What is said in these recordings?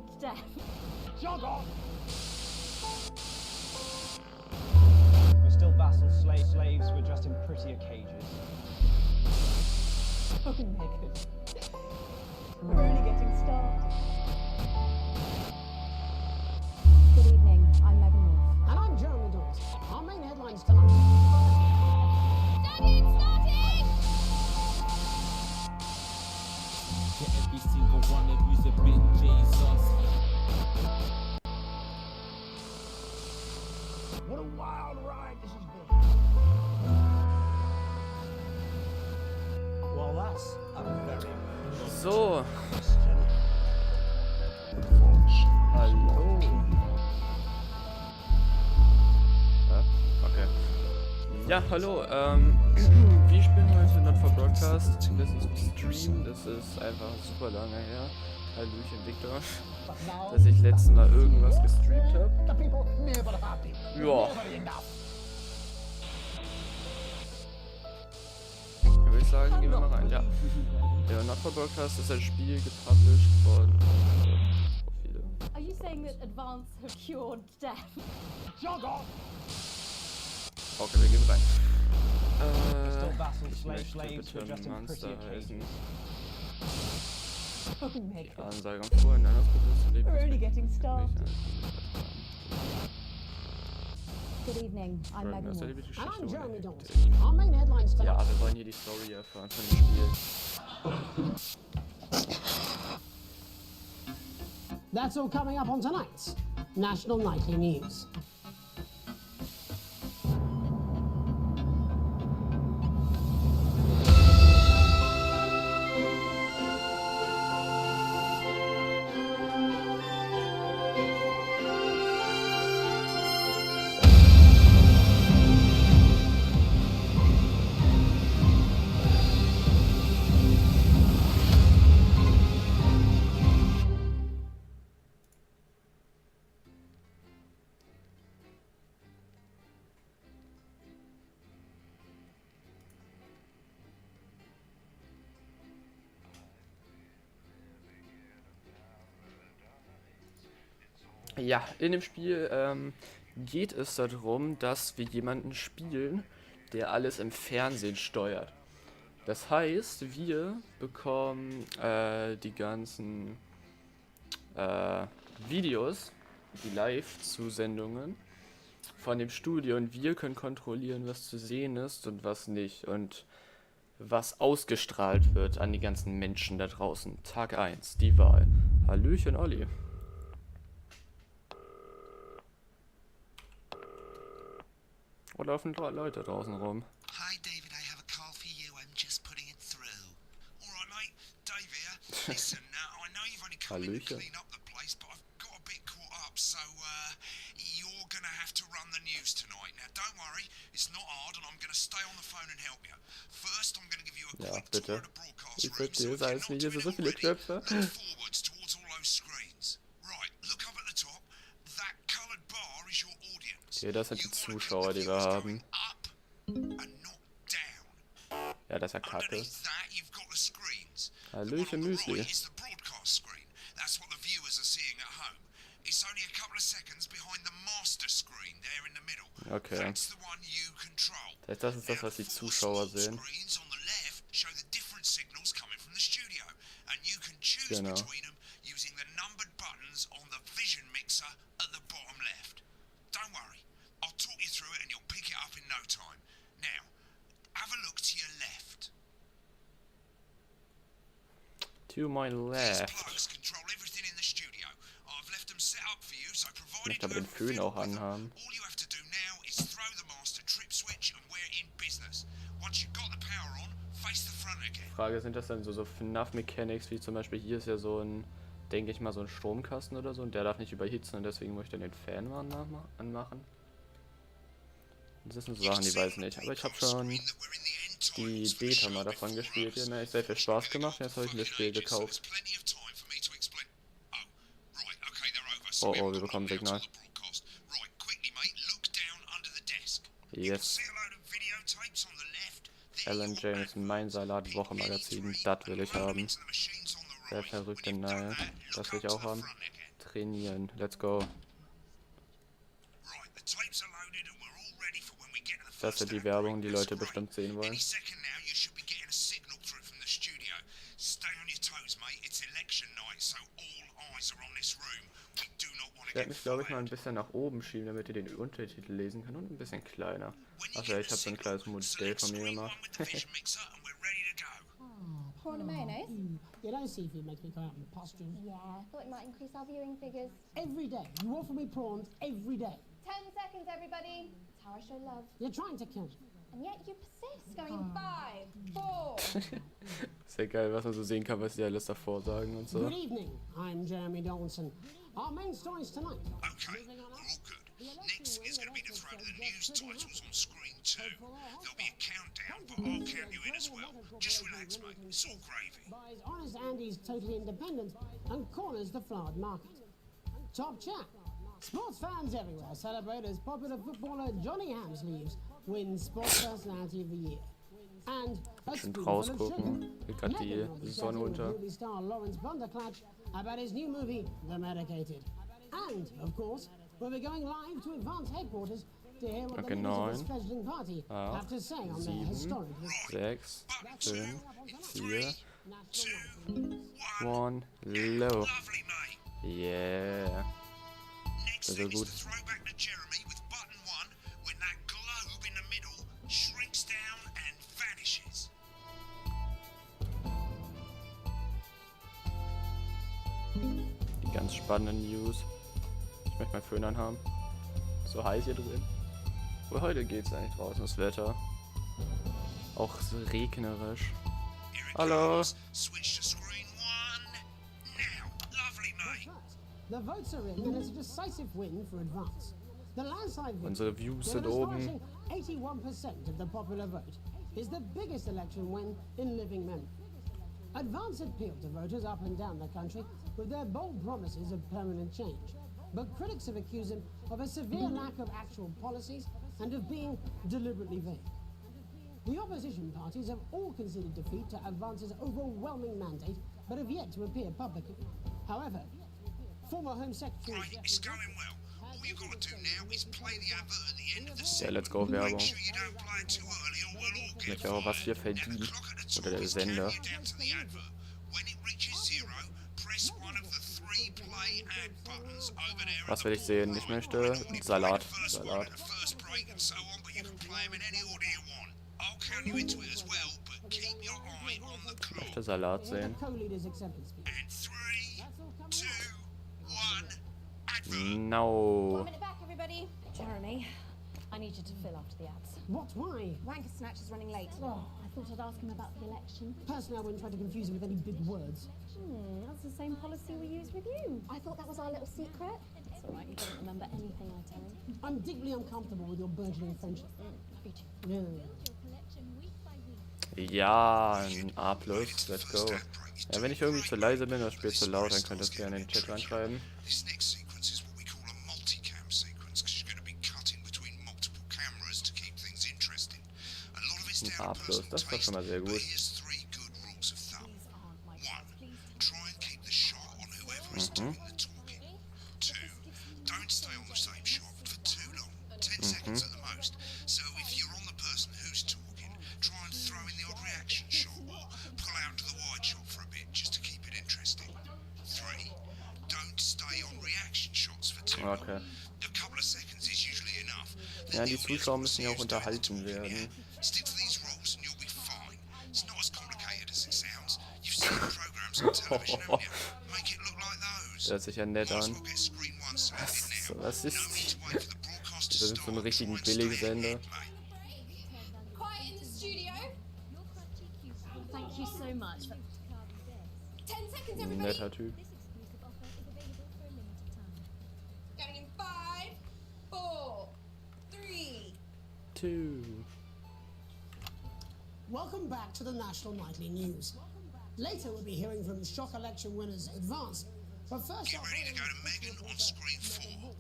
cured deaf. Jog on! We're still vassals, slaves, we're just in prettier cages. Oh, Megan. We're only getting started. Good evening, I'm Megan Wolf. And I'm Jeremy Dawes. Our main headlines tonight. Daddy, it's starting! Yeah, every single one of you's a bit Jesus. What a wild ride this has been. Well, that's a very So, question. hallo. Okay. Ja, hallo. Wir spielen heute Not for Broadcast. Das ist ein Stream, das ist einfach super lange her. Hallöchen, Victor. Dass ich letztes Mal irgendwas gestreamt habe. The people never happy. Ja. Never enough. Würde ich sagen, gehen wir mal rein. Ja. Der Not for Broadcast ist ein Spiel gepublished von Profile. Are you saying that advanced have cured deaf? Jog on! Okay, wir gehen rein. Still vassals, Ich möchte slaves, we're bitte just in Monster prettier heißen. cages. Oh, Die Megan. Ansage am Vorhinein, das bewusste We're only Leben. getting started. Good evening, I'm Megan Das ist Wolf. die Geschichte And I'm ohne Jeremy Dawes. Hektik. Our main headlines tonight. Ja, wir wollen hier die Story erfahren von dem Spiel. That's all coming up on tonight's National Nightly News. Ja, in dem Spiel geht es darum, dass wir jemanden spielen, der alles im Fernsehen steuert. Das heißt, wir bekommen die ganzen Videos, die Live-Zusendungen von dem Studio und wir können kontrollieren, was zu sehen ist und was nicht und was ausgestrahlt wird an die ganzen Menschen da draußen. Tag 1, die Wahl. Hallöchen, Olli. Wo laufen Leute draußen rum? Hi David, I have a call for you. I'm just putting it through. Alright mate, Dave here. Listen, now I know you've only come in to Hallöchen. clean up the place, but I've got a bit caught up, so you're gonna have to run the news tonight. Now don't worry, it's not hard and I'm gonna stay on the phone and help you. First I'm gonna give you a Ja, quick tour bitte. of the broadcast Ich room, sag so dir, if das you're heißt not nicht, hier sind doing so it viele already, Knöpfe. look forwards towards all those screens. Right, look up at the top. That coloured bar is your audience. Okay, das sind die You wanna keep Zuschauer, the die wir viewers haben. going up and not down. Ja, das ist ja kacke. Underneath that, you've got the screens. Hallöchen, The one on the Müsli. right is the broadcast screen. That's what the viewers are seeing at home. It's only a couple of seconds behind the master screen there in the middle. Okay. That's the one you control. Das ist das, was die Now, the Zuschauer four sehen. screens on the left show the different signals coming from the studio, and you can choose Genau. between them using the numbered buttons on the vision mixer at the bottom left. Don't worry, I'll talk you through it and you'll pick it up in no time. Now, have a look to your left. To my These left. plugs control everything in the studio. I've left them set up for you, so Ich provided möchte aber you den have a Föhn fiddle auch with them, anhaben. all you have to do now is throw the master trip switch and we're in business. Once you've got the power on, face the front again. Frage, sind das dann so FNAF-Mechanics, wie zum Beispiel hier ist ja so ein, denke ich mal, so ein Stromkasten oder so und der darf nicht überhitzen und deswegen muss ich dann den Fan mal anmachen. Das sind so Sachen, die weiß ich nicht, aber ich habe schon die Beta mal davon gespielt, die hat mir echt sehr viel Spaß gemacht, jetzt habe ich mir das Spiel gekauft. Oh oh, wir bekommen Signal. Yes. Alan James, mein Salat-Woche-Magazin, das will ich haben. Der verrückte Nile, das will ich auch haben. trainieren. Let's go. Right, the tapes are loaded and we're all ready for when we get to the Das first ist die outbreak. Werbung, die That's Leute great. bestimmt sehen wollen. Any second now, you should be getting a signal through from the studio. Stay on your toes, mate. It's election night, so all eyes are on this room. We do not want Ich to werde get mich, glaube ich, mal ein fired. bisschen nach oben schieben, damit ihr den Untertitel lesen könnt und ein bisschen kleiner. When you Achso, get ich the habe so ein signal, kleines Modell select von mir screen gemacht. one with the vision mixer and we're ready to go. Prawn and mayonnaise? You know, seafood makes me go out in pustules. Yeah, thought it might increase our viewing figures. Every day. You offer me prawns every day. 10 seconds, everybody. That's how I show love. You're trying to kill me. And yet you persist. Going in 5, 4. Sehr geil, was man so sehen kann, was die alles davor sagen und so. Good evening. I'm Jeremy Donaldson. Our main stories tonight. Okay, we're all good. Next is going to be the throw to the news titles on screen 2. There'll be a countdown, but I'll count you in as well. Just relax, mate. It's all gravy. Buys Honest Andy's Totally Independent and corners the flowered market. Top chat. Sports fans everywhere celebrate as popular footballer Johnny Hamsleeves wins Sports Personality of the Year. And a Schön spoonful of rausgucken. sugar. Geht gerade die Megan will be Sonne chatting with unter. movie star Lawrence Bunderklatch about his new movie, The Medicated. And, of course, we'll be going live to Advance Headquarters to hear what the Okay, members of this 9, fledgling party 8, have to say on their 7, historic 6, 5, 4, national 1, low. Lovely, mate. Yeah. Next Das ist thing is gut. the throwback to Jeremy with button 1 when that globe in the middle shrinks down and vanishes. Die ganz spannenden News. Ich möchte meinen Föhn anhaben. So heiß hier drin. Wohl heute geht's eigentlich draußen, das Wetter. Auch so regnerisch. Here it Hallo. comes. Switch to screen 1. Now. Lovely, mate. first. The votes are in and it's a decisive win for Advance. The landslide victory, Unsere Views with sind an oben. astonishing 81% of the popular vote, is the biggest election win in living memory. Advance appealed to voters up and down the country with their bold promises of permanent change. But critics have accused him of a severe lack of actual policies and of being deliberately vague. The opposition parties have all conceded defeat to Advance's overwhelming mandate, but have yet to appear publicly. However, former Home Secretary Right, it's going well. All you've got to do now is play the advert at the end of the Ja, segment. let's go Werbung. Make sure you don't play it too early or we'll all get Möchte auch was hier fired. Now verdienen. the clock at the Oder top der is Sender. counting you down to the advert. When it reaches 0, press one of the 3 play ad buttons over there. Was at will the ich sehen? Ich bottom right. möchte You can play Salat. the first one Salat. at the first break and so on, but you can play them in any order you want. I'll count you into it as well, but keep your eye on the Ich clock. möchte Salat the sehen. co-leader's acceptance speech. And 3, 2, 1, advert. 1 No. minute back, everybody. Jeremy, I need you to fill after the ads. What? Why? Wanker Snatch is running late. Oh, I thought I'd ask him about the election. Personally, I wouldn't try to confuse him with any big words. That's the same policy we use with you. I thought that was our little secret. It's all right, you don't remember anything I tell him. I'm deeply uncomfortable with your burgeoning friendship. Me too. Yeah. Ja, ein A+, let's go. Ja, wenn ich irgendwie zu leise bin oder das Spiel zu laut, dann könnt ihr das gerne in den Chat reinschreiben. This next sequence is what we call a multicam sequence because you're going to be cutting between multiple cameras to keep things interesting. A lot of it's Ein down A+, to personal das war schon mal taste, sehr but gut. here's 3 good rules of thumb. These aren't my 1. Try and keep the shot on whoever is doing the talking. 2. Don't stay on the same shot for too long, 10 seconds at the most. So if you're on the person who's talking, try and throw in the odd reaction shot or pull out to the wide shot for a bit just to keep it interesting. 3. Don't stay on reaction shots for too long. Okay. A couple of seconds is usually enough. Ja, Then die the audience Zuschauer will müssen see ja auch who's doing the unterhalten talking, werden. yeah? Stick to these rules and you'll be fine. It's not as complicated as it sounds. You've seen the programs on television, haven't you? Make it look like those. Das hört sich ja nett Might as an. well get screen 1 selected now. Was No ist... need to wait for the broadcast to Das ist so start. einen richtigen Try and stay Billigsender. ahead, mate. Quiet in the studio. Thank you so much. 10 seconds, Ein everybody. netter Typ. Going in 5, 4, 3. 2. Welcome back to the National Nightly News. Later, we'll be hearing from shock election winners Advance. But first Get up, ready to go to Megan on screen 4.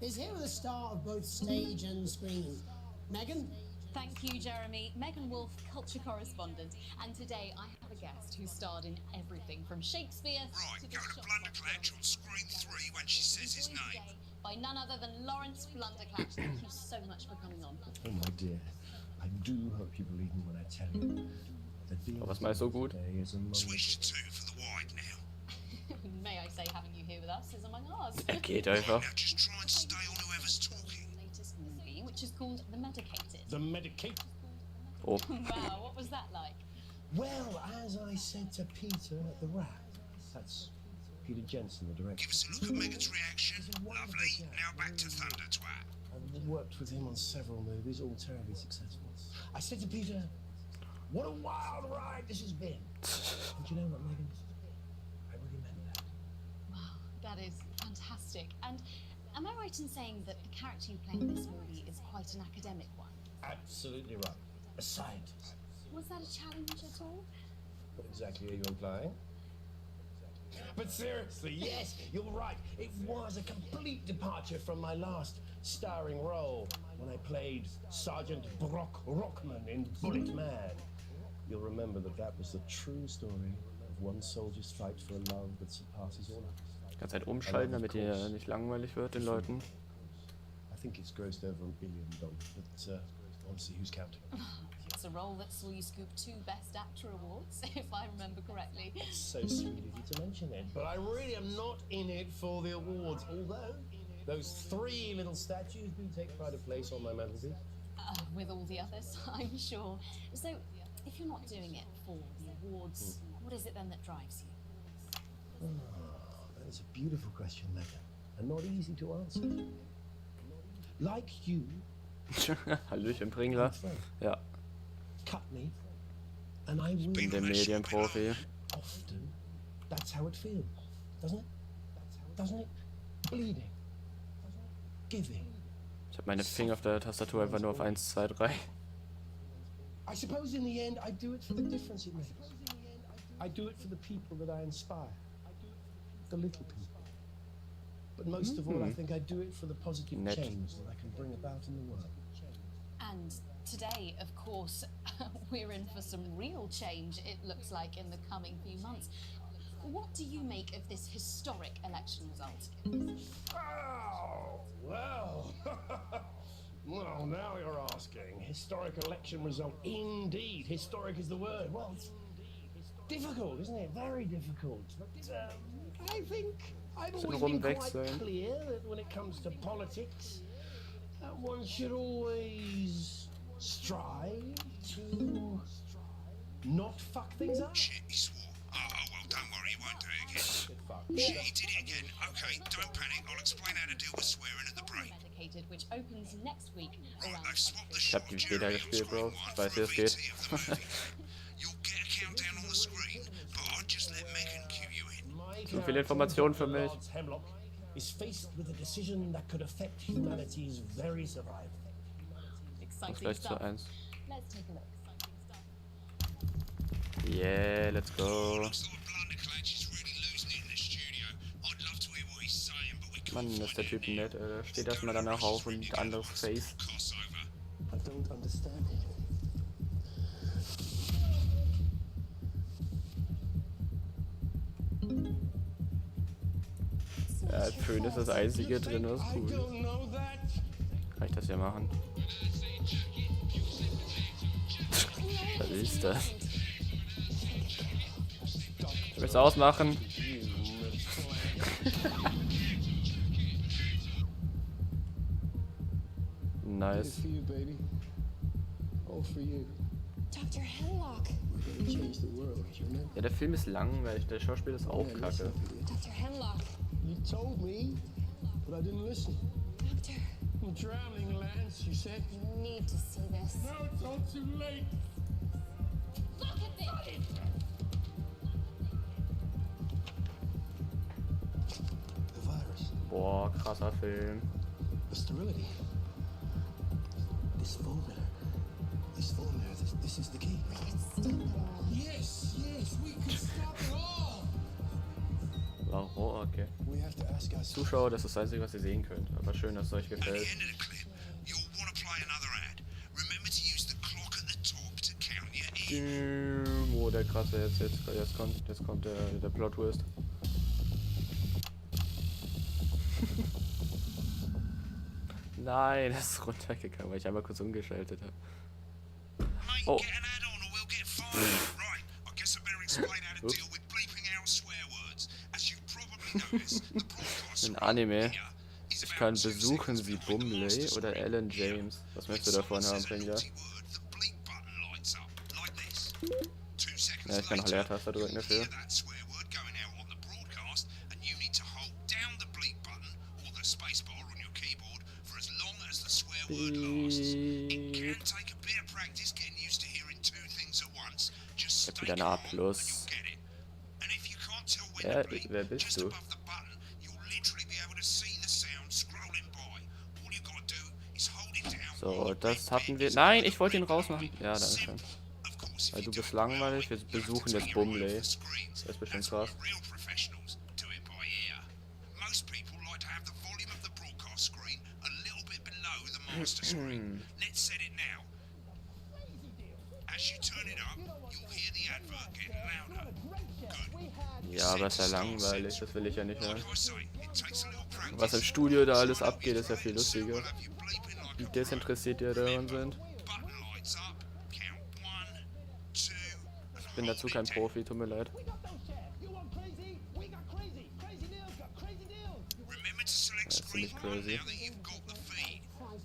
is here with a star of both stage and screen. Megan, Thank you, Jeremy. Megan Wolf, culture correspondent. And today I have a guest who starred in everything from Shakespeare Right, to go to Blunderclatch on screen 3 when she says his name. By none other than Lawrence Blunderclatch. Thank you so much for coming on. Oh my dear, I do hope you believe me when I tell you that being Aber was meinst du so gut? today is a moment. Switch to 2 for the wide now. May I say having you here with us is among ours. Geht einfach. Now just try and stay on whoever's talking. Latest movie, which is called The Medicated. The medication. Oh, Wow, what was that like? Well, as I said to Peter at the Rat, that's Peter Jensen, the director. Give us a look at Megan's reaction. Lovely. Now back to Thunder Twat. I've worked with him on several movies, all terribly successful. I said to Peter, what a wild ride this has been. And you know what, Megan? I really meant that. Wow, that is fantastic. And am I right in saying that the character you play in this movie is quite an academic one? Absolutely right. A scientist. Was that a challenge at all? What exactly are you implying? But seriously, yes, you're right. It was a complete departure from my last starring role when I played Sergeant Brock Rockman in Bullet Man. You'll remember that was the true story of one soldier's fight for a love that surpasses all others. Ganze Zeit umschalten, damit ihr nicht langweilig wird, den Leuten. I think it's grossed over $1 billion, but honestly, who's counting? It's a role that saw you scoop 2 Best Actor awards, if I remember correctly. So sweet of you to mention it, but I really am not in it for the awards, although those 3 little statues do take pride of place on my mantelpiece. With all the others, I'm sure. So, if you're not doing it for the awards, what is it then that drives you? That is a beautiful question, Megan, and not easy to answer. Like you, Hallöchen, Pringler. Ja, cut me, and I will. bin der Medienprofi. Often, that's how it feels, doesn't it? Doesn't it? Bleeding, giving. Ich habe meine Finger auf der Tastatur einfach nur auf 1, 2, 3. I suppose in the end, I do it for the difference it makes. I do it for the people that I inspire, the little people. But most of all, I think I do it for the positive Nett. change that I can bring about in the world. And today, of course, we're in for some real change, it looks like, in the coming few months. What do you make of this historic election result? Oh, well. Well, now you're asking. Historic election result. Indeed. Historic is the word. Well, it's difficult, isn't it? Very difficult. But I think I've always been quite clear that when it comes to politics, one should always strive to not fuck things up. Shit, he swore. Oh, well, don't worry, he won't do it again. Shit, he did it again. Okay, don't panic. I'll explain how to deal with swearing at the break. Medicated, which opens next week. Right, they've swapped the Ich shot hab die of Beta Jeremy on gespielt, Bro. screen Ich 1 weiß, for wie a es geht. VT of the movie. You'll get a countdown on the screen, but I'd just let Megan cue you in. So viele Informationen für mich. Hemlock is faced with a decision that could affect humanity's very survival. Exciting Vielleicht zu stuff. 1. Let's take a look. Yeah, let's go. Looks like Blunderclatch is really losing it in the studio. I'd love to hear what he's saying, but we can't Mann, ist der Typ nett. Steht erstmal danach auf und der andere Face. I don't understand it. Ja, Föhn ist das einzige drin, was cool ist. Kann ich das hier machen? Was ist das? Ich will es ausmachen. Nice. For you, baby. All for you. Dr. Hemlock. We're gonna change the world, you know? Ja, der Film ist langweilig, der Schauspiel ist auch kacke. Dr. Hemlock. You told me, but I didn't listen. Doctor, I'm drowning, Lance, you said. you need to see this. No, it's all too late. Look at this! The virus. Boah, krasser Film. The sterility. This formula. This is the key. We can stop it all. Yes, we can stop it all. Warum? Okay. We have to ask ourselves. Zuschauer, das ist das Einzige, was ihr sehen könnt. Aber schön, dass es euch At the gefällt. end of the clip, you'll want to play another ad. Remember to use the Oh, der krasse, jetzt kommt der Plot-Twist. Nein, das ist runtergegangen, weil ich einmal kurz umgeschaltet habe. Mate, Oh. get an add-on or we'll get fined. Right, I guess I better explain how to deal with bleeping out swear words. As you probably noticed, the broadcast Ein Anime. here is Ich about kann two besuchen seconds wie behind the Bumley master oder screen. Alan James. Was When möchtest du davon someone haben, says a Brinja? naughty word, the bleep button lights up, like this. 2 seconds Ja, ich kann noch later, Leertaste drücken you'll hear dafür. that swear word going out on the broadcast, and you need to hold down the bleep button or the spacebar on your keyboard for as long as the swear word lasts. It can take a bit of practice getting used to hearing 2 things at once. Just Ich hab stay wieder eine calm A+. and you'll get it. And if you can't tell when Ja, to bleep, wer bist just du? above the button, you'll literally be able to see the sound scrolling by. All you gotta do is hold it down. So, das hatten wir. Nein, ich wollte ihn rausmachen. Ja, danke schön. Of course, if Weil you du do bist it well, langweilig, wir you have to besuchen take jetzt your eye Bumley. off the screens. Das ist bestimmt That's why krass. real professionals do it by ear. Most people like to have the volume of the broadcast screen a little bit below the master screen. Let's set it now. As you turn it up, you'll hear the advert getting louder. Good. Ja, aber ist ja langweilig, das will ich ja nicht hören. Like I say, it takes a little practice. Was im Studio da alles abgeht, ist ja viel Soon lustiger. we'll have you bleeping like Wie a desinteressiert die daran sind. button lights up. Count 1, 2, and Ich bin dazu kein Profi, tut mir leid. remember to select That's screen ziemlich 1 crazy. now that you've got the feed.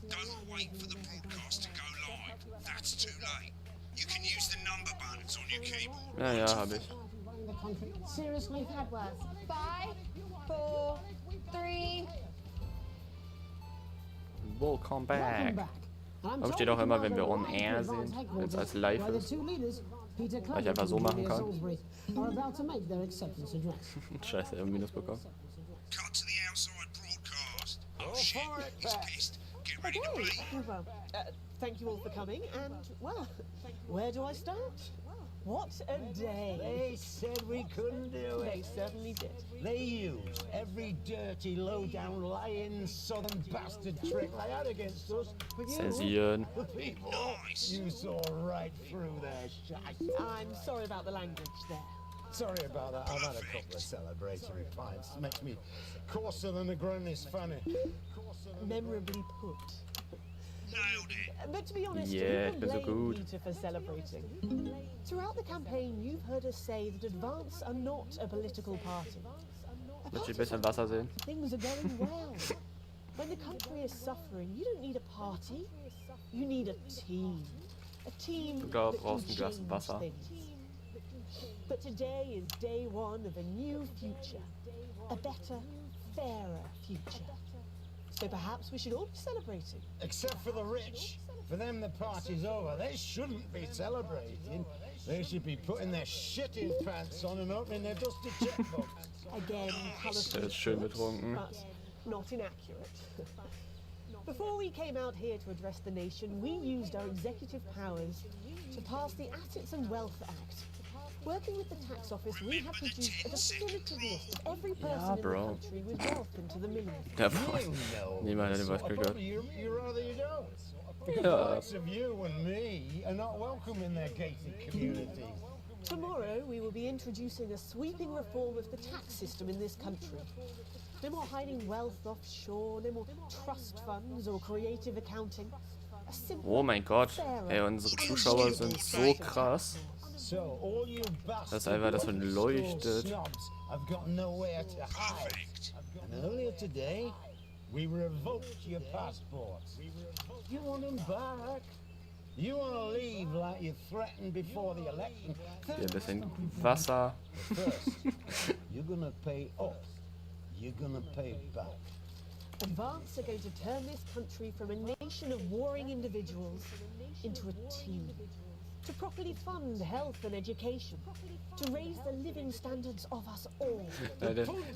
Don't wait for the broadcast to go live. That's too late. You can use the number buttons on your keyboard. Ja, ja, habe ich. Running the country. Seriously? Had worse. 5, 4, 3. Welcome Welcome back. back. And I'm Warum steht told auch immer, you wenn wir are on live air to sind, advance wenn es als headquarters, live where the ist? two leaders, Peter Weil ich einfach so Cleveland machen and kann. Salisbury, are about to make their acceptance address. Scheiße, ich hab ein Minus bekommen. Cut to the outside broadcast. Oh shit, he's pissed. Get ready to bleep. Well, thank you all for coming, and, well, where do I start? What a day. They said we couldn't do They it. certainly did. They used every dirty, low-down, lying southern bastard trick they had against us. But you, Zensieren. the people, you saw right through their shite. I'm sorry about the language there. Sorry about that. I've had a couple of celebratory pints. Makes me coarser than a granny's fanny. Memorably put. Nailed it. But to be honest, Yeah, who ich bin so can blame gut. Peter for celebrating? Throughout the campaign, you've heard us say that Advance are not a political party. A Möchte ich ein party bisschen Wasser sehen? Things are going well. When the country is suffering, you don't need a party. You need a team. A team Du glaub, that brauchst can ein Glas change Wasser. things. But today is day 1 of a new future. A better, fairer future. So perhaps we should all be celebrating. Except for the rich. For them, the party's over. They shouldn't be celebrating. They should be putting their shitting pants on and opening their dusty checkbooks. Again, colourful, Der ist schön betrunken. but not inaccurate. Before we came out here to address the nation, we used our executive powers to pass the Assets and Wealth Act. Working with the tax office, we have produced a definitive list of every person in the bro. country with wealth into the millions. Der You Boss. know Niemand hat this den was sort of gehört. bobby, you rather you don't. Because Ja. the likes of you and me are not welcome in their gated communities. Tomorrow, we will be introducing a sweeping reform of the tax system in this country. No more hiding wealth offshore, no more trust funds or creative accounting. A simple, Oh mein Gott. fairer, Ey, unsere Zuschauer sind so krass. So all you bastards einfach, das von leuchtet. snobs have got nowhere to hide. And earlier today, we revoked your passports. You want them back? You want to leave like you threatened before the election? Hier ein bisschen Wasser. First, you're gonna pay up. You're gonna pay back. Advance are going to turn this country from a nation of warring individuals into a team. To properly fund health and education. To raise the living standards of us all.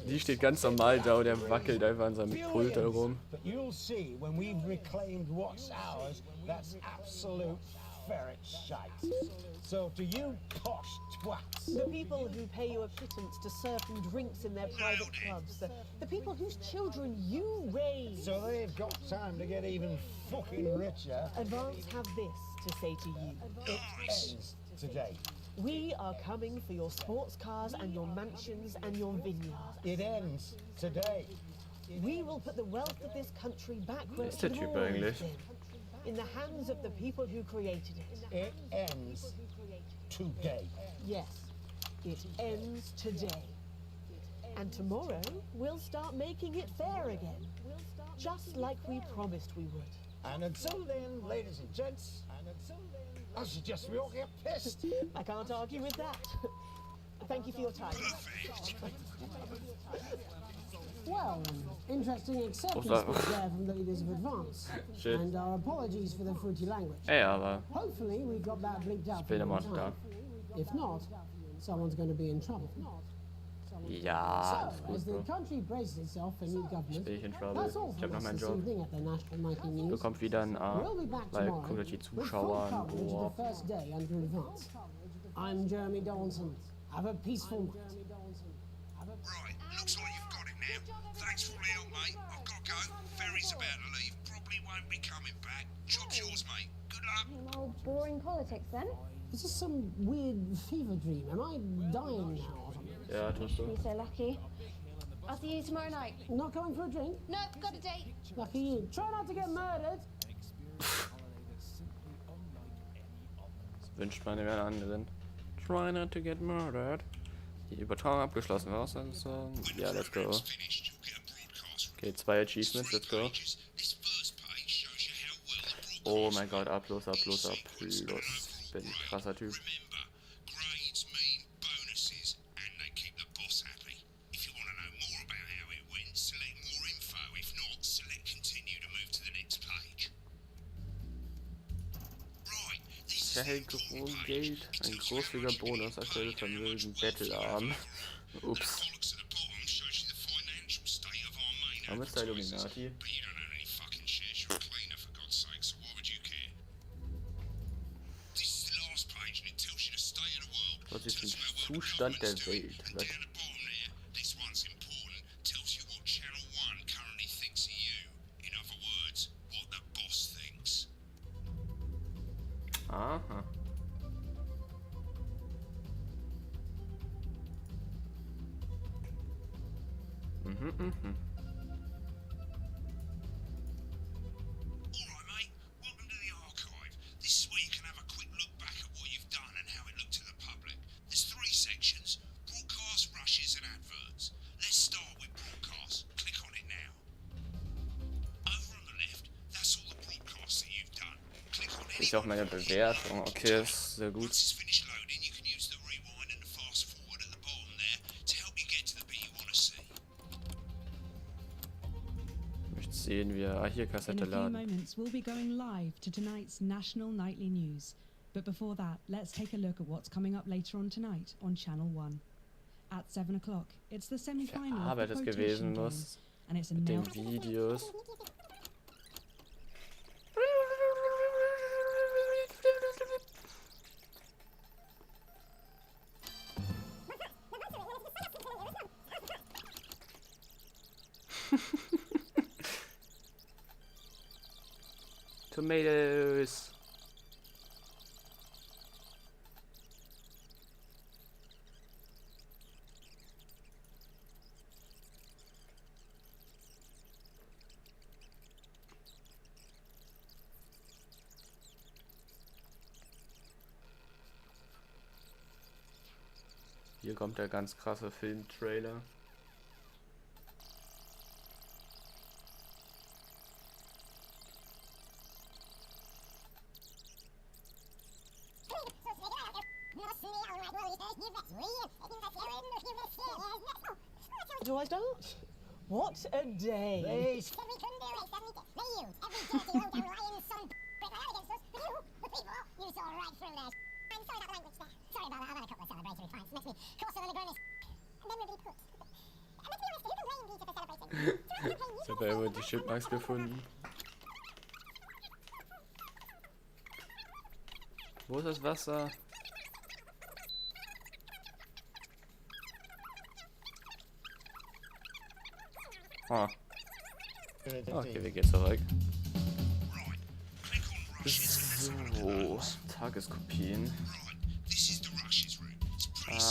Die steht ganz normal da und er wackelt einfach an seinem Pult herum. But you'll see when we've reclaimed what's ours, that's absolute ferret shite. So to you posh twats, The people who pay you a pittance to serve them drinks in their private clubs. The people whose children you raise. so they've got time to get even fucking richer. Advance have this to say to you. It ends today. We are coming for your sports cars and your mansions and your vineyards. It ends today. We will put the wealth of this country back where it Ist der should have Typ always eigentlich? been, in the hands of the people who created it. It ends today. Yes, it ends today. And tomorrow, we'll start making it fair again. Just like we promised we would. And until then, ladies and gents, I suggest we all get pissed. I can't argue with that. Thank you for your time. Well, interesting acceptance that? was there from the leaders of Advance. Shit. And our apologies for the fruity language. Ey, aber Hopefully we got that bleeped out ich bin for immer in noch da. time. If not, someone's going to be in trouble. Ja, ist So, gut, as the Bro. country braces itself for new government, Bin ich in Trouble. that's all Ich hab from noch us meinen this Job. evening at the National Nightly News. Bekommt wieder ein A, We'll be back weil tomorrow guckt euch die with full Zuschauer an. coverage of Boah. the first day under Advance. I'm Jeremy Donaldson. Have a peaceful night. Right, looks like you've got it now. Thanks for all the help, mate. I've got to go. Ferry's about to leave. Probably won't be coming back. Job's yours, mate. Good luck. Old boring politics then. Is this some weird fever dream? Am I dying now or something? Ja, tust du. You're so lucky. I'll see you tomorrow night. Not going for a drink? No, got a date. Lucky you. Try not to get murdered. Das wünscht man dem anderen. Try not to get murdered. Die Übertragung abgeschlossen. Was soll ich sagen? Ja, let's go. Finished. You'll get a broadcast. Okay, 2 Achievements, let's go. This first page shows you how well the Oh broadcast mein Gott, A plus, A plus, A plus. Bin ein krasser Typ. Remember, grades mean bonuses, and they keep the boss happy. If you want to know more about how it went, select more info. If not, select continue to move to the next page. Right, this is the Geld, ein großzügiger Bonus, aktuelle Vermögen, Bettelarm. Ups. bollocks at the bottom shows you the financial state of our main Warum ist der advertisers. Illuminati? But you don't own any fucking shares. You're a cleaner, for God's sake, so why would you care? This is the last page, and it tells you the state of the world. Was ist Tells den you how well the Zustand der government's doing. Welt? And Was? down the bottom there, this one's important, tells you what Channel 1 currently thinks of you. In other words, what the boss thinks. Aha. Mhm, mhm. Alright, mate, welcome to the archive. This is where you can have a quick look back at what you've done and how it looked to the public. There's 3 sections: broadcast, rushes and adverts. Let's start with broadcast. Click on it now. Over on the left, that's all the broadcasts that you've done. Click on any Ist auch meine Bewertung. Okay, ist sehr gut. Once it's finished loading, you can use the rewind and the fast forward at the bottom there to help you get to the bit you want to see. Ich möchte sehen, wie er hier In Kassette a few laden. moments, we'll be going live to tonight's national nightly news. But before that, let's take a look at what's coming up later on tonight on Channel 1. At 7 o'clock, it's the semi-final of Arbeit the es quotation gewesen games, muss. and it's a Mit den male Videos. Tomatoes. Hier kommt der ganz krasse Filmtrailer. Do I start? What a day! Please. Ich habe ja immer die Chipmunks gefunden. Wo ist das Wasser? Ah. Okay, wir gehen zurück. So, Tageskopien.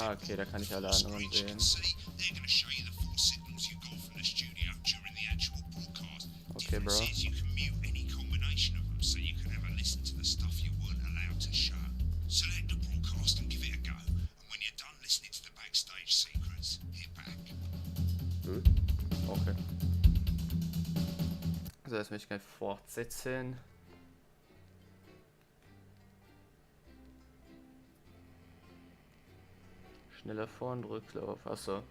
Ah, okay, da kann ich alle anderen Screens you sehen. can see, they're going to show you the 4 signals you got from the studio during the actual broadcast. Okay, bro. Difference is you can mute any combination of them, so you can have a listen to the stuff you weren't allowed to show. Select the broadcast and give it a go, and when you're done listening to the backstage secrets, hit back. Okay. So, jetzt möchte ich gleich fortsetzen. Schneller Vor- und Rücklauf. Achso.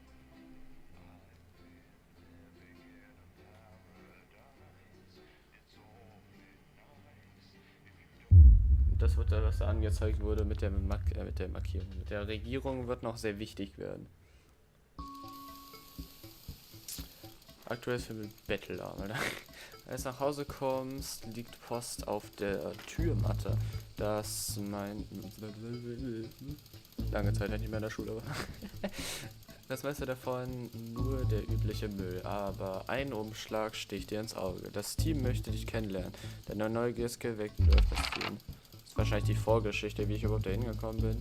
Das wird da, was da angezeigt wurde mit der Markierung. Mit der Regierung wird noch sehr wichtig werden. Aktuell für Bettelarm, Alter. Als du nach Hause kommst, liegt Post auf der Türmatte. Das mein... Lange Zeit nicht mehr in der Schule war. Das meiste davon nur der übliche Müll, aber ein Umschlag sticht dir ins Auge. Das Team möchte dich kennenlernen. Deine Neugier ist geweckt, läuft das Team. Das ist wahrscheinlich die Vorgeschichte, wie ich überhaupt da hingekommen bin.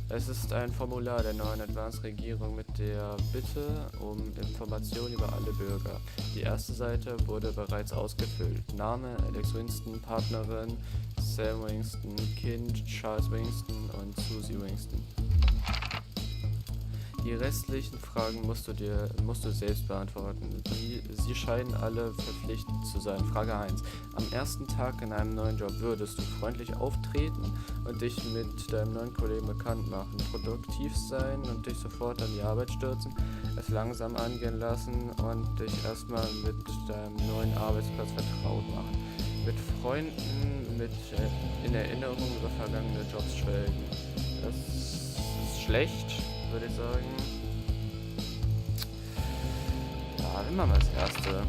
Es ist ein Formular der neuen Advanced-Regierung mit der Bitte um Informationen über alle Bürger. Die erste Seite wurde bereits ausgefüllt. Name, Alex Winston, Partnerin, Sam Winston, Kind, Charles Winston und Susie Winston. Die restlichen Fragen musst du selbst beantworten. Sie scheinen alle verpflichtend zu sein. Frage 1. Am ersten Tag in einem neuen Job würdest du freundlich auftreten und dich mit deinem neuen Kollegen bekannt machen, produktiv sein und dich sofort an die Arbeit stürzen, es langsam angehen lassen und dich erstmal mit deinem neuen Arbeitsplatz vertraut machen. Mit Freunden in Erinnerung über vergangene Jobs schwelgen. Das ist schlecht, würde ich sagen. Ja, nehmen wir mal das erste.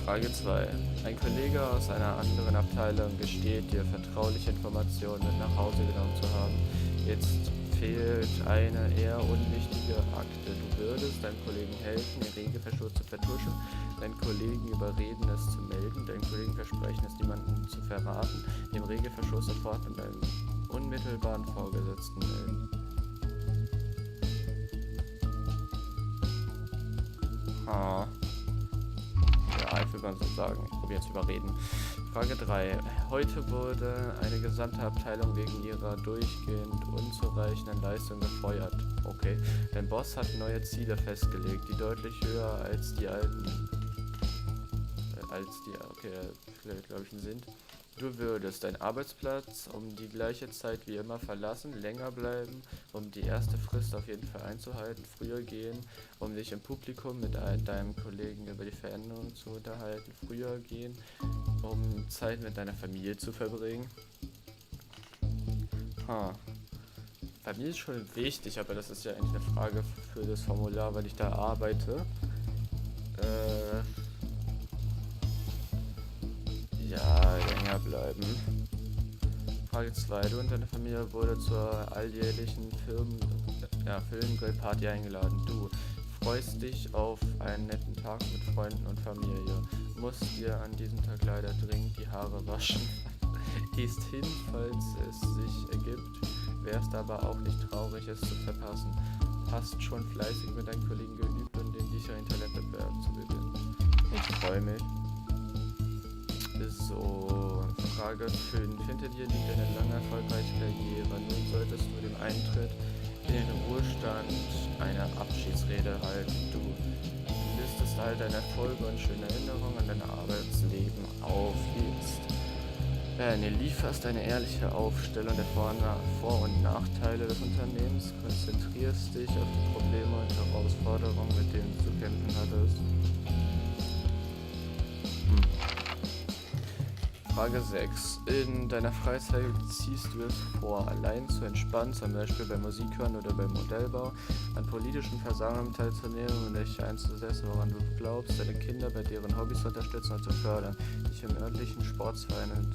Frage 2. Ein Kollege aus einer anderen Abteilung gesteht dir vertrauliche Informationen mit nach Hause genommen zu haben. Jetzt fehlt eine eher unwichtige Akte. Du würdest deinem Kollegen helfen, den Regelverstoß zu vertuschen, deinen Kollegen überreden, es zu melden, deinen Kollegen versprechen, es niemandem zu verraten, dem Regelverstoß sofort mit deinem unmittelbaren Vorgesetzten melden. Ja, ich würde mal so sagen, ich probiere jetzt überreden. Frage 3. Heute wurde eine gesamte Abteilung wegen ihrer durchgehend unzureichenden Leistung gefeuert. Okay. Dein Boss hat neue Ziele festgelegt, die deutlich höher als die alten, glaube ich, sind. Du würdest deinen Arbeitsplatz um die gleiche Zeit wie immer verlassen, länger bleiben, um die erste Frist auf jeden Fall einzuhalten, früher gehen, um dich im Publikum mit deinem Kollegen über die Veränderungen zu unterhalten, früher gehen, um Zeit mit deiner Familie zu verbringen. Familie ist schon wichtig, aber das ist ja eigentlich eine Frage für das Formular, weil ich da arbeite. Ja, länger bleiben. Frage 2. Du und deine Familie wurde zur alljährlichen Filmgrillparty eingeladen. Du freust dich auf einen netten Tag mit Freunden und Familie. Musst dir an diesem Tag leider dringend die Haare waschen. Gehst hin, falls es sich ergibt. Wärst aber auch nicht traurig, es zu verpassen. Hast schon fleißig mit deinen Kollegen geübt, um den sicheren Talentwettbewerb zu gewinnen. Ich freue mich. So, Frage 5. Hinter dir liegt eine lange erfolgreiche Karriere. Nun solltest du dem Eintritt in den Ruhestand eine Abschiedsrede halten. Du listest all deine Erfolge und schöne Erinnerungen an dein Arbeitsleben auf. Lieferst eine ehrliche Aufstellung der Vor- und Nachteile des Unternehmens, konzentrierst dich auf die Probleme und Herausforderungen, mit denen du zu kämpfen hattest. Frage 6. In deiner Freizeit ziehst du es vor, allein zu entspannen, zum Beispiel beim Musikhören oder beim Modellbau, an politischen Versammlungen teilzunehmen und dich einzusetzen, woran du glaubst, deine Kinder bei deren Hobbys zu unterstützen und zu fördern, dich im örtlichen Sportsverein und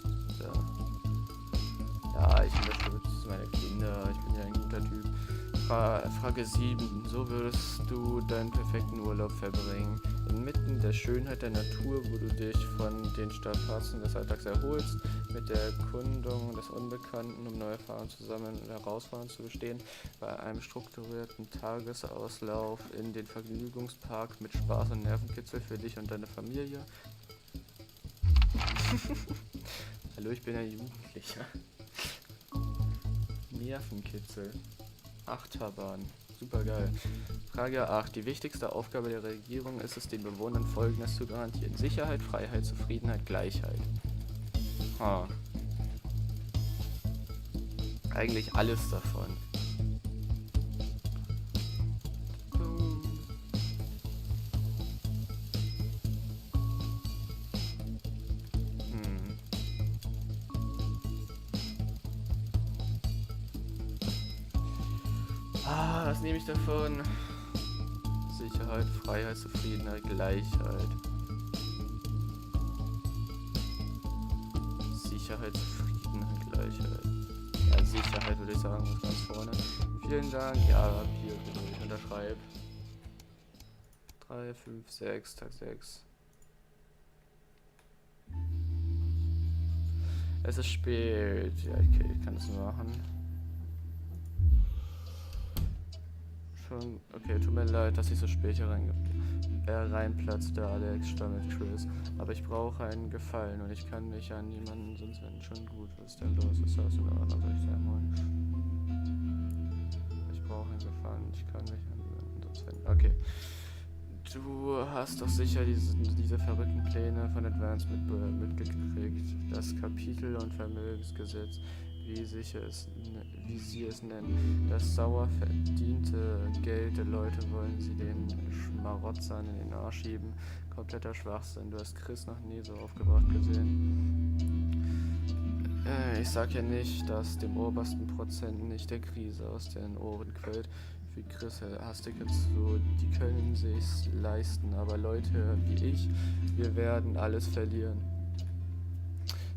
ja, ich unterstütze meine Kinder, ich bin ja ein guter Typ. Frage 7. So würdest du deinen perfekten Urlaub verbringen. Inmitten der Schönheit der Natur, wo du dich von den Strapazen des Alltags erholst, mit der Erkundung des Unbekannten, um neue Erfahrungen zu sammeln und Herausforderungen zu bestehen, bei einem strukturierten Tagesauslauf in den Vergnügungspark mit Spaß und Nervenkitzel für dich und deine Familie. Hallo, ich bin ein Jugendlicher. Nervenkitzel. Achterbahn. Super geil. Frage 8. Die wichtigste Aufgabe der Regierung ist es, den Bewohnern Folgendes zu garantieren: Sicherheit, Freiheit, Zufriedenheit, Gleichheit. Ha. Eigentlich alles davon. Was nehme ich davon? Sicherheit, Freiheit, Zufriedenheit, Gleichheit. Sicherheit, Zufriedenheit, Gleichheit. Ja, Sicherheit würde ich sagen, ist ganz vorne. Vielen Dank. Ja, hier, ich unterschreibe. 3, 5, 6, Tag 6. Es ist spät. Ja, okay, ich kann das machen. Okay, tut mir leid, dass ich so spät hier reinplatzte, Alex, stammt Chris. Aber ich brauche einen Gefallen und ich kann mich an niemanden sonst wenden. Schon gut, was ist denn los? Ist das in Ordnung, soll ich sagen wollen? Ich brauche einen Gefallen und ich kann mich an niemanden sonst wenden. Okay. Du hast doch sicher diese verrückten Pläne von Advance mitgekriegt. Das Kapitel- und Vermögensgesetz, wie sie es nennen. Das sauer verdiente Geld der Leute wollen sie den Schmarotzern in den Arsch schieben. Kompletter Schwachsinn. Du hast Chris noch nie so aufgebracht gesehen. Ich sag ja nicht, dass dem obersten Prozent nicht der Krise aus den Ohren quillt. Für Chris hast du jetzt so, die können sich's leisten. Aber Leute wie ich, wir werden alles verlieren.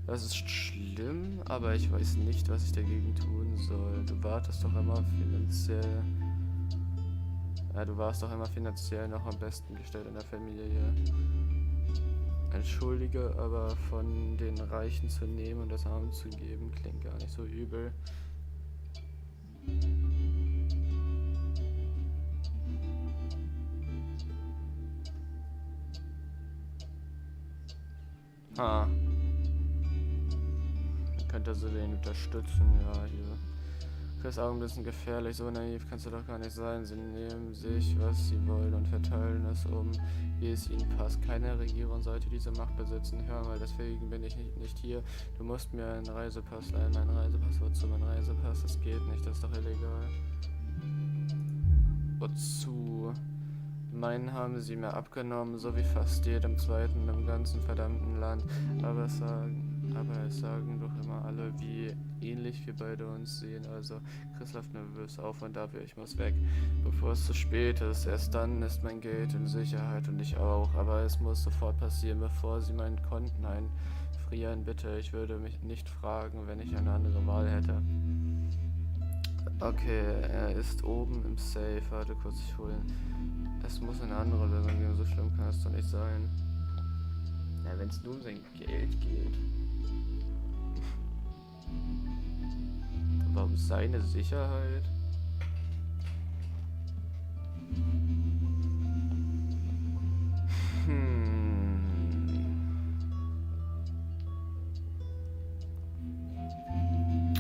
Das ist schlimm, aber ich weiß nicht, was ich dagegen tun soll. Du warst doch immer finanziell noch am besten gestellt in der Familie. Entschuldige, aber von den Reichen zu nehmen und das Armen zu geben, klingt gar nicht so übel. Ah. Könnte sie den unterstützen, ja, hier. Chris Augen ein bisschen gefährlich, so naiv kannst du doch gar nicht sein. Sie nehmen sich, was sie wollen und verteilen es wie es ihnen passt. Keine Regierung sollte diese Macht besitzen. Hör mal, deswegen bin ich nicht hier. Du musst mir einen Reisepass leihen. Mein Reisepass, wozu mein Reisepass? Das geht nicht, das ist doch illegal. Wozu? Meinen haben sie mir abgenommen, so wie fast jedem zweiten im ganzen verdammten Land. Aber es sagen doch immer alle, wie ähnlich wir beide uns sehen. Also, Chris läuft nervös auf und dafür, ich muss weg, bevor es zu spät ist. Erst dann ist mein Geld in Sicherheit und ich auch. Aber es muss sofort passieren, bevor sie meinen Konten einfrieren. Bitte, ich würde mich nicht fragen, wenn ich eine andere Wahl hätte. Okay, er ist oben im Safe. Warte kurz, ich hole ihn. Es muss eine andere Lösung geben, so schlimm kann es doch nicht sein. Ja, wenn es nur um sein Geld geht. Aber um seine Sicherheit?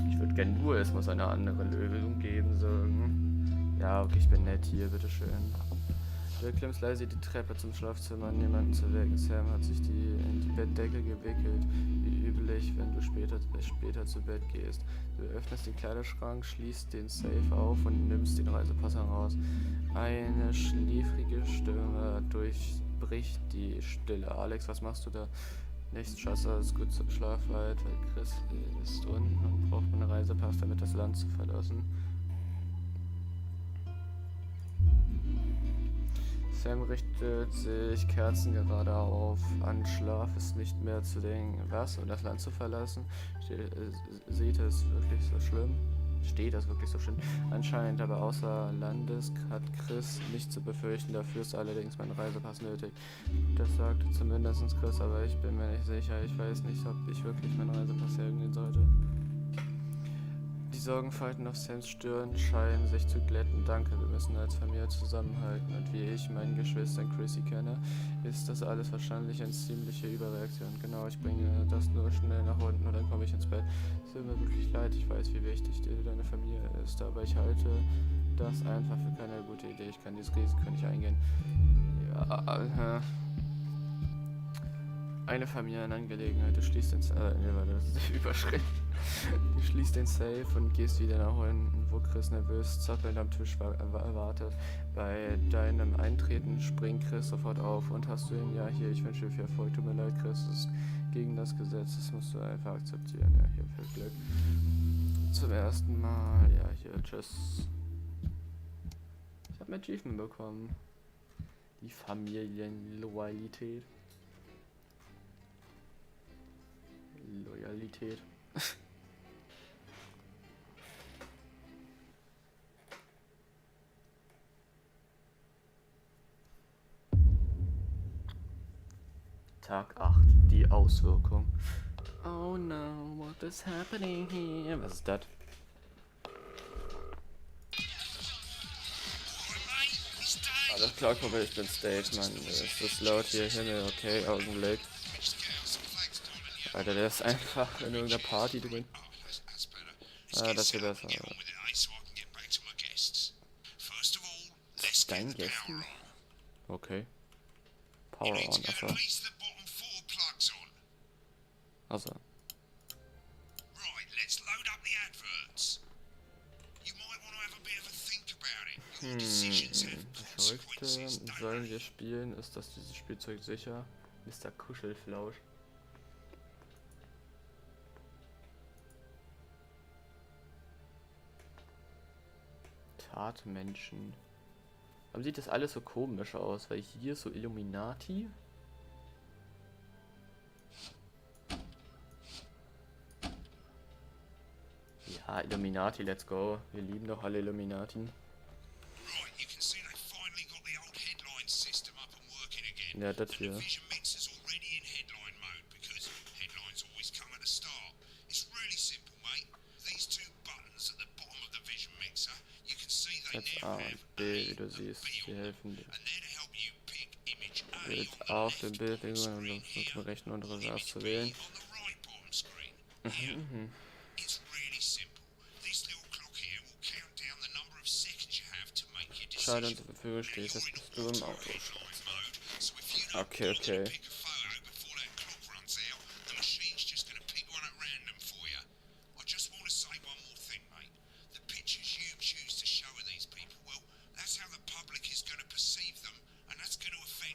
Ich würde gern nur, es muss eine andere Lösung geben, sagen. Ja, okay, ich bin nett hier, bitteschön. Du klimmst leise die Treppe zum Schlafzimmer, um niemanden zu wecken. Sam hat sich in die Bettdecke gewickelt, wie üblich, wenn du später zu Bett gehst. Du öffnest den Kleiderschrank, schließt den Safe auf und nimmst den Reisepass heraus. Eine schläfrige Stimme durchbricht die Stille. Alex, was machst du da? Nichts, Schatz, alles gut, schlaf weit, weil Chris ist unten und braucht einen Reisepass, damit das Land zu verlassen. Sam richtet sich kerzengerade auf. An Schlaf ist nicht mehr zu denken. Was? Um das Land zu verlassen? Seht es wirklich so schlimm? Steht das wirklich so schön? Anscheinend, aber außer Landes hat Chris nichts zu befürchten. Dafür ist allerdings mein Reisepass nötig. Das sagte zumindest Chris, aber ich bin mir nicht sicher. Ich weiß nicht, ob ich wirklich meinen Reisepass hergehen sollte. Die Sorgenfalten auf Sams Stirn scheinen sich zu glätten. Danke, wir müssen als Familie zusammenhalten. Und wie ich meinen Geschwistern Chrissy kenne, ist das alles wahrscheinlich eine ziemliche Überreaktion. Genau, ich bringe das nur schnell nach unten und dann komme ich ins Bett. Es tut mir wirklich leid, ich weiß, wie wichtig dir deine Familie ist, aber ich halte das einfach für keine gute Idee. Ich kann dieses Risiko nicht eingehen. Ja, eine Familienangelegenheit, du schließt den das ist die Überschrift. Du schließt den Safe und gehst wieder nach unten, wo Chris nervös zappelnd am Tisch wartet. Bei deinem Eintreten springt Chris sofort auf und hast du ihn, ja hier, ich wünsche dir viel Erfolg, tut mir leid Chris, das ist gegen das Gesetz, das musst du einfach akzeptieren, ja hier, viel Glück. Zum ersten Mal, ja hier, tschüss. Ich habe ein Achievement bekommen. Die Familienloyalität. Loyalität. Tag 8. Die Auswirkung. Oh no, what is happening here? Was ist das? Alles klar, Kumpel, ich bin Stage, Mann. Ist das laut hier? Himmel, okay, Augenblick. Alter, der ist einfach in irgendeiner Party drin. Ah, das hier besser. Dein Gästen? Okay. Power on, achso. Also. Das Verrückte, sollen wir spielen? Ist das dieses Spielzeug sicher? Mr. Kuschelflausch. Tatmenschen. Warum sieht das alles so komisch aus? Weil hier so Illuminati. Ja, Illuminati, let's go. Wir lieben doch alle Illuminati. Ja, das hier. Jetzt A und B, wie du siehst, die helfen dir. Bild auf dem Bild, um mit dem rechten unteren Vers zu wählen. Schaltung zur Verfügung steht, das bist du im Auto. Okay, okay.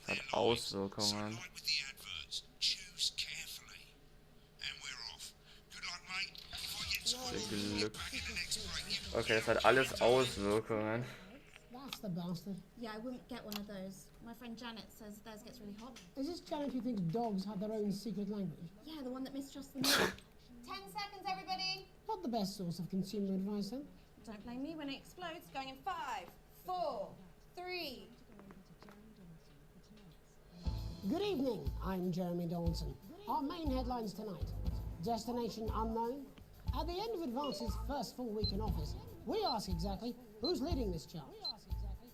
Hat Auswirkungen. Viel Glück. Okay, das hat alles Auswirkungen. That's the bastard. Yeah, I wouldn't get one of those. My friend Janet says theirs gets really hot. Is this Janet who thinks dogs have their own secret language? Yeah, the one that mistrusts the milk. 10 seconds, everybody! Not the best source of consumer advice, then. Don't blame me when it explodes. Going in 5, 4, 3. Good evening, I'm Jeremy Dawson. Our main headlines tonight. Destination unknown. At the end of Advance's first full week in office, we ask exactly who's leading this charge.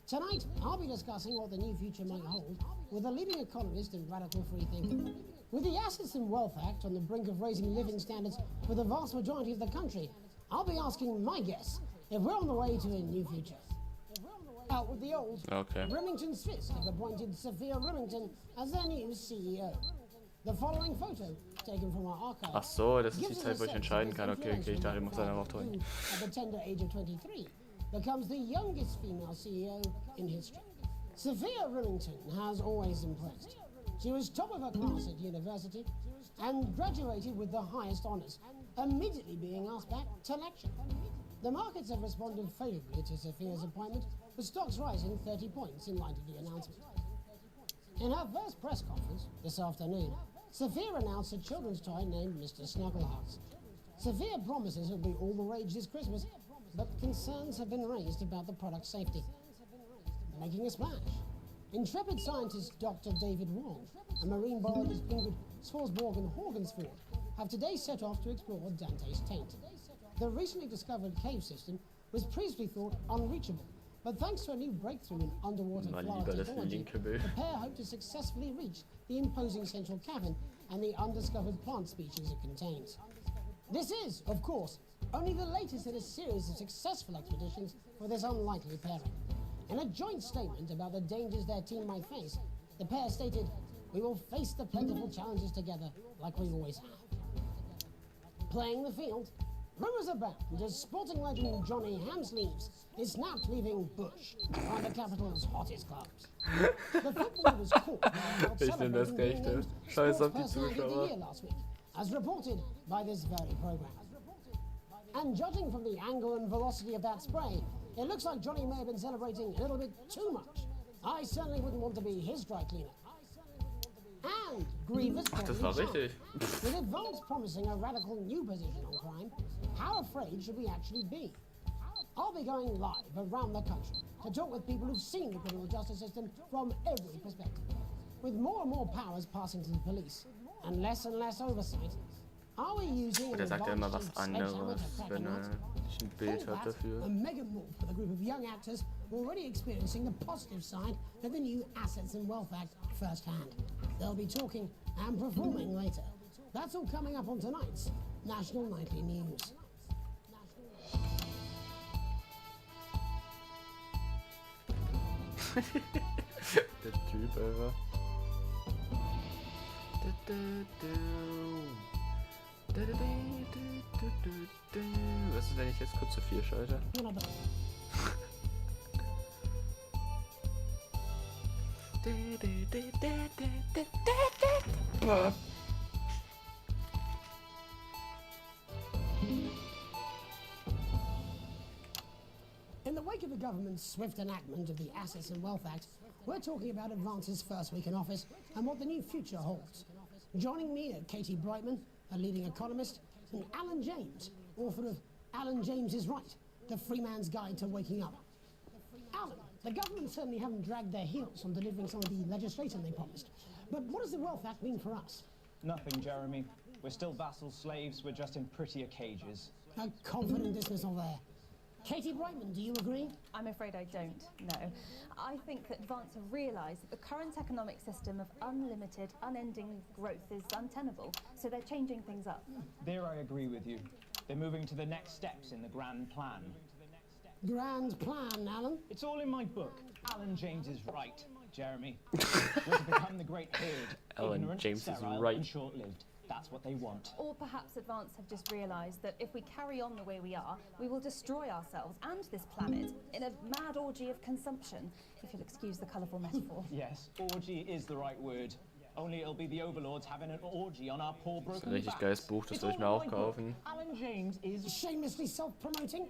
Tonight, I'll be discussing what the new future might hold with a leading economist and radical free thinker. With the Assets and Wealth Act on the brink of raising living standards for the vast majority of the country, I'll be asking my guess if we're on the way to a new future. Out with the old, Remington Smith have appointed Sophia Remington as their new CEO. The following photo, taken from our archive, ach so, das ist die Zeit, wo ich entscheiden kann. Okay, okay, ich dachte, ich muss einer aufdrücken. At the tender age of 23, becomes the youngest female CEO in history. Sophia Remington has always impressed. She was top of her class at university and graduated with the highest honours, immediately being asked back to lecture. The markets have responded favourably to Sophia's appointment, with stocks rising 30 points in light of the announcement. In her first press conference this afternoon, Sophia announced a children's toy named Mr. Snugglehearts. Sophia promises it'll be all the rage this Christmas, but concerns have been raised about the product's safety. Making a splash. Intrepid scientist Dr. David Wong and marine biologist Ingrid Swarsborg and Horgensford have today set off to explore Dante's taint. The recently discovered cave system was previously thought unreachable, but thanks to a new breakthrough in underwater flower technology, the pair hope to successfully reach the imposing central cavern and the undiscovered plant species it contains. This is, of course, only the latest in a series of successful expeditions for this unlikely pairing. In a joint statement about the dangers their team might face, the pair stated, "We will face the plentiful challenges together like we always have." Playing the field, rumours abound as sporting legend Johnny Hamsleeves is snapped leaving Bush, one of the capital's hottest clubs. The footballer was caught while celebrating being named Sports Personality of the Year last week, as reported by this very programme. And judging from the angle and velocity of that spray, it looks like Johnny may have been celebrating a little bit too much. I certainly wouldn't want to be his dry cleaner. And grievous Das war richtig. With advance promising a radical new position on crime, how afraid should we actually be? I'll be going live around the country to talk with people who've seen the criminal justice system from every perspective. With more and more powers passing to the police and less oversight, are we using Und er sagt ja immer was anderes, wenn er nicht ein Bild hat dafür. A mega move for the group of young actors already experiencing the positive side of the new Assets and Wealth Act firsthand. They'll be talking and performing later. That's all coming up on tonight's National Nightly News. Der Typ einfach. Was ist, wenn ich jetzt kurz zu 4 schalte? In the wake of the government's swift enactment of the Assets and Wealth Act, we're talking about Advance's first week in office and what the new future holds. Joining me are Katie Brightman, a leading economist, and Alan James, author of Alan James is Right, The Free Man's Guide to Waking Up. Alan, the government certainly haven't dragged their heels on delivering some of the legislation they promised. But what does the Wealth Act mean for us? Nothing, Jeremy. We're still vassal slaves, we're just in prettier cages. A confident dismissal there. Katie Brightman, do you agree? I'm afraid I don't, no. I think that Advance have realised that the current economic system of unlimited, unending growth is untenable, so they're changing things up. There I agree with you. They're moving to the next steps in the grand plan. Grand plan, Alan? It's all in my book. Alan James is right, Jeremy. We're to become the great herd. Alan Ignorant, James is sterile, right. and short-lived. That's what they want. Or perhaps Advance have just realised that if we carry on the way we are, we will destroy ourselves and this planet in a mad orgy of consumption, if you'll excuse the colourful metaphor. Yes, orgy is the right word. Only it'll be the overlords having an orgy on our poor broken Das ist ein richtig geiles Buch, das will ich mir auch kaufen. Alan James is shamelessly self-promoting.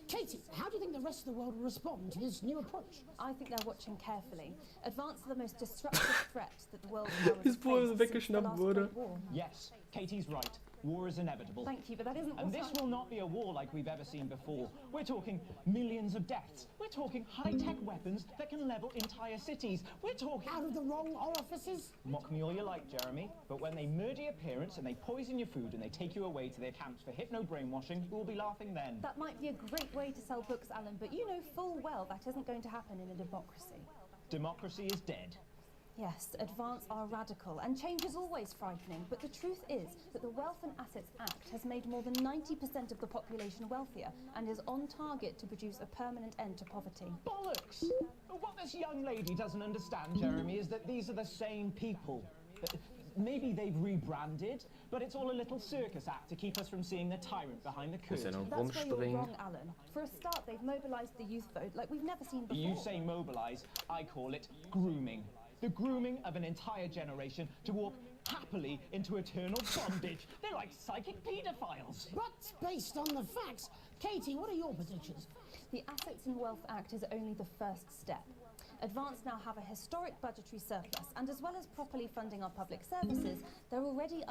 Katie, how do you think the rest of the world will respond to this new approach? I think they're watching carefully. Advance are the most destructive threat that the world powers Bis wo face since the weggeschnappt last wurde. Great War. Yes, Katie's right. War is inevitable. Thank you, but that isn't And what this I... will not be a war like we've ever seen before. We're talking millions of deaths. We're talking high-tech weapons that can level entire cities. We're talking... Out of the wrong orifices? Mock me all you like, Jeremy, but when they murder your parents and they poison your food and they take you away to their camps for hypno-brainwashing, we'll be laughing then. That might be a great way to sell books, Alan, but you know full well that isn't going to happen in a democracy. Democracy is dead. Yes, Advance are radical, and change is always frightening, but the truth is that the Wealth and Assets Act has made more than 90% of the population wealthier and is on target to produce a permanent end to poverty. Bollocks! What this young lady doesn't understand, Jeremy, is that these are the same people. Maybe they've rebranded, but it's all a little circus act to keep us from seeing the tyrant behind the curtain. That's where you're wrong, Alan. For a start, they've mobilised the youth vote like we've never seen before. You say mobilise, I call it grooming. The grooming of an entire generation to walk happily into eternal bondage. They're like psychic paedophiles. But based on the facts, Katie, what are your predictions? The Assets and Wealth Act is only the first step. Advance now have a historic budgetary surplus, and as well as properly funding our public services, they're already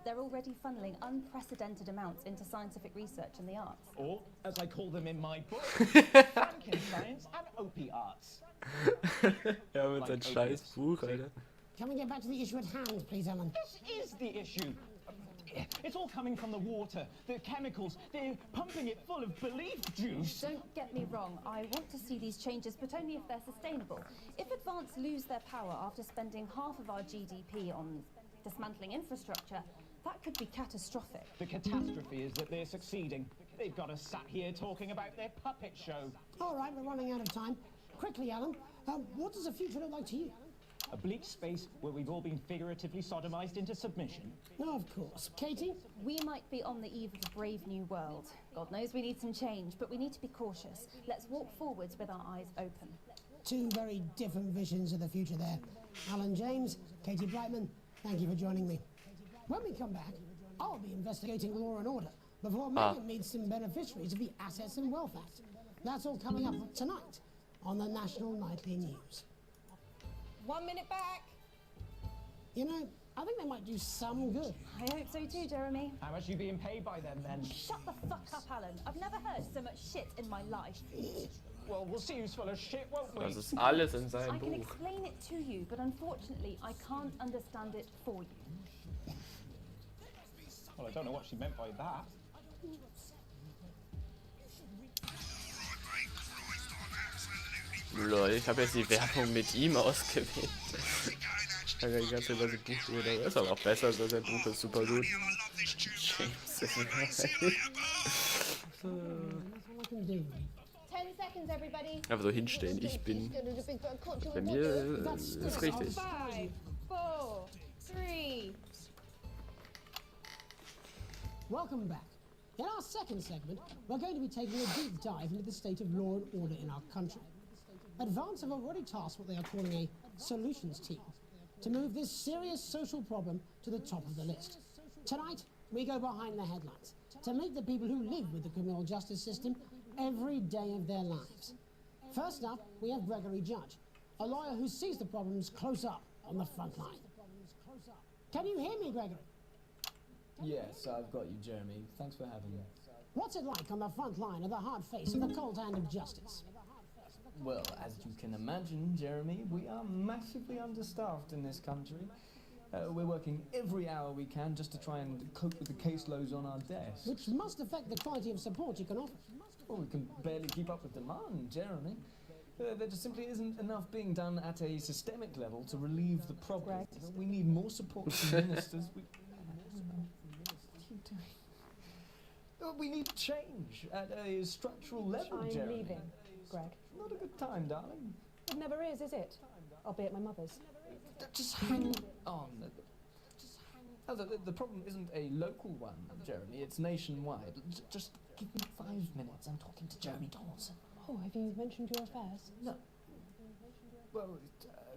They're already funneling unprecedented amounts into scientific research and the arts. Or, as I call them in my book, Franken-Science and Opie Arts. Ja, mit seinem scheiß Buch, Alter. Can we get back to the issue at hand, please, Ellen? This is the issue. It's all coming from the water, the chemicals. They're pumping it full of belief juice. Don't get me wrong, I want to see these changes, but only if they're sustainable. If Advance lose their power after spending half of our GDP on dismantling infrastructure, that could be catastrophic. The catastrophe is that they're succeeding. They've got us sat here talking about their puppet show. All right, we're running out of time. Quickly, Alan, what does the future look like to you? A bleak space where we've all been figuratively sodomized into submission. No, of course. Katie? We might be on the eve of a brave new world. God knows we need some change, but we need to be cautious. Let's walk forwards with our eyes open. Two very different visions of the future there. Alan James, Katie Brightman, thank you for joining me. When we come back, I'll be investigating law and order before Megan meets some beneficiaries of the Assets and Wealth Act. That's all coming up tonight on the National Nightly News. 1 minute back. You know, I think they might do some good. I hope so too, Jeremy. How much are you being paid by them, then? Shut the fuck up, Alan. I've never heard so much shit in my life. Well, we'll see who's full of shit, won't we? Das ist alles in I seinem can Buch. explain it to you, but unfortunately, I can't understand it for you. Well, I don't know what she meant by that. Lol, ich habe jetzt die Werbung mit ihm ausgewählt. Ich habe die ganze Zeit über sein Buch geredet. Ist aber auch besser, also sein Buch ist super gut. James ist aber so hinstellen, ich bin. Bei mir ist richtig. 5, 4, 3. Welcome back. In our second segment, we're going to be taking a deep dive into the state of law and order in our country. Advance have already tasked what they are calling a solutions team to move this serious social problem to the top of the list. Tonight, we go behind the headlines to meet the people who live with the criminal justice system every day of their lives. First up, we have Gregory Judge, a lawyer who sees the problems close up on the front line. Can you hear me, Gregory? Yes, I've got you, Jeremy. Thanks for having me. What's it like on the front line of the hard face of the cold hand of justice? Well, as you can imagine, Jeremy, we are massively understaffed in this country. We're working every hour we can just to try and cope with the caseloads on our desks. Which must affect the quality of support you can offer. Well, we can barely keep up with demand, Jeremy. There just simply isn't enough being done at a systemic level to relieve the problem. We need more support from ministers. We need change at a structural level, I'm Jeremy. leaving, Greg. Not a good time, darling. It never is it? I'll be at my mother's. Just hang on. Oh, the problem isn't a local one, Jeremy. It's nationwide. Just give me 5 minutes. I'm talking to Jeremy Donaldson. Oh, have you mentioned your affairs? No. Well,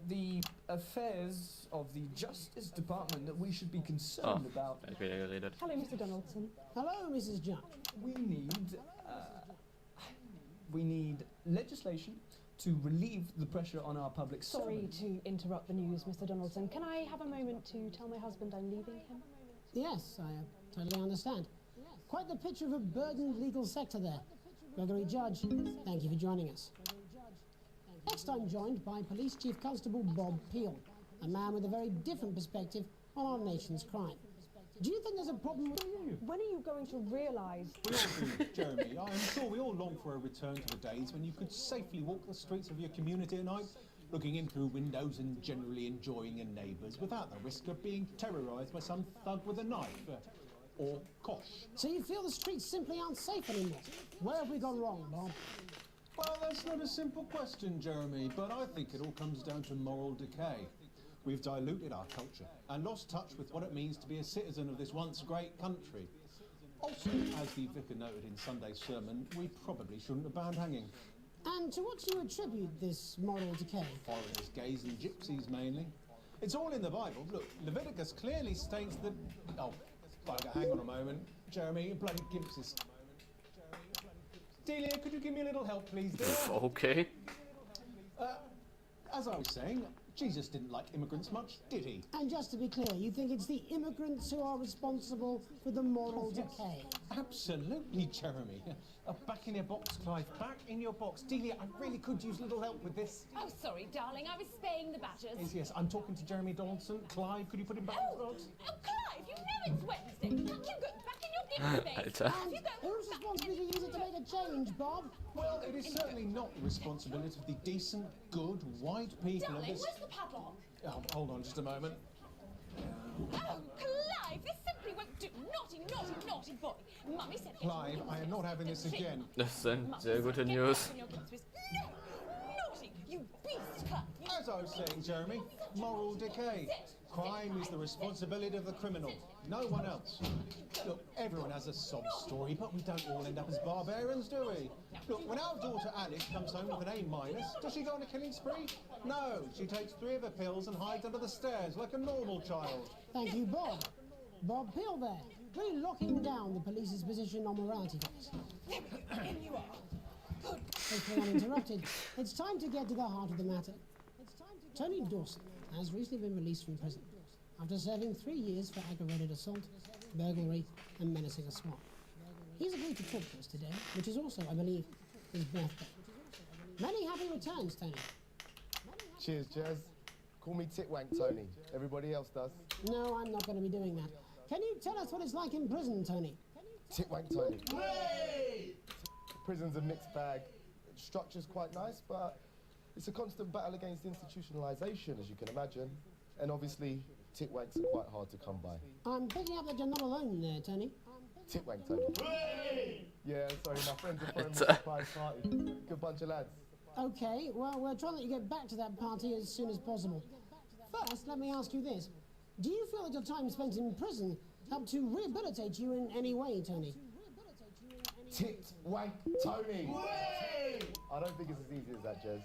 the affairs of the Justice Department that we should be concerned about. Hello, Mr. Donaldson. Hello, Mrs. Judge. We need legislation to relieve the pressure on our public Sorry servants. to interrupt the news, Mr. Donaldson. Can I have a moment to tell my husband I'm leaving him? Yes, I totally understand. Quite the picture of a burdened legal sector there. Gregory Judge, thank you for joining us. Next, I'm joined by Police Chief Constable Bob Peel, a man with a very different perspective on our nation's crime. Do you think there's a problem with you? When are you going to realise... Jeremy, I'm sure we all long for a return to the days when you could safely walk the streets of your community at night, looking in through windows and generally enjoying your neighbours without the risk of being terrorised by some thug with a knife. Or kosh. So you feel the streets simply aren't safe anymore? Where have we gone wrong, Bob? Well, that's not a simple question, Jeremy, but I think it all comes down to moral decay. We've diluted our culture and lost touch with what it means to be a citizen of this once great country. Also, as the vicar noted in Sunday's sermon, we probably shouldn't have banned hanging. And to what do you attribute this moral decay? Foreigners, gays and gypsies mainly. It's all in the Bible. Look, Leviticus clearly states that... Oh, bugger, hang on a moment. Jeremy, you bloody gypsies. Delia, could you give me a little help, please, dear? Okay. As I was saying, Jesus didn't like immigrants much, did he? And just to be clear, you think it's the immigrants who are responsible for the moral decay? Absolutely, Jeremy. Back in your box, Clive. Back in your box. Delia, I really could use a little help with this. Oh, sorry, darling. I was spaying the badgers. Yes, I'm talking to Jeremy Donaldson. Clive, could you put him back in the box? Oh, Clive, you know it's Wednesday. Back you go. Back in your gift space. Alter. And whose responsibility is it to make a change, Bob? Well, it is certainly not the responsibility of the decent, good, white people of Darling, this... where's the padlock? Oh, hold on just a moment. Oh, Clive, this simply won't do. Naughty, naughty, naughty boy. Mummy said... Clive, I am not having this again. Das sind sehr gute News. Naughty, you beast, Clive. As I was saying, Jeremy, moral decay. Crime is the responsibility of the criminal, no one else. Look, everyone has a sob story, but we don't all end up as barbarians, do we? Look, when our daughter Alice comes home with an A-, does she go on a killing spree? No, she takes 3 of her pills and hides under the stairs like a normal child. Thank you, Bob. Bob Peel there, really locking down the police's position on morality case. In you are. Good. Hopefully uninterrupted. It's time to get to the heart of the matter. Tony Dawson has recently been released from prison after serving 3 years for aggravated assault, burglary and menacing a swat. He's agreed to talk to us today, which is also, I believe, his birthday. Many happy returns, Tony. Cheers, Jez. Call me Titwank, Tony. Everybody else does. No, I'm not going to be doing that. Can you tell us what it's like in prison, Tony? Titwank, Tony. Prison's a mixed bag. Structure's quite nice, but it's a constant battle against institutionalisation, as you can imagine. And obviously, titwanks are quite hard to come by. I'm picking up that you're not alone there, Tony. Titwank, Tony. Yeah, sorry, my friends are throwing me a surprise party. Good bunch of lads. Okay, well, we're trying to let you get back to that party as soon as possible. First, let me ask you this. Do you feel that your time spent in prison helped to rehabilitate you in any way, Tony? Titwank, Tony. I don't think it's as easy as that, Jez.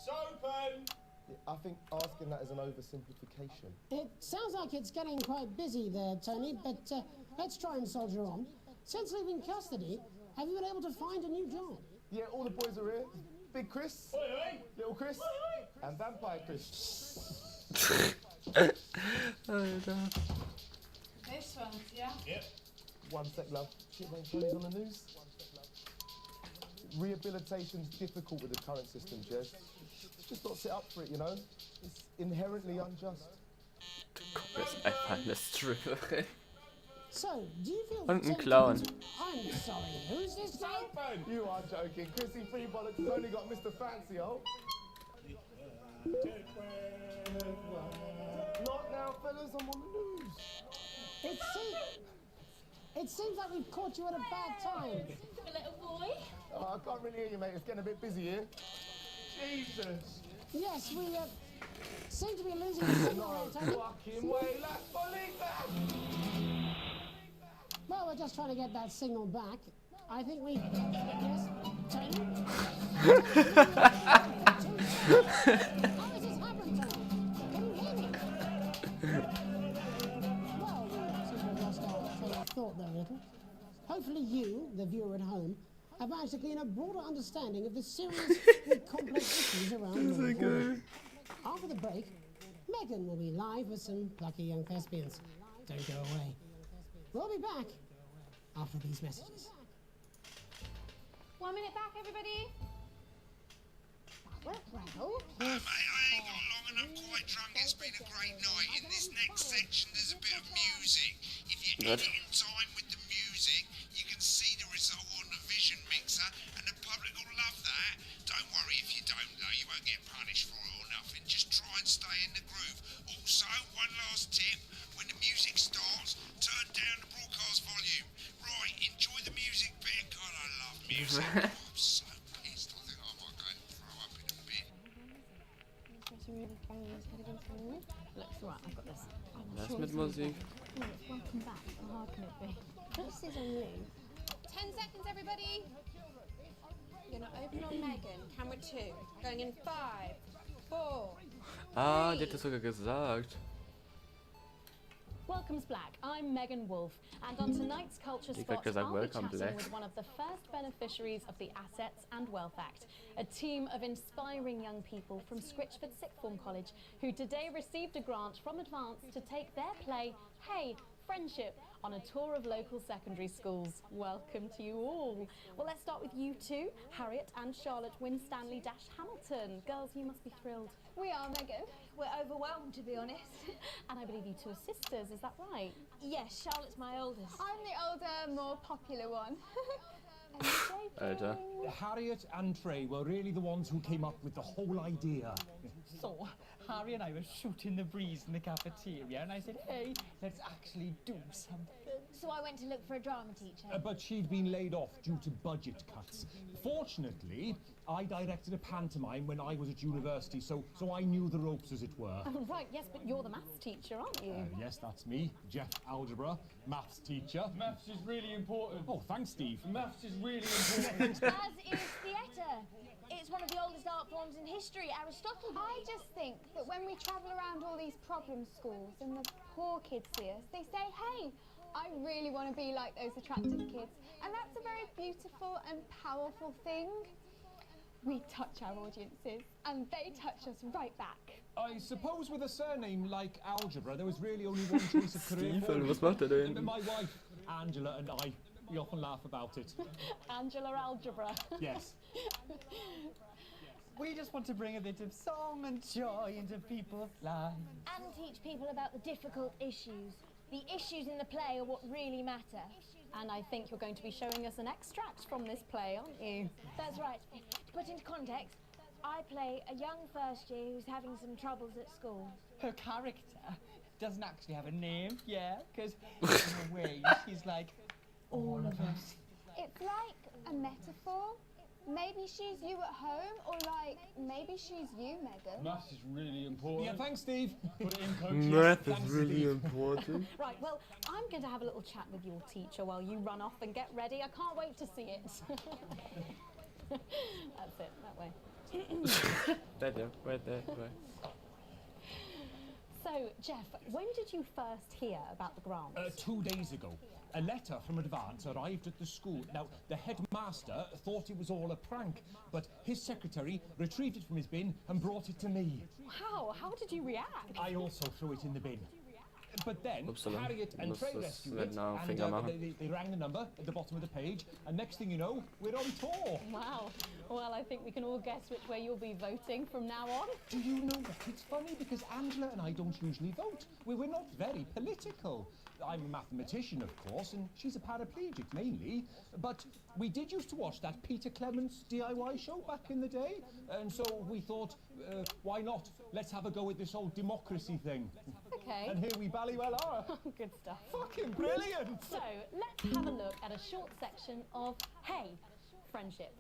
Sopen! I think asking that is an oversimplification. It sounds like it's getting quite busy there, Tony, but let's try and soldier on. Since leaving custody, have you been able to find a new job? Yeah, all the boys are here. Big Chris, Oi, oi. Little Chris, and Vampire Chris. Alter. This one, yeah? Yep. One sec, love. Titwank Tony's on the news. Rehabilitation's difficult with the current system, Jez. Just not set up for it, you know? It's inherently unjust. Das ist einfach eine Stripperin. So, do you feel... Und ein Clown. I'm sorry, who's this guy? You are joking. Chrissy Free Bollocks has only got Mr. Fancy, oh. Not now, fellas, I'm on the news. It seems like we've caught you at a bad time. A little boy. Oh, I can't really hear you, mate. It's getting a bit busy here. Jesus. Yes, we seem to be losing the signal there, Tony. Fucking way, let's believe that! Well, we're just trying to get that signal back. I think we... Yes, Tony? How has this happened, Tony? Can you hear me? Well, we seem to have lost our train of thought there a little. Hopefully you, the viewer at home, have managed to glean a broader understanding of the serious and complex issues around the world. After the break, Megan will be live with some plucky young thespians. Don't go away. We'll be back after these messages. 1 minute back, everybody. That went well. Mate, I ain't got long enough quite drunk. It's been a great night. In this next section, there's a bit of music. If you edit in time with the music, you can see the result on the vision mixer, and the public will love that. Don't worry if you don't, though. You won't get punished for it or nothing. Just try and stay in the groove. Also, one last tip. When the music starts, turn down the broadcast volume. Right, enjoy the music bit. God, I love music. I'm so pissed. I think I might go and throw up in a bit. Looks right, I've got this. Was mit Musik? Welcome back. How hard can it be? This is on you. 10 seconds, everybody. You're gonna open on Megan. Camera 2. Going in 5, 4. Ah, die hat das sogar gesagt. Welcome's Black. I'm Megan Wolfe, and on tonight's Culture Die Spot, hat gesagt, I'll be Welcome chatting Black. with one of the first beneficiaries of the Assets and Wealth Act, a team of inspiring young people from Scritchford Sixth Form College who today received a grant from Advance to take their play, Hey, Friendship, on a tour of local secondary schools. Welcome to you all. Well, let's start with you two, Harriet and Charlotte Winstanley-Hamilton. Girls, you must be thrilled. We are, Megan. We're overwhelmed, to be honest. And I believe you two are sisters, is that right? Yes, Charlotte's my oldest. I'm the older, more popular one. Alter. Harriet and Trey were really the ones who came up with the whole idea. So, Harry and I were shooting the breeze in the cafeteria, and I said, hey, let's actually do something. So I went to look for a drama teacher. But she'd been laid off due to budget cuts. Fortunately, I directed a pantomime when I was at university, so I knew the ropes, as it were. Oh, right, yes, but you're the maths teacher, aren't you? Yes, that's me, Jeff Algebra, maths teacher. Maths is really important. Oh, thanks, Steve. Maths is really important. As is theatre. It's one of the oldest art forms in history, Aristotle. I just think that when we travel around all these problem schools and the poor kids see us, they say, hey, I really want to be like those attractive kids. And that's a very beautiful and powerful thing. We touch our audiences, and they touch us right back. I suppose with a surname like Algebra, there was really only one choice of career for me. was macht er da hinten? My wife, Angela, and I, we often laugh about it. Angela Algebra. Yes. We just want to bring a bit of song and joy into people's lives. And teach people about the difficult issues. The issues in the play are what really matter. And I think you're going to be showing us an extract from this play, aren't you? That's right. To put into context, I play a young first year who's having some troubles at school. Her character doesn't actually have a name, yeah, because in a way she's like all of us. It's like a metaphor. Maybe she's you at home, or like, maybe she's you, Megan. Maths is really important. Yeah, thanks, Steve. Put it in, coach. Math Thanks, is really Steve. important. Right, well, I'm going to have a little chat with your teacher while you run off and get ready. I can't wait to see it. That's it, that way. Right there. So, Jeff, when did you first hear about the grant? 2 days ago. A letter from Advance arrived at the school. Now, the headmaster thought it was all a prank, but his secretary retrieved it from his bin and brought it to me. Wow, how did you react? I also threw it in the bin. But then, Upsala. Harriet and Muss Trey das rescued mit it, einer and Finger machen. they rang the number at the bottom of the page, and next thing you know, we're on tour. Wow. Well, I think we can all guess which way you'll be voting from now on. Do you know what? It's funny because Angela and I don't usually vote. We're not very political. I'm a mathematician, of course, and she's a paraplegic mainly. But we did used to watch that Peter Clements DIY show back in the day, and so we thought, why not? Let's have a go at this whole democracy thing. Okay. And here we bally well are. Good stuff. Fucking brilliant! So, let's have a look at a short section of Hey, Friendship.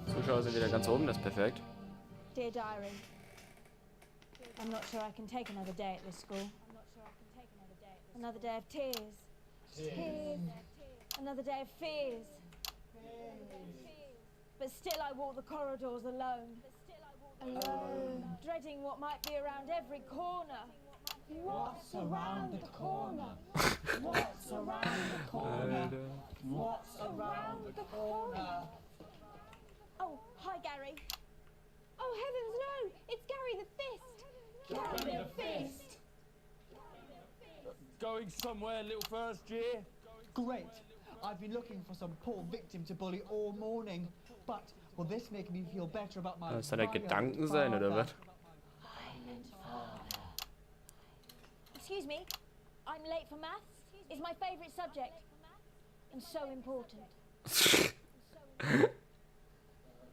Zuschauer sind wieder ganz oben, das ist perfekt. Dear Diary, I'm not sure I can take another day at this school. Another day of tears. Tears. Another day of fears. But still I walk the corridors alone. Alone. Dreading what might be around every corner. What's around the corner? What's around the corner? What's around the corner? Oh, hi Gary. Oh heavens no! It's Gary the Fist! Gary the Fist! Going somewhere, little first year? Great. I've been looking for some poor victim to bully all morning, but will this make me feel better about my Soll er Gedanken sein, oder was? Excuse me, I'm late for maths. It's my favourite subject. And so important.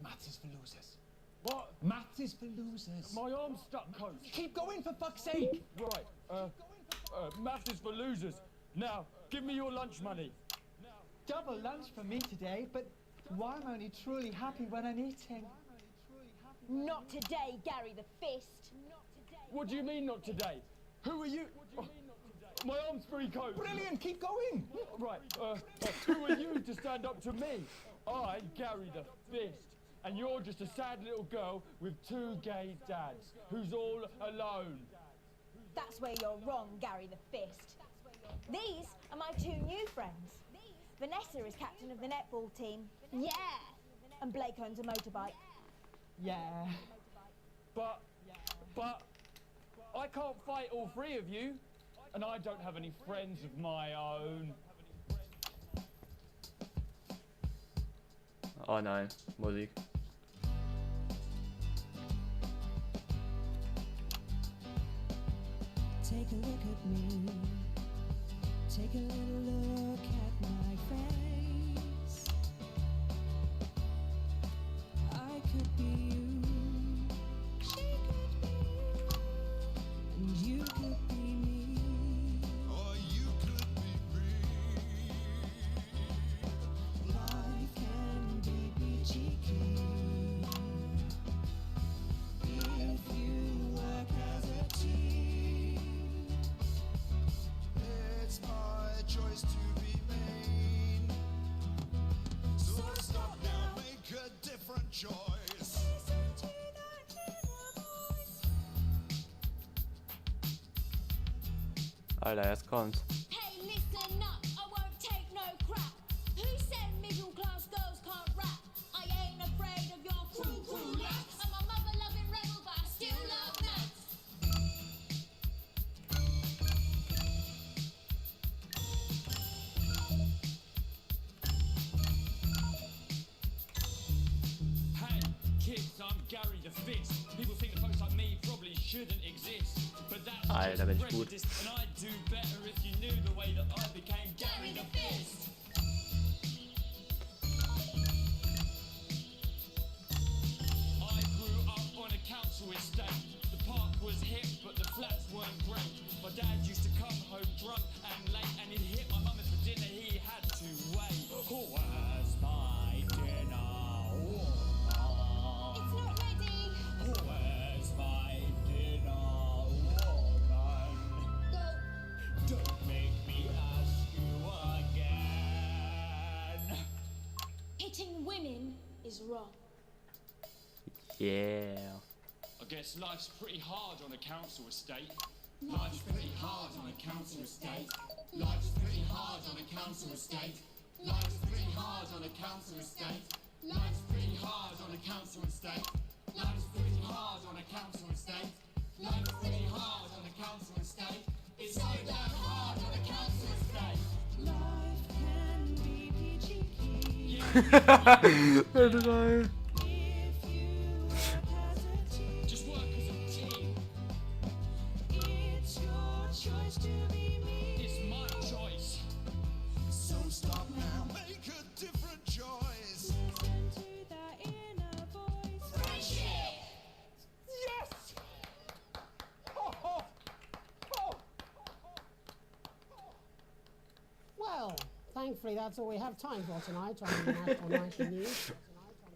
Maths is for losers. What? Maths is for losers. My arm's stuck, coach. Keep going, for fuck's sake! Right, maths is for losers. Now, give me your lunch money. Double lunch for me today, but why am I only truly happy when I'm eating? Not today, Gary the Fist. What do you mean not today? Who are you? My arm's free, coach. Brilliant, keep going. Right, who are you to stand up to me? I, Gary the Fist, And you're just a sad little girl with 2 gay dads who's all alone. That's where you're wrong, Gary the Fist. These are my 2 new friends. Vanessa is captain of the netball team. Yeah! And Blake owns a motorbike. Yeah. But I can't fight all 3 of you, and I don't have any friends of my own. Oh nein, Musik. Take a look at me. Take a little look at my face. I could be you. She could be you. And you could be me. Or you could be me. Life can be peachy keen if you work as a team. It's my choice to be mean. So stop now, make a different choice. Listen to that inner voice. Alter, jetzt kommt's. Hey, listen up, I won't take no crap. Who said middle class girls can't rap? I ain't afraid of your cruel lads. I'm a mother loving rebel, but I still love maths. Hey, kids, I'm Gary the Fist. People think that folks like me probably shouldn't exist. But that's Alter, bin ich gut. prejudice, and I'd do better if you knew the way that I became Gary the Fist. I grew up on a council estate. The park was hip, but the flats weren't great. My dad used to come home drunk and late, and he'd hit my mum for dinner. He had to wait. Where's my dinner? It's not ready. Where's my dinner, woman? Don't make me ask you again. Hitting women is wrong. Yeah. I guess life's pretty hard on a council estate. Life's pretty hard on a council estate. Life's pretty hard on a council estate. Life's pretty hard on a council estate. Life's pretty hard on a council estate. Life's pretty hard on a council estate. Life's pretty hard on a council estate. It's so damn hard on a council estate. Life can be peachy keen Drei. if you work as a team. Just work as a team. It's your choice to be me. It's my choice. So stop now, make a different choice. Listen to that inner voice. Friendship! Yes! Ho, ho, ho. Well, thankfully that's all we have time for tonight on the National Nightly News.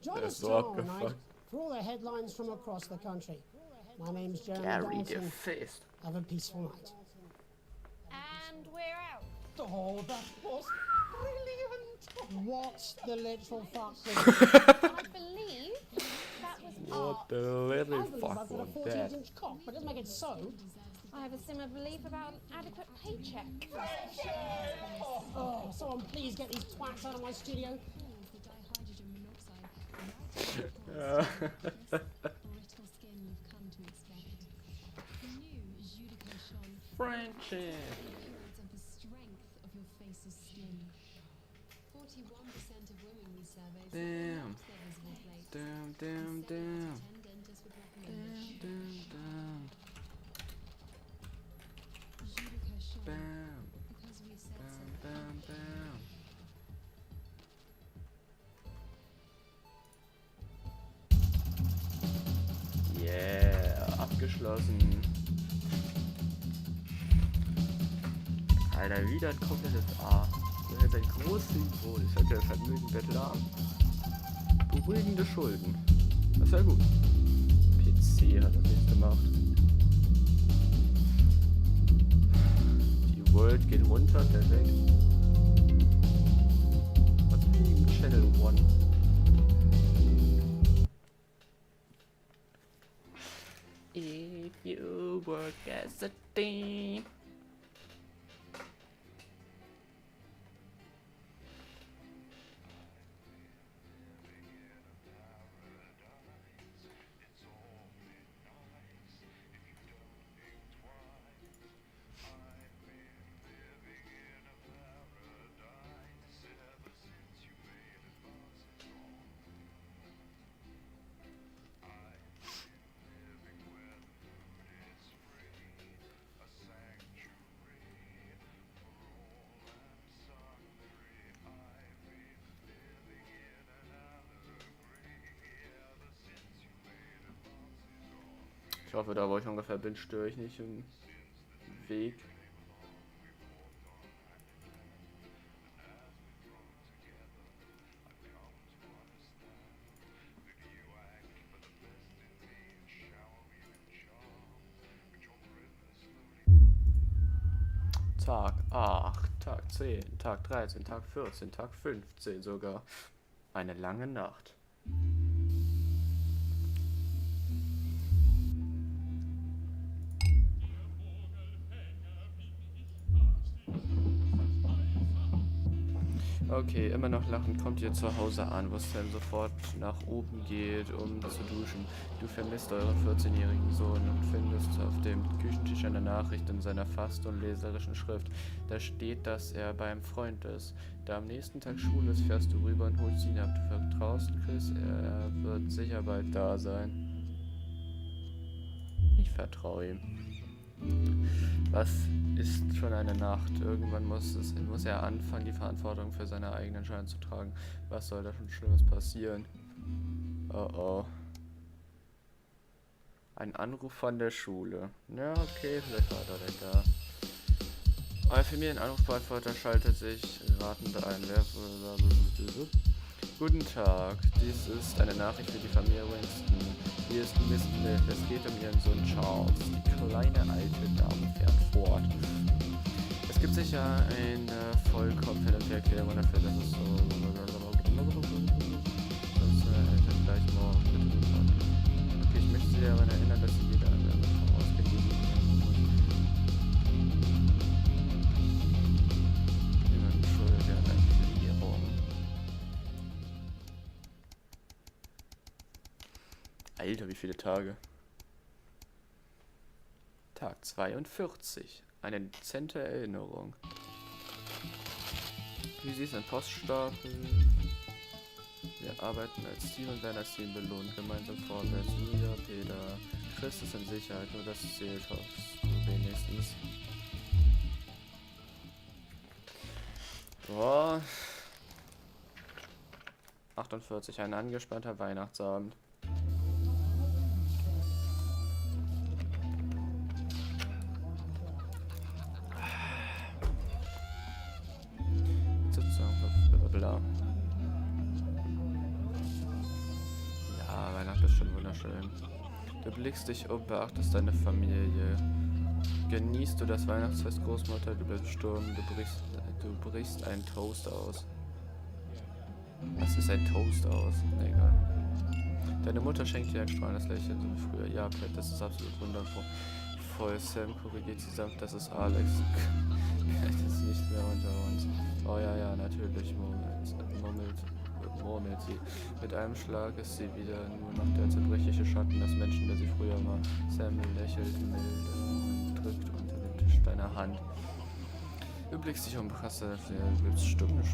Join us That's so tomorrow night abgefuckt. for all the headlines from across the country. My name's Jeremy Gary the Donaldson. Fist. Have a peaceful night. And we're out. Oh, that was brilliant. What's the literal fuck? I believe that was What the I little believe fuck I've got a was 14 that? inch cock, but doesn't make it so. I have a similar belief about an adequate paycheck. Oh, someone please get these twats out of my studio. Friendship. Damn. Damn, damn, damn. Damn, damn, damn. Bam. Bam, bam, bam. Yeah, abgeschlossen. Alter, wieder ein komplettes A. Das ist ein großes Symbol. Ich hatte Vermögen Bettler. Beruhigende Schulden. Das ist ja gut. PC hat das nicht gemacht. Die World geht runter, perfekt. Was ist mit dem Channel 1? work as a team. Ich hoffe, da wo ich ungefähr bin, störe ich nicht im Weg. Tag 8, Tag 10, Tag 13, Tag 14, Tag 15 sogar. Eine lange Nacht. Okay, immer noch lachend kommt ihr zu Hause an, wo Sam sofort nach oben geht, um zu duschen. Du vermisst euren 14-jährigen Sohn und findest auf dem Küchentisch eine Nachricht in seiner fast unleserischen Schrift. Da steht, dass er beim Freund ist. Da am nächsten Tag Schule ist, fährst du rüber und holst ihn ab. Du vertraust Chris, er wird sicher bald da sein. Ich vertraue ihm. Was ist schon eine Nacht? Irgendwann muss er anfangen, die Verantwortung für seine eigenen Entscheidungen zu tragen. Was soll da schon Schlimmes passieren? Oh oh. Ein Anruf von der Schule. Ja, okay, vielleicht war er denn da. Euer Familienanrufbeantworter schaltet sich ratend ein. Guten Tag, dies ist eine Nachricht für die Familie Winston. Hier ist Miss Smith. Es geht um ihren Sohn Charles. Die kleine alte Dame fährt fort. Es gibt sicher eine vollkommen vernünftige Erklärung dafür, dass es so... Sonst Eltern gleich morgen bitte. Okay, ich möchte Sie daran erinnern, dass Sie jeder andere vorausgehen. Jemand schuldet ja eine Erklärung. Alter, wie viele Tage? Tag 42. Eine dezente Erinnerung. Wie siehst du ein Poststapel? Wir arbeiten als Team und werden als Team belohnt. Gemeinsam vorwärts. Julia, Peter, Chris ist in Sicherheit. Nur das zählt, hoffst du wenigstens. Boah. 48. Ein angespannter Weihnachtsabend. Ja, Weihnachten ist schon wunderschön. Du blickst dich um, beachtest deine Familie. Genießt du das Weihnachtsfest, Großmutter, du bleibst stumm, du brichst einen Toast aus. Was ist ein Toast aus? Egal. Deine Mutter schenkt dir ein strahlendes Lächeln, so wie früher. Ja, Pat, das ist absolut wundervoll. Sam korrigiert sie sanft, das ist Alex. Das ist nicht mehr unter uns. Oh ja, natürlich, murmelt sie. Mit einem Schlag ist sie wieder nur noch der zerbrechliche Schatten des Menschen, der sie früher war. Sam lächelt milde und drückt unter dem Tisch deine Hand. Du blickst dich um, du bleibst stumm, du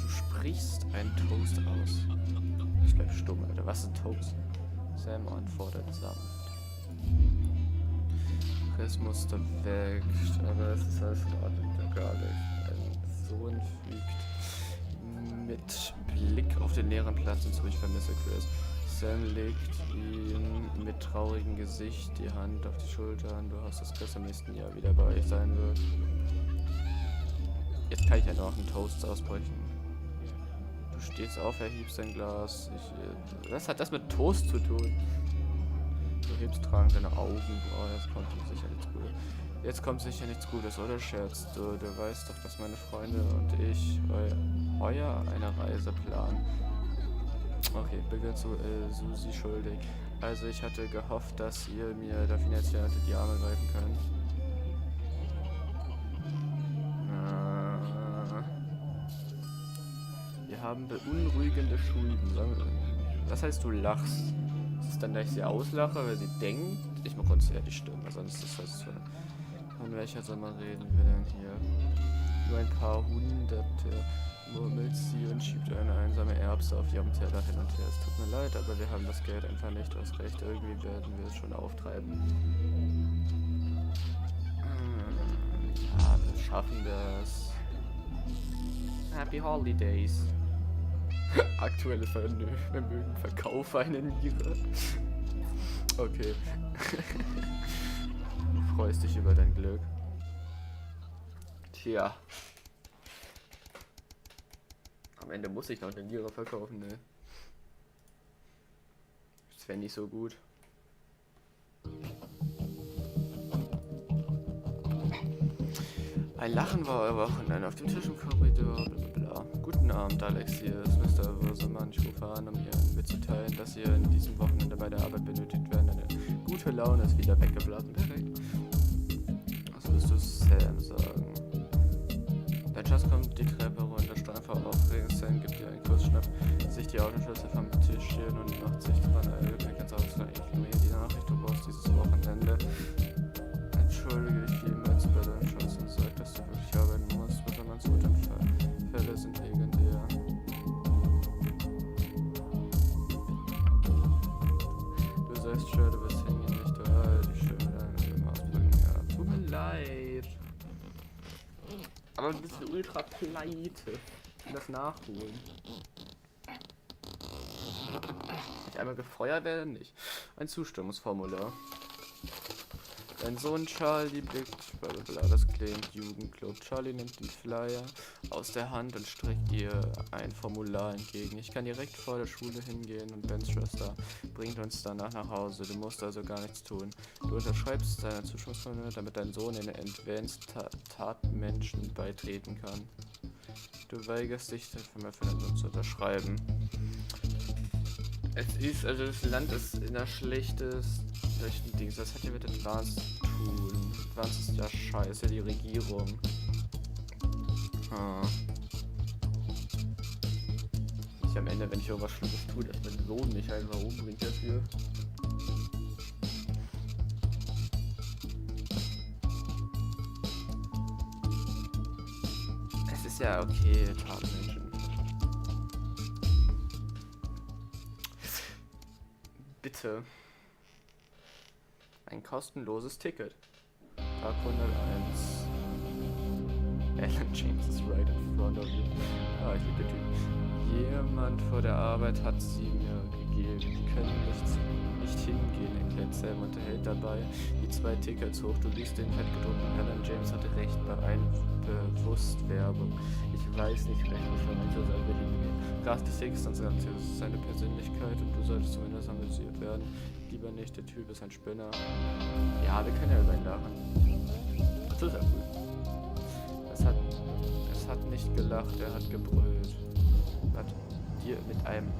sprichst einen Toast aus. Ich bleib stumm, Alter, was ist ein Toast? Sam antwortet sanft. Chris musste weg, aber es ist alles in Ordnung, gar nicht. Ein Sohn fügt mit Blick auf den leeren Platz hinzu, ich vermisse Chris. Sam legt ihm mit traurigem Gesicht die Hand auf die Schulter und du hoffst, dass Chris im nächsten Jahr wieder bei euch sein wird. Jetzt kann ich ja noch einen Toast ausbrechen. Du stehst auf, erhebst dein Glas. Was hat das mit Toast zu tun? Du hebst tragend deine Augen. Oh, jetzt kommt sicher nichts Gutes, oder scherzt du? Du weißt doch, dass meine Freunde und ich eine Reise planen. Okay, beginnt Susi schuldig. Also ich hatte gehofft, dass ihr mir da finanziell unter die Arme greifen könnt. Wir haben beunruhigende Schulden. Was heißt, du lachst? Ist es dann, dass ich sie auslache, weil sie denkt? Ich mache uns ja die Stimme, sonst ist das so. Von welcher soll man reden wir denn hier? Nur ein paar Hunderte, murmelt sie und schiebt eine einsame Erbse auf ihrem Teller hin und her. Es tut mir leid, aber wir haben das Geld einfach nicht. Du hast recht, irgendwie werden wir es schon auftreiben. Ja, wir schaffen das. Happy Holidays. Aktuelle Vermögen, verkaufe eine Niere. Okay. Freust dich über dein Glück. Tja. Am Ende muss ich noch eine Niere verkaufen, ne? Das wäre nicht so gut. Ein Lachen war euer Wochenende auf dem Tisch im Korridor, blablabla. Guten Abend, Alex, hier ist Mr. Würsemann. Ich rufe an, um Ihnen mitzuteilen, dass Sie in diesem Wochenende bei der Arbeit benötigt werden. Eine gute Laune ist wieder weggeblasen. Perfekt. Was würdest du Sam sagen? Dein Schatz kommt die Treppe runter, steuert vor Aufregung. Sam gibt ihr einen Kurzschnapp, sich die Autoschlüssel vom Tisch stehen und macht sich dran. Er kann sagen, ich ignoriere die Nachricht, du brauchst dieses Wochenende. Entschuldige, ich gehe mal ins Bett und Schatz und sag, dass du wirklich arbeiten musst. Würsemanns Wutanfälle sind legendär. Du sagst schon, du bist hingehen, nicht du halt. Ich schön mit deinem Film ausdrücken. Ja, tut mir leid. Aber du bist ultra pleite. Ich will das nachholen. Wenn ich einmal gefeuert werde, nicht. Ein Zustimmungsformular. Dein Sohn Charlie blickt, blablabla, das klingt Jugendclub. Charlie nimmt den Flyer aus der Hand und streckt ihr ein Formular entgegen. Ich kann direkt vor der Schule hingehen und Bens Schwester bringt uns danach nach Hause. Du musst also gar nichts tun. Du unterschreibst deine Zustimmungsformular, damit dein Sohn in den Advanced Tatmenschen beitreten kann. Du weigerst dich dafür für deinen Sohn zu unterschreiben. Es ist, also das Land ist in der schlechten Dings. Das hat ja mit Advanced zu tun. Advanced ist ja scheiße, die Regierung. Ich am Ende, wenn ich irgendwas Schlimmes tue, dass mein Sohn mich einfach umbringt dafür. Es ist ja okay, Tatmenschen. Bitte. Ein kostenloses Ticket. Tag 101. Alan James is right in front of you. Ah, ich liebe den Typ. Jemand vor der Arbeit hat sie mir gegeben. Die können nicht hingehen, erklärt Sam und hält dabei die 2 Tickets hoch. Du liest den fettgedruckten. Alan James hatte recht bei Bewusstwerbung. Ich weiß nicht recht, wovon ich das anbedienen. Gratis Tickets und sagt, das ist seine Persönlichkeit und du solltest zumindest amüsiert werden. Lieber nicht, der Typ ist ein Spinner. Ja, wir können ja über ihn lachen. Das ist ja cool. Es hat nicht gelacht, er hat gebrüllt. Hat dir mit einem...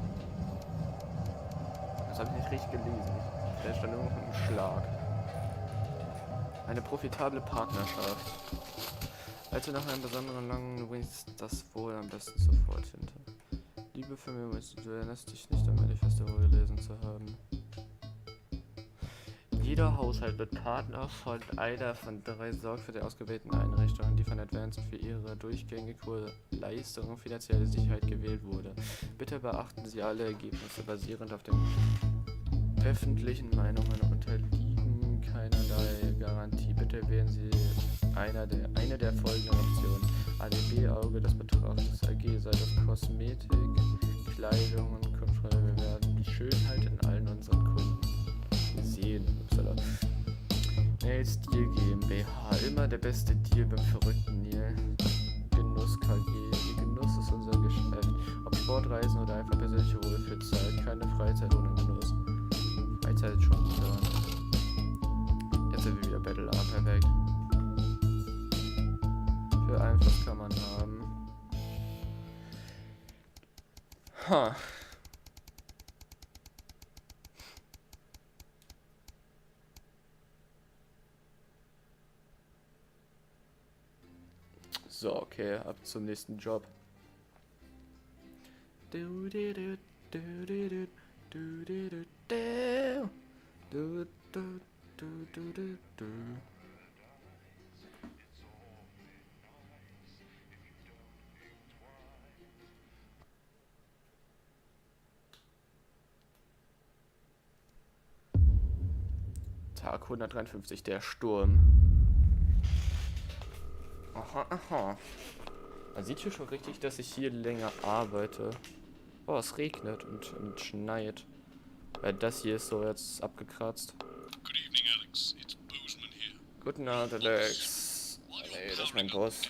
Das habe ich nicht richtig gelesen. Da stand irgendwo ein Schlag. Eine profitable Partnerschaft. Also nach einem besonderen langen bringst das wohl am besten sofort hinter. Liebe Familie, du erinnerst dich nicht an Manifesto gelesen zu haben. Jeder Haushalt wird Partner von einer von 3 sorgfältig ausgewählten Einrichtungen, die von Advanced für ihre durchgängige Leistung und finanzielle Sicherheit gewählt wurde. Bitte beachten Sie alle Ergebnisse basierend auf den öffentlichen Meinungen und unterliegen keinerlei Garantie. Bitte wählen Sie eine der folgenden Optionen. ADB, Auge des Betrachters, AG, sei das Kosmetik, Kleidung und Kontrolle. Wir werden die Schönheit in allen unseren Kunden sehen. Nails Deal GmbH, immer der beste Deal beim verrückten Neil. Genuss KG, die Genuss ist unser Geschäft. Ob Sportreisen oder einfach persönliche Ruhe für Zeit, keine Freizeit ohne Genuss. Freizeit ist schon da. Jetzt sind wir wieder Battle A, perfekt. Für einfach kann man haben. So, okay, ab zum nächsten Job. Tag 153, der Sturm. Aha, aha. Man sieht hier schon richtig, dass ich hier länger arbeite. Oh, es regnet und schneit. Weil das hier ist so jetzt abgekratzt. Good evening, Alex. It's Bozeman here. Guten Abend, Alex. Nee, das ist mein Boss.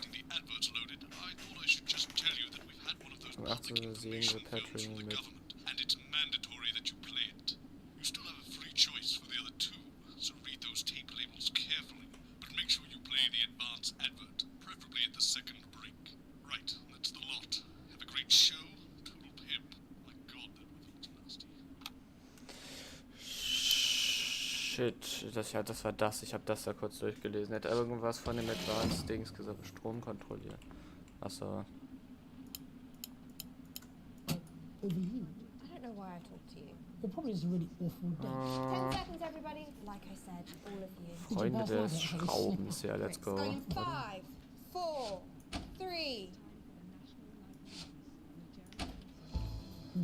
Um 18 Uhr sehen wir Patrick mit. And it's mandatory that you play it. You still have a free choice for the other two, so read those tape labels carefully. But make sure you play the advance advert, preferably at the second break. Right, that's the lot. Have a great show. Total pimp. My God, that weather looks nasty. Shit, das war das. Ich habe das da kurz durchgelesen. Hätte irgendwas von dem Advanced Dings gesagt, Strom kontrollieren. Achso. Over you. I don't know why I talked to you. It probably is a really awful day. 10 seconds, everybody. Like I said, all of you. Freunde des Schraubens, ja, let's go. In 5, 4, 3.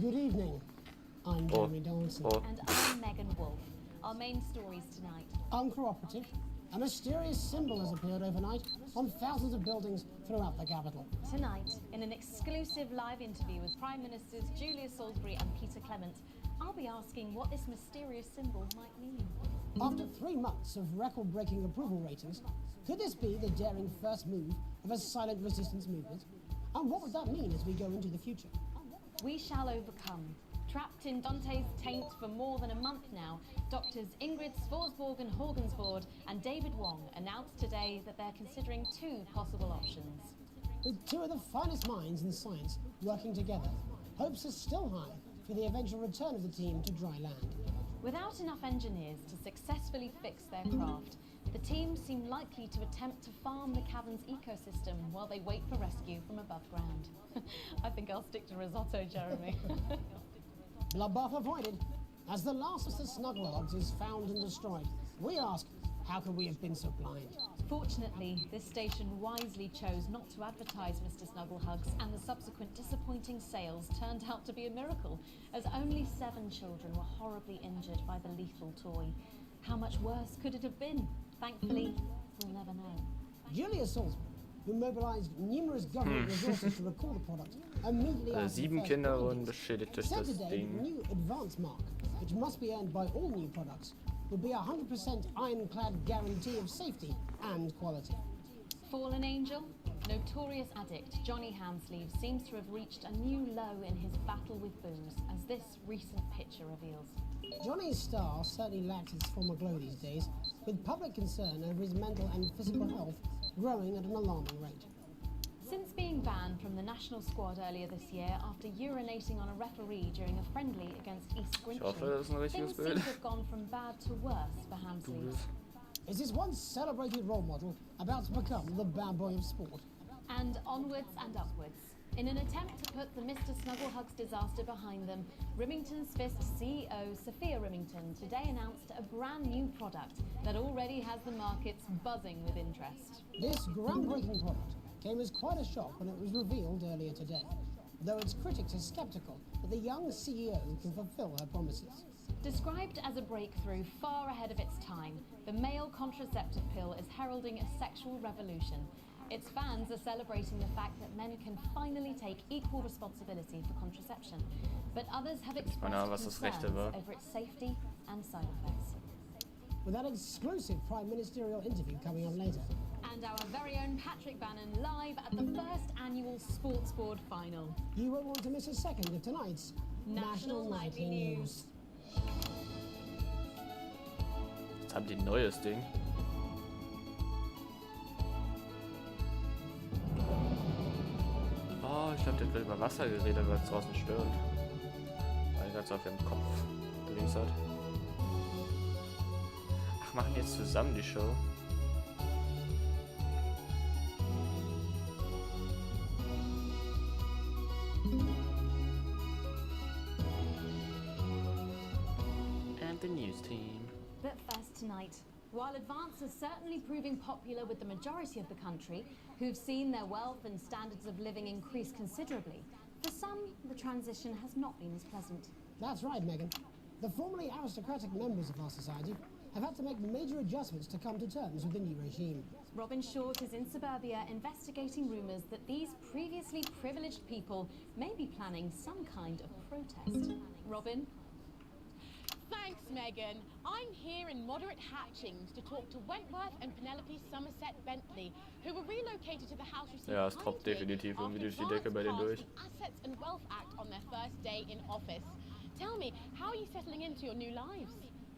Good evening. I'm Jeremy Donaldson. And I'm Megan Wolf. Our main stories tonight. Uncooperative. A mysterious symbol has appeared overnight on thousands of buildings throughout the capital. Tonight, in an exclusive live interview with Prime Ministers Julia Salisbury and Peter Clement, I'll be asking what this mysterious symbol might mean. After 3 months of record-breaking approval ratings, could this be the daring first move of a silent resistance movement? And what would that mean as we go into the future? We shall overcome. Trapped in Dante's taint for more than a month now, doctors Ingrid Svorsborg Horgensvoord and David Wong announced today that they're considering 2 possible options. With 2 of the finest minds in science working together, hopes are still high for the eventual return of the team to dry land. Without enough engineers to successfully fix their craft, the team seem likely to attempt to farm the cavern's ecosystem while they wait for rescue from above ground. I think I'll stick to risotto, Jeremy. Bloodbath avoided. As the last of the Snugglehogs is found and destroyed, we ask, how could we have been so blind? Fortunately, this station wisely chose not to advertise Mr. Snugglehugs, and the subsequent disappointing sales turned out to be a miracle, as only 7 children were horribly injured by the lethal toy. How much worse could it have been? Thankfully, we'll never know. Julia Salisbury, who mobilized numerous government resources to recall the product immediately after 7 Kinder wurden beschädigt durch said das today Ding. the new advance mark, which must be earned by all new products, would be a 100% ironclad guarantee of safety and quality. Fallen angel? Notorious addict Johnny Hansleeve seems to have reached a new low in his battle with booze, as this recent picture reveals. Johnny's star certainly lacks its former glow these days, with public concern over his mental and physical health growing at an alarming rate. Since being banned from the national squad earlier this year after urinating on a referee during a friendly against East Grincham, things seem to have gone from bad to worse for Hansleeve. Is his once celebrated role model about to become the bad boy of sport? And onwards and upwards. In an attempt to put the Mr. Snugglehugs disaster behind them, Rimington's Fist CEO Sophia Rimington today announced a brand new product that already has the markets buzzing with interest. This groundbreaking product came as quite a shock when it was revealed earlier today, though its critics are skeptical that the young CEO can fulfill her promises. Described as a breakthrough far ahead of its time, the male contraceptive pill is heralding a sexual revolution. Its fans are celebrating the fact that men can finally take equal responsibility for contraception, but others have expressed concerns over its safety and side effects. With that exclusive Prime Ministerial interview coming up later. And our very own Patrick Bannon live at the first annual Sports Board final. You won't want to miss a second of tonight's National Nightly News. Jetzt haben die ein neues Ding. Oh, ich glaube, der hat gerade über Wasser geredet, weil es draußen stört. Weil er ganz auf ihrem Kopf gelegt hat. Ach, machen die jetzt zusammen die Show? But first tonight, while Advance is certainly proving popular with the majority of the country, who've seen their wealth and standards of living increase considerably, for some, the transition has not been as pleasant. That's right, Megan. The formerly aristocratic members of our society have had to make major adjustments to come to terms with the new regime. Robin Short is in suburbia investigating rumours that these previously privileged people may be planning some kind of protest. Robin? Thanks, Megan. I'm here in Moderate Hatchings to talk to Wentworth and Penelope Somerset Bentley, who were relocated to the house received Ja, es tropft definitiv irgendwie durch die Decke bei denen durch. Assets and Wealth Act on their first day in office. Tell me, how are you settling into your new lives?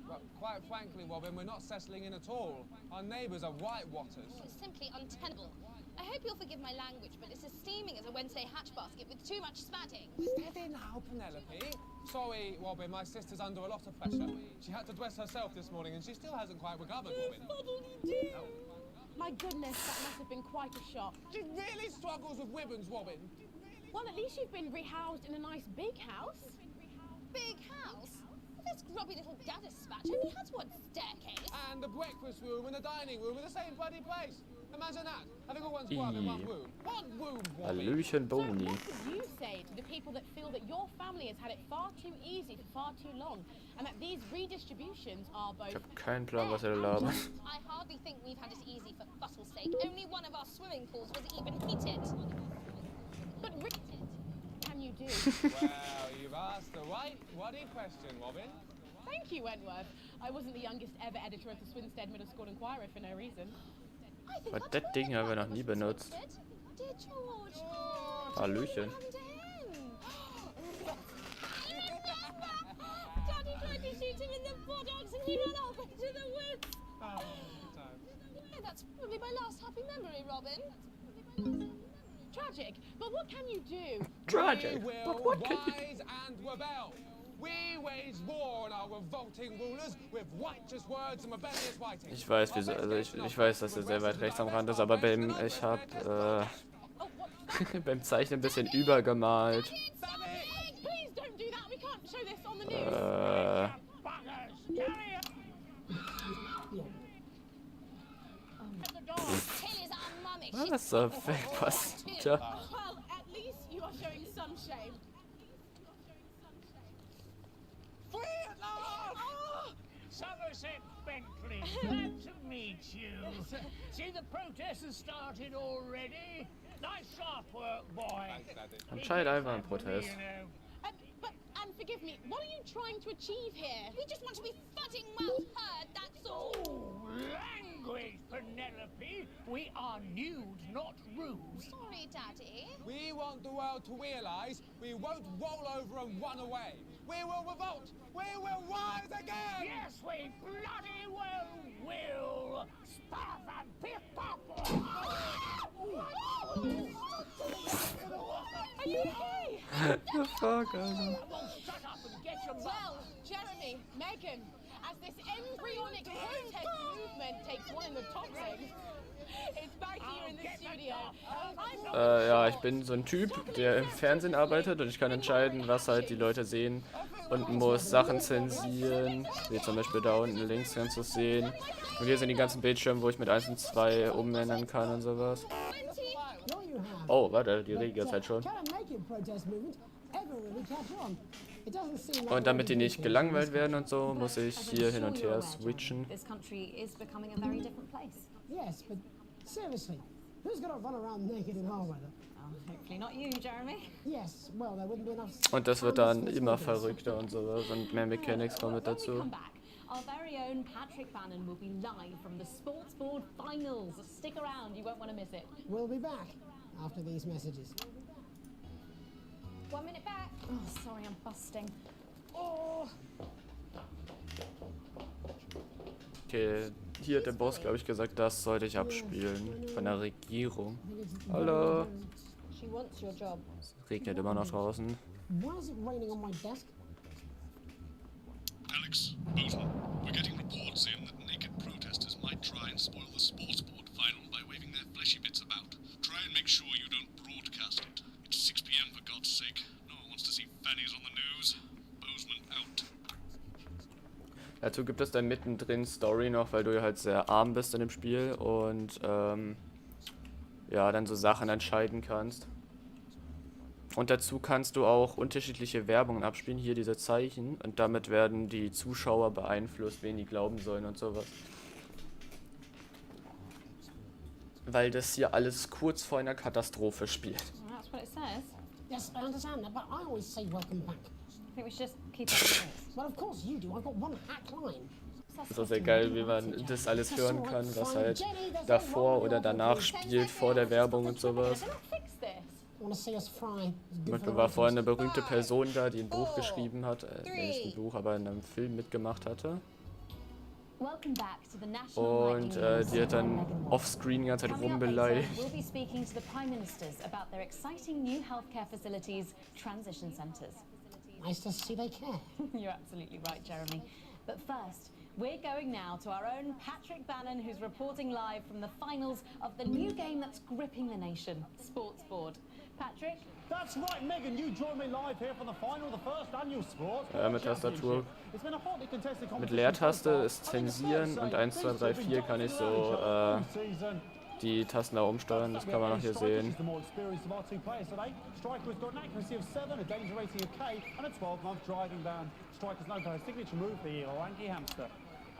Well, quite frankly, Robin, we're not settling in at all. Our neighbours are whitewatters. It's simply untenable. I hope you'll forgive my language, but it's as steaming as a Wednesday hatch basket with too much spatting. Steady now, Penelope. Sorry, Robin, my sister's under a lot of pressure. She had to dress herself this morning and she still hasn't quite recovered, Robin. Oh. My goodness, that must have been quite a shock. She really struggles with women's, Robin. Well, at least you've been rehoused in a nice big house. Big house? This grubby little gaddis spatch only has one staircase. And the breakfast room and the dining room in the same bloody place. Imagine that, having all one's grub in one room. One room, Hallöchen, Boni. What would you say to the people that feel that your family has had it far too easy for far too long, and that these redistributions are both... Ich hab keinen Plan, was er labert. I hardly think we've had it easy for fussle's sake. Only one of our swimming pools was even heated. But can you do? Well, you've asked the right bloody question, Robin. Thank you, Wentworth. I wasn't the youngest ever editor of the Swinstead Middle School Inquirer for no reason. Aber das Ding haben wir noch nie benutzt. Dear George. Hallöchen. Daddy tried to shoot him in the buttocks and he ran off into the woods. Oh, Yeah, that's probably my last happy memory, Robin. Tragic, but what can you do? We will rise and rebel. We wage war on our revolting rulers with righteous words and rebellious writing. Ich weiß, wieso, also ich weiß, dass er sehr weit rechts am Rand ist, aber ich habe beim Zeichnen ein bisschen übergemalt. Was zur was? Tja. Well, at least you are showing some shame. Free at last! Somerset Bentley, glad to meet you. See, the protest has started already. Nice sharp work, boy. Anscheinend einfach ein Protest. And forgive me, what are you trying to achieve here? We just want to be fudding well heard, that's all. Oh, language, Penelope. We are nude, not rude. Sorry, Daddy. We want the world to realise we won't roll over and run away. We will revolt. We will rise again. Yes, we bloody well will. Stuff and piff pop. Are you okay? The fuck, Alter. Well, Jeremy, Megan, as this embryonic protest movement takes one in the toxic, it's back here in the studio. Ja, ich bin so ein Typ, der im Fernsehen arbeitet und ich kann entscheiden, was halt die Leute sehen und muss Sachen zensieren, wie zum Beispiel da unten links kannst du es sehen. Und hier sind die ganzen Bildschirme, wo ich mit 1 und 2 umändern kann und sowas. Oh, warte, die regen jetzt halt schon. Und damit die nicht gelangweilt werden und so, muss ich hier hin und her switchen. This country is becoming a very different place. Yes, but seriously, who's gonna run around naked in our weather? Hopefully not you, Jeremy. Yes, well, there wouldn't be enough. Und das wird dann immer verrückter und sowas und mehr Mechanics kommen mit dazu. Our very own Patrick Bannon will be live from the Sports Board Finals. Stick around, you won't want to miss it. We'll be back after these messages. 1 minute back. Oh, sorry, I'm busting. Oh. Okay, hier hat der Boss, glaube ich, gesagt, das sollte ich abspielen. Von der Regierung. Hallo. She wants your job. Es regnet immer noch draußen. Why is it raining on my desk? Alex, Boson, we're getting reports in that naked protesters might try and spoil the sports board final by waving their fleshy bits about. Try and make sure you don't broadcast it. It's 6 p.m. for God's sake. No one wants to see fannies on the news. Bozeman out. Dazu gibt es dann mittendrin Story noch, weil du ja halt sehr arm bist in dem Spiel und ja, dann so Sachen entscheiden kannst. Und dazu kannst du auch unterschiedliche Werbungen abspielen, hier diese Zeichen, und damit werden die Zuschauer beeinflusst, wen die glauben sollen und sowas. Weil das hier alles kurz vor einer Katastrophe spielt. That's what it says. Yes, I understand that, but I always say welcome back. I think we should just keep up with this. Well, of course you do. I've got one hack line. Das ist auch sehr geil, wie man das alles hören kann, was halt davor oder danach spielt, vor der Werbung und sowas. Manchmal war vorhin eine berühmte Person da, die ein Buch geschrieben hat, nicht ein Buch, aber in einem Film mitgemacht hatte. Und die hat dann offscreen die ganze Zeit rumbeleidigt. We'll be speaking to the Prime Ministers about their exciting new healthcare facilities, transition centres. Nice to see they care. You're absolutely right, Jeremy. But first, we're going now to our own Patrick Bannon, who's reporting live from the finals of the new game that's gripping the nation, Sports Board. Patrick? That's right, Megan. You join me live here for the final of the first annual Sports Mit Tastatur. It's been a hotly contested Mit competition. Leertaste ist zensieren und 1, 2, 3, 4 kann ich so die Tasten da umsteuern, das kann man auch hier sehen. The more experienced of our two players today. Striker has got an accuracy of 7, a danger rating of K, and a 12-month driving ban. Striker's known for her signature move, the lanky hamster.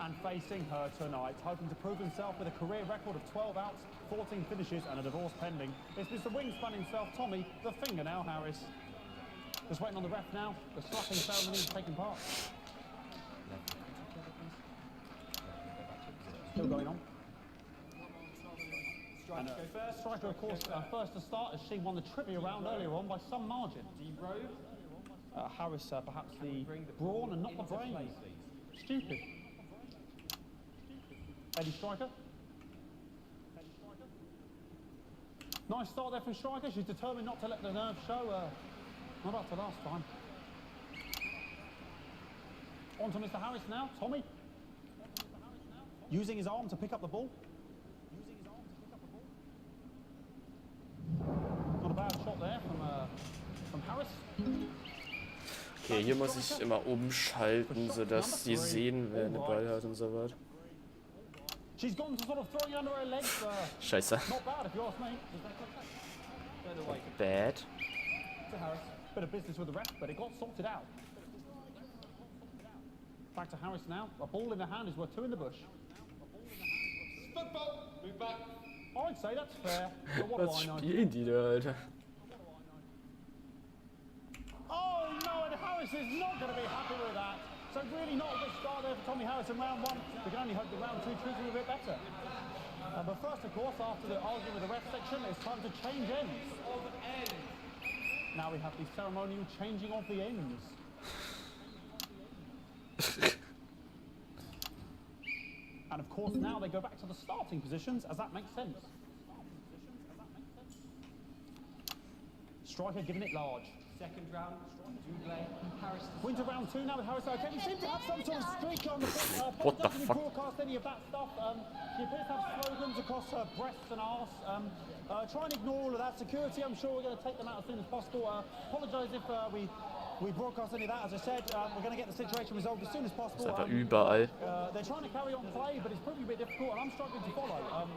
And facing her tonight, hoping to prove himself with a career record of 12 outs, 14 finishes, and a divorce pending. It's Mr. Wingspan himself, Tommy, the fingernail Harris. Just waiting on the ref now. The slapping ceremony is taking part. Still going on. And, Striker, of course, first to start as she won the trivia round earlier on by some margin. Harris, perhaps the brawn and not the brains. Stupid. Eddie Striker. Nice start there from Striker. She's determined not to let the nerves show. Not after last time. On to Mr. Harris now. Tommy. Using his arm to pick up the ball. Not a bad shot there from Harris. Okay, hier muss ich immer umschalten, sodass die sehen, wer den Ball hat und so weiter. She's gone to sort of throwing under her legs. Scheiße. Not bad if you ask me. Bad. To Harris. Bit of business with the ref, but it got sorted out. Back to Harris now. A ball in the hand is worth 2 in the bush. Football. Move back. I'd say that's fair. But what do Was I know? spielen die da, Alter? Oh no, and Harris is not going to be happy with that. So really not a good start there for Tommy Harris in round 1. We can only hope that round 2 treats him a bit better. But first, of course, after the argument with the ref section, it's time to change ends. Now we have the ceremonial changing of the ends. And of course, now they go back to the starting positions, as that makes sense. Striker giving it large. Second round, Harris. Winter round 2 now with Harris. Okay, we seem to have some sort of streak on the What the doesn't fuck? broadcast any of that stuff. She appears to have slogans across her breasts and arse. Try and ignore all of that. Security, I'm sure we're going to take them out as soon as possible. Apologise if we broadcast any of that. As I said, we're going to get the situation resolved as soon as possible. Das ist einfach überall. They're trying to carry on play, but it's proving a bit difficult, and I'm struggling to follow.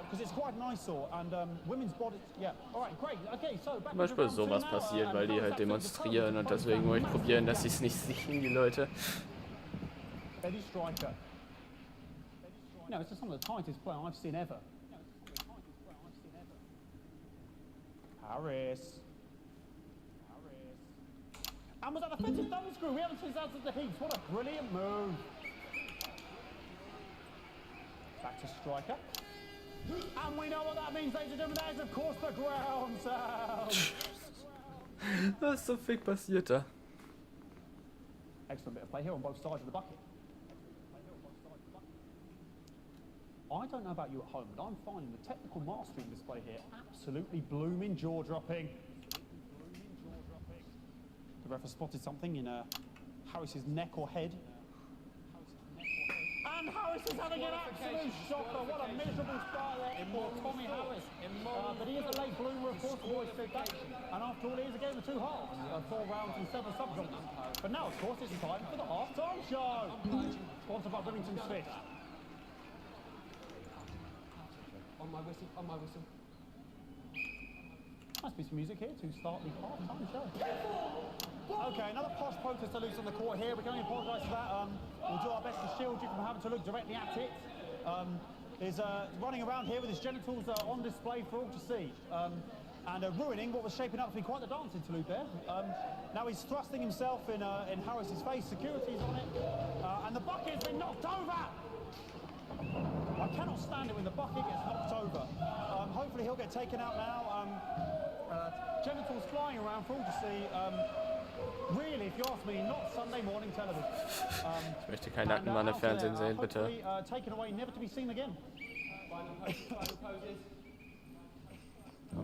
Because it's quite an eyesore, and women's bodies, yeah. Alright, great. Okay, so back Zum Beispiel sowas passiert, weil die halt demonstrieren und deswegen muss ich probieren, dass sie es nicht sehen, die Leute. Eddie Striker. No, it's just some of the tightest play I've seen ever. Harris. And was that a defensive thumb screw? We haven't seen that since the Heats. What a brilliant move. Back to Striker. And we know what that means, ladies and gentlemen. That is, of course, the ground sound. Was zum Fick passiert da? Excellent bit of play here on both sides of the bucket. I don't know about you at home, but I'm finding the technical mastering display here absolutely blooming jaw-dropping. The ref has spotted something in Harris's neck or head. And Harris is having an absolute shocker. What a miserable start there for Tommy Harris. But he is a late bloomer, of course, the boys said that. And after all, it is a game of 2 halves, 4 rounds and 7 subjects. But now, of course, it's time for the half-time show. Sponsored by Remington Fish. On my whistle, on my whistle. Nice piece of music here to start the half-time show. Okay, another posh protester loose on the court here. We can only apologise for that. We'll do our best to shield you from having to look directly at it. Is running around here with his genitals on display for all to see. And ruining what was shaping up to be quite the dance interlude there. Now he's thrusting himself in Harris's face. Security's on it. And the bucket's been knocked over! I cannot stand it when the bucket gets knocked over. Hopefully he'll get taken out now. Genitals flying around for all to see. Really, if you ask me, not Sunday morning television. Ich möchte keinen nackten Mann im Fernsehen sehen, bitte. Taken away, never to be seen again.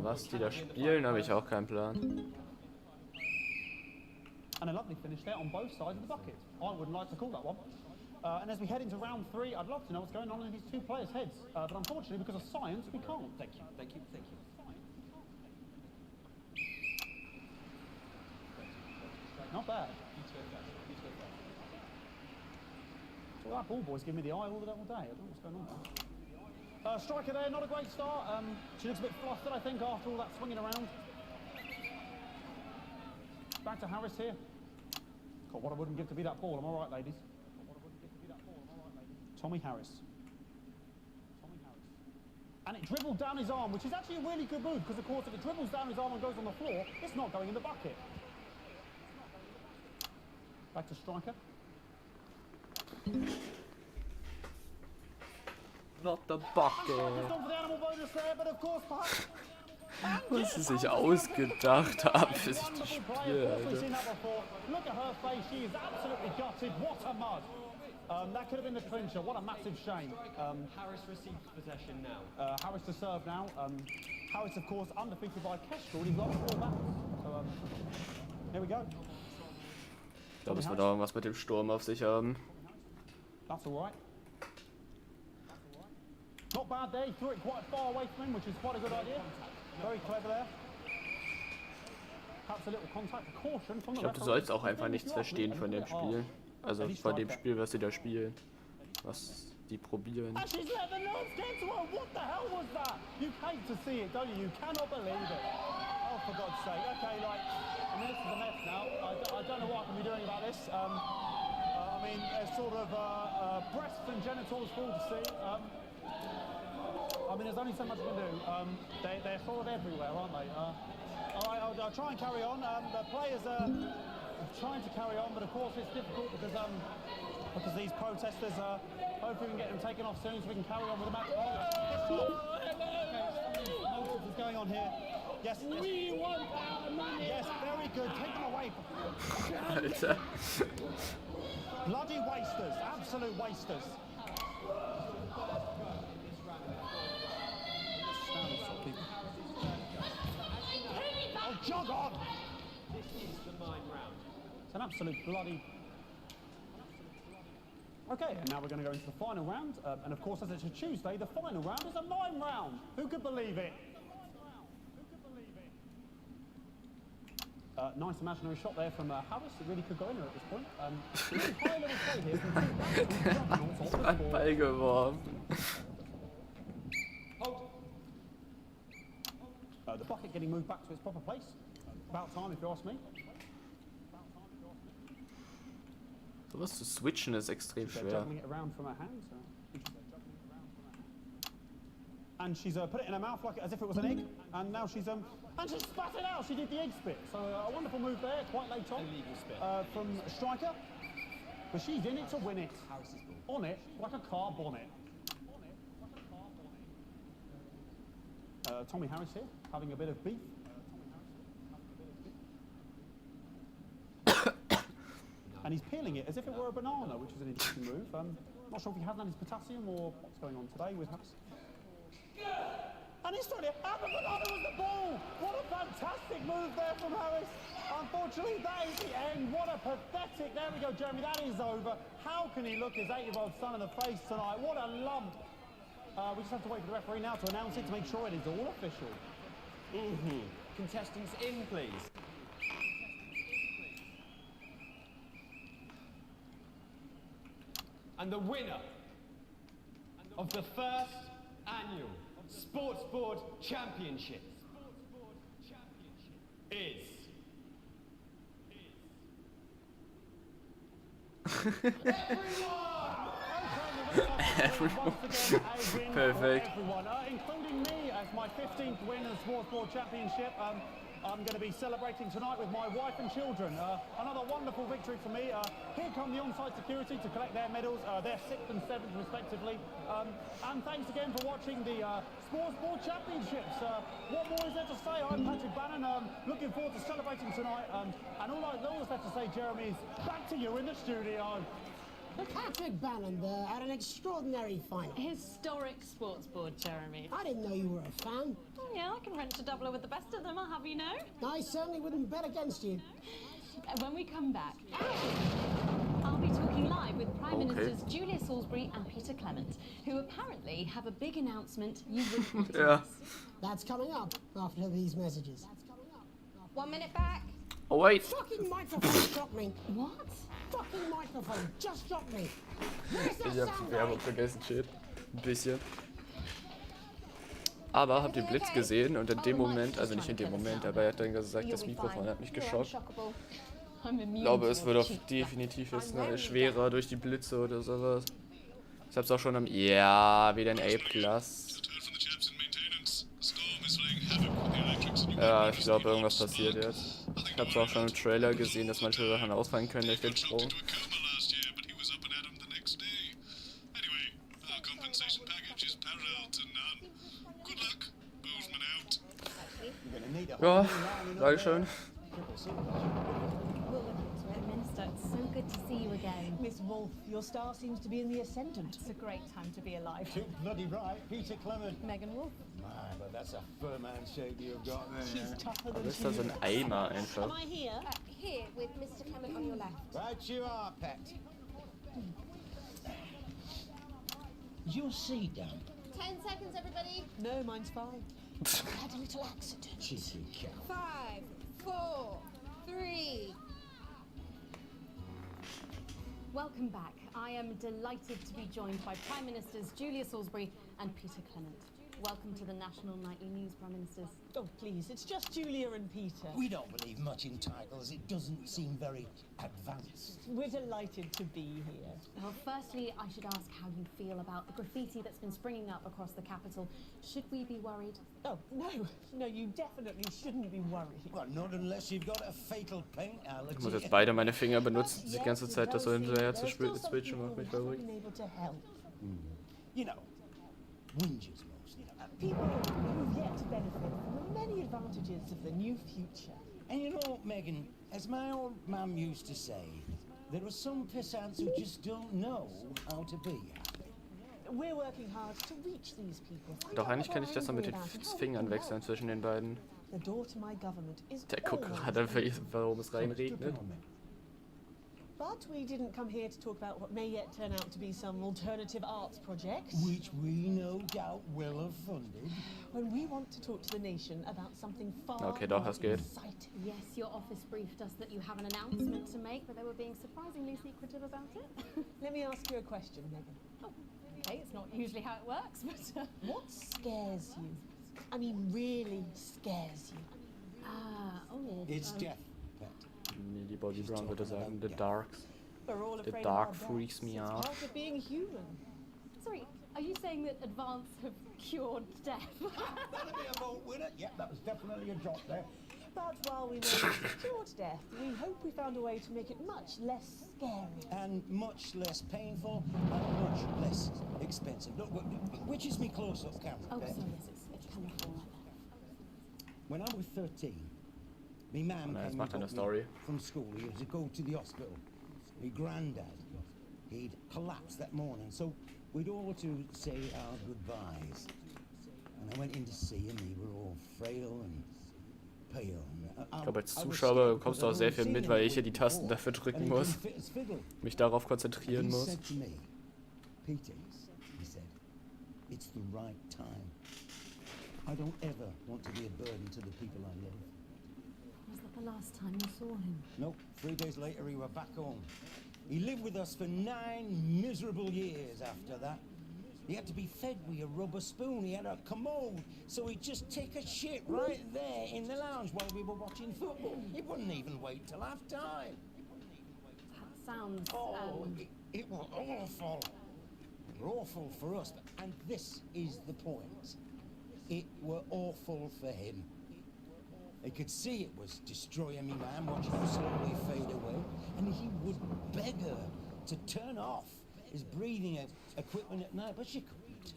Was die da spielen, habe ich auch keinen Plan. And a lovely finish there on both sides of the bucket. I wouldn't like to call that one. And as we head into round 3, I'd love to know what's going on in these 2 players' heads. But unfortunately, because of science, we can't. Thank you, thank you, thank you. Not bad. So that ball boy's giving me the eye all day. I don't know what's going on there. Striker there, not a great start. She looks a bit flustered, I think, after all that swinging around. Back to Harris here. God, what I wouldn't give to be that ball. Am I right, ladies? Tommy Harris. And it dribbled down his arm, which is actually a really good move, because of course if it dribbles down his arm and goes on the floor, it's not going in the bucket. Back to striker. Not the bucket. Was sie sich ausgedacht haben für sich das Spiel, Alter. Look at her face, she is absolutely gutted. What a mud. That could have been the clincher. What a massive shame. Harris receives possession now. Harris to serve now. Harris, of course, undefeated by Kestrel. He's lost 4 battles. So, here we go. Ich glaube, es wird auch irgendwas mit dem Sturm auf sich haben. That's all right. Not bad there. He threw it quite far away from him, which is quite a good idea. Very clever there. Perhaps a little contact, a caution from the Ich glaube, du sollst auch einfach nichts verstehen von dem Spiel. Also von dem Spiel, was sie da spielen. Was die probieren. And she's let the nerves get to her. What the hell was that? You hate to see it, don't you? You cannot believe it. Oh, for God's sake. Okay, like, I mean, this is a mess now. I don't know what I can be doing about this. I mean, there's sort of breasts and genitals for all to see. I mean, there's only so much you can do. They're sort of everywhere, aren't they? All right, I'll try and carry on. The players are trying to carry on, but of course it's difficult because these protesters hopefully we can get them taken off soon so we can carry on with the match. What's going on here? Yes. We want our money. Yes, very good. Take them away. Alter. Bloody wasters, absolute wasters. Oh, jog on! This is the mime round. It's an absolute bloody... Okay, and now we're going to go into the final round. And of course, as it's a Tuesday, the final round is a mime round. Who could believe it? Nice imaginary shot there from Harris. It really could go in there at this point. Really high level play here from two Ball geworfen. The bucket getting moved back to its proper place. About time, if you ask me. Sowas zu switchen ist extrem schwer. And she's put it in her mouth like as if it was an egg. And now she's and she spat it out. She did the egg spit. So a wonderful move there, quite late on. Illegal spit. From striker. But she's in it to win it. On it like a car bonnet. Tommy Harris here, having a bit of beef. And he's peeling it as if it were a banana, which is an interesting move. Not sure if he hasn't had his potassium or what's going on today with Harris. And And he's trying to have a banana with the ball. What a fantastic move there from Harris. Unfortunately, that is the end. What a pathetic. There we go, Jeremy. That is over. How can he look his 8-year-old son in the face tonight? What a lump. We just have to wait for the referee now to announce it to make sure it is all official. Contestants in, please. And the winner of the first annual Sports Board Championship is... Everyone. Perfect. Everyone, including me as my 15th win in the Sports Board Championship. I'm going to be celebrating tonight with my wife and children. Another wonderful victory for me. Here come the on-site security to collect their medals, their 6th and 7th respectively. And thanks again for watching the Sports Board Championships. What more is there to say? I'm Patrick Bannon. Looking forward to celebrating tonight. And all that's left to say, Jeremy, is back to you in the studio. Patrick Bannon there had an extraordinary final. Historic sports board, Jeremy. I didn't know you were a fan. Oh, yeah, I can rent a doubler with the best of them, I'll have you know. I certainly wouldn't bet against you. When we come back, I'll be talking live with Prime Ministers Julia Salisbury and Peter Clement, who apparently have a big announcement you wouldn't want to miss. That's coming up after these messages. 1 minute back. Oh, wait. Fucking microphone dropped me. What? Fucking microphone just dropped me. Ich hab Werbung vergessen, shit. Ein bisschen. Aber habt ihr Blitz gesehen und in dem Moment, also nicht in dem Moment, aber er hat dann gesagt, das Mikrofon hat mich geschockt. Ich glaube, es wird auch definitiv jetzt schwerer durch die Blitze oder sowas. Ich hab's auch schon am... Ja, wieder ein A+. Ja, ich glaube, irgendwas passiert jetzt. Ich hab's auch schon im Trailer gesehen, dass manche Sachen ausfallen können durch den Strom. Ja, Dankeschön. Minister, it's so good to see you again. Miss Wolfe, your star seems to be in the ascendant. It's a great time to be alive. Too bloody right, Peter Clement. Megan Wolfe. Man, but that's a firm handshake you've got there. She's tougher than Was ist da so ein Eimer einfach? Am I here? Here, with Mr. Clement on your left. Right you are, pet. Is your seat down? 10 seconds, everybody. No, mine's fine. I had a little accident. Cheeky cow. 5, 4, 3. Welcome back. I am delighted to be joined by Prime Ministers Julia Salisbury and Peter Clement. Welcome to the National Nightly News, Prime Ministers. Oh, please, it's just Julia and Peter. We don't believe much in titles. It doesn't seem very advanced. We're delighted to be here. Well, firstly, I should ask how you feel about the graffiti that's been springing up across the capital. Should we be worried? Oh, no, you definitely shouldn't be worried. Well, not unless you've got a fatal paint allergy. Ich muss jetzt beide meine Finger benutzen, die ganze Zeit das so hinterher zu switchen, macht mich verrückt. You know, whingers mostly. People who've yet to benefit from the many advantages of the new future. And you know, Megan, as my old mum used to say, there are some pissants who just don't know how to be happy. We're working hard to reach these people. Doch eigentlich kann ich das dann mit den Fingern wechseln zwischen den beiden. The door to my government is Der guckt gerade, warum es reinregnet. But we didn't come here to talk about what may yet turn out to be some alternative arts project. Which we no doubt will have funded. When we want to talk to the nation about something far Okay, doch, es geht. Yes, your office briefed us that you have an announcement to make, but they were being surprisingly secretive about it. Let me ask you a question, Megan. Oh, okay, it's not usually how it works, but... What scares you? I mean, really scares you? It's death, Pet. Die Bobby Brown würde sagen, the darks. We're all The afraid dark of our freaks deaths. me It's out. part of being human. Sorry, are you saying that Advance have cured death? That'll be a vote winner. Yep, that was definitely a drop there. But while we know it's cured death, we hope we found a way to make it much less scary. And much less painful and much less expensive. Look, which is me close-up camera? Oh, Pet? sorry, yes, it's colourful like that. When I was 13, my mum Jetzt came macht er eine and got Story. me from school. He was to go to the hospital. My granddad, he'd collapsed that morning, so we'd all to say our goodbyes. And I went in to see him. They were all frail and pale. Ich glaube, als Zuschauer bekommst du auch sehr viel mit, weil ich hier die Tasten dafür drücken muss. Mich darauf konzentrieren muss. Peter, he said, it's the right time. I don't ever want to be a burden to the people I love. Was that the last time you saw him? Nope, 3 days later he were back home. He lived with us for 9 miserable years after that. He had to be fed with a rubber spoon. He had a commode, so he'd just take a shit right there in the lounge while we were watching football. He wouldn't even wait till half time. That sounds... It was awful. It were awful for us, and this is the point. It were awful for him. He could see it was destroying me, man, watching him slowly fade away, and he would beg her to turn off his breathing equipment at night, but she couldn't,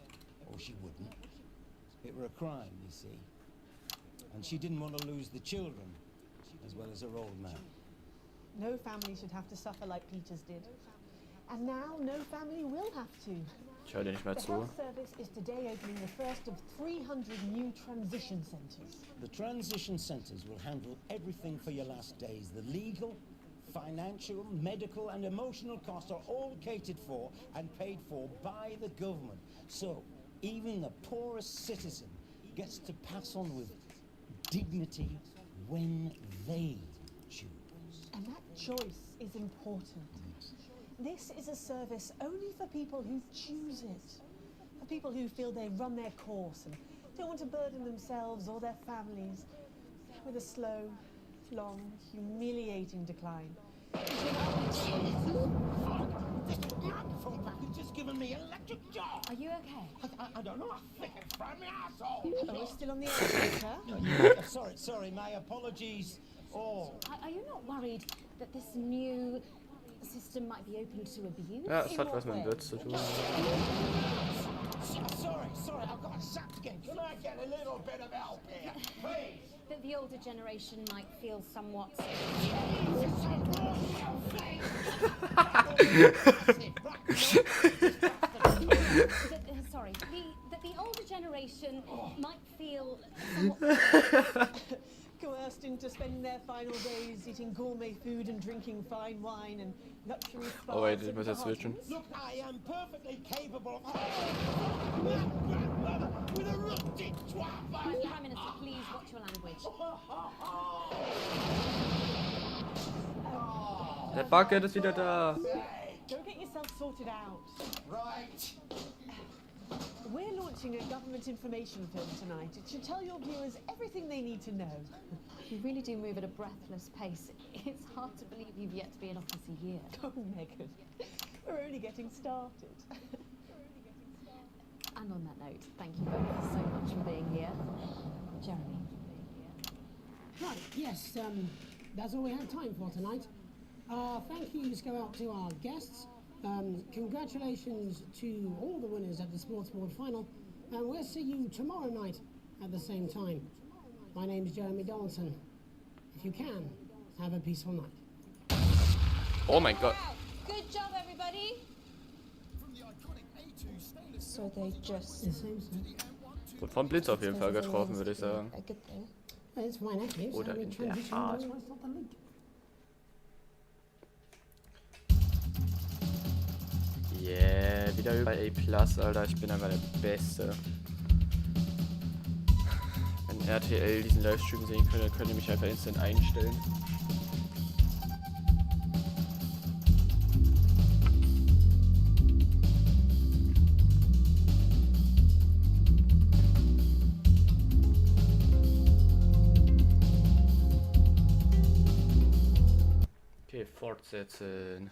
or she wouldn't. It were a crime, you see, and she didn't want to lose the children, as well as her old man. No family should have to suffer like Peter's did. And now no family will have to. Ich höre dir nicht mehr The zu. health service is today opening the first of 300 new transition centres. The transition centres will handle everything for your last days. The legal, financial, medical and emotional costs are all catered for and paid for by the government. So even the poorest citizen gets to pass on with dignity when they choose. And that choice is important. This is a service only for people who choose it. For people who feel they run their course and don't want to burden themselves or their families with a slow, long, humiliating decline. This microphone back has just given me electric shock. Are you okay? I don't know. I think it's from my asshole. Oh, we're still on the air, Sorry, my apologies. Are you not worried that this new system might be open to abuse? Ja, es hat was mit dem Witz zu tun. Sorry, I've got sacked again. Can I get a little bit of help here, please? That the older generation might feel somewhat... Sorry, that the older generation might feel somewhat... Coerced into spending their final days eating gourmet food and drinking fine wine and luxury spas. Oh wait, ich muss jetzt switchen. Look, I am perfectly capable of with a rusty twat. Prime Minister, please watch your language. Der Bucket ist wieder da. Go get yourself sorted out. Right. We're launching a government information film tonight. It should tell your viewers everything they need to know. You really do move at a breathless pace. It's hard to believe you've yet to be in office a year. Oh, Megan, we're only getting started. And on that note, thank you both so much for being here. Jeremy. Right, yes, that's all we have time for tonight. Thank yous go out to our guests. Congratulations to all the winners at the Sports Board final, and we'll see you tomorrow night at the same time. My name is Jeremy Donaldson. If you can, have a peaceful night. Oh mein Gott. Good job, everybody. So they just... Wurde vom Blitz auf jeden Fall getroffen, würde ich sagen. A good thing. It's fine, actually. Oder in der Art. Yeah, wieder über A+, Alter, ich bin einfach der Beste. Wenn RTL diesen Livestream sehen könnte, könnt ihr mich einfach instant einstellen. Okay, fortsetzen.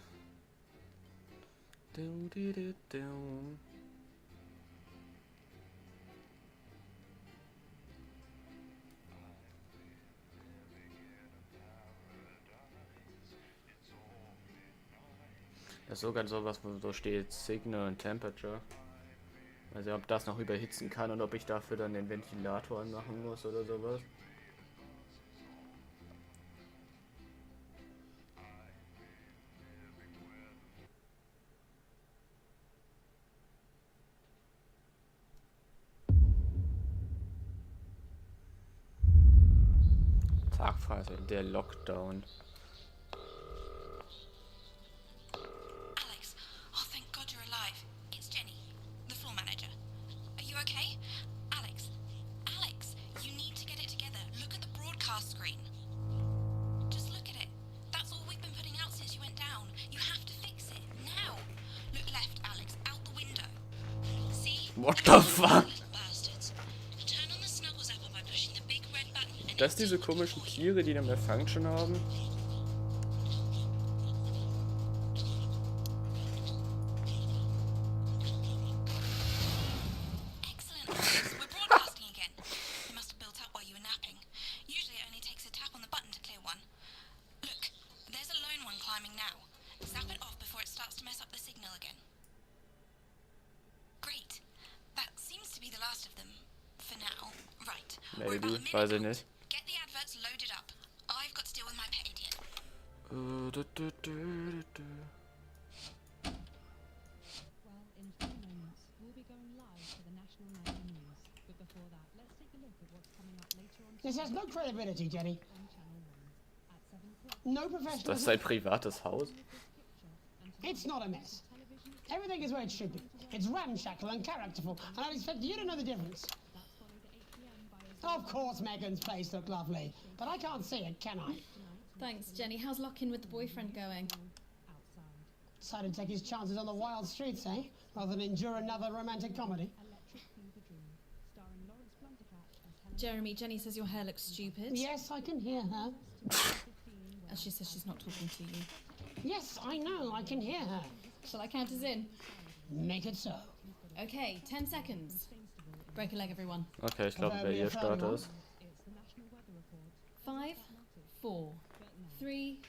Das ist sogar sowas, wo so steht Signal und Temperature. Also ob das noch überhitzen kann und ob ich dafür dann den Ventilator anmachen muss oder sowas. Ach, Phase, der Lockdown. Alex, oh thank God you're alive. It's Jenny, the floor manager. Are you okay? Alex, you need to get it together. Look at the broadcast screen. Just look at it. That's all we've been putting out since you went down. You have to fix it, now. Look left, Alex, out the window. See? What the fuck? Turn on the Snuggles apple by pushing the big red button and Das diese komischen Tiere, die eine Function haben? Excellent, Alex. We're broadcasting again. You must have built up while you were napping. Usually it only takes a tap on the button to clear one. Look, there's a lone one climbing now. Zap it off before it starts to mess up the signal again. Great. That seems to be the last of them. For now. Right. Maybe, weiß ich nicht. Get the adverts loaded up. I've got to deal with my pet idiot. Well, in 3 moments, we'll be going live to the National Nightly News. But before that, let's take a look at what's coming up later on. This has no credibility, Jenny. On Channel 1 at 7 o'clock. No Ist professional. das sein privates Haus? It's not a mess. Everything is where it should be. It's ramshackle and characterful, and I expect you to know the difference. Of course Megan's place looked lovely, but I can't see it, can I? Thanks, Jenny. How's lock-in with the boyfriend going? Decided to take his chances on the wild streets, eh? Rather than endure another romantic comedy. Jeremy, Jenny says your hair looks stupid. Yes, I can hear her. And she says she's not talking to you. Yes, I know, I can hear her. Shall I count us in? Make it so. Okay, 10 seconds. Break a leg, everyone. Okay, ich glaube, wer hier Starter ist. 5, 4, 3.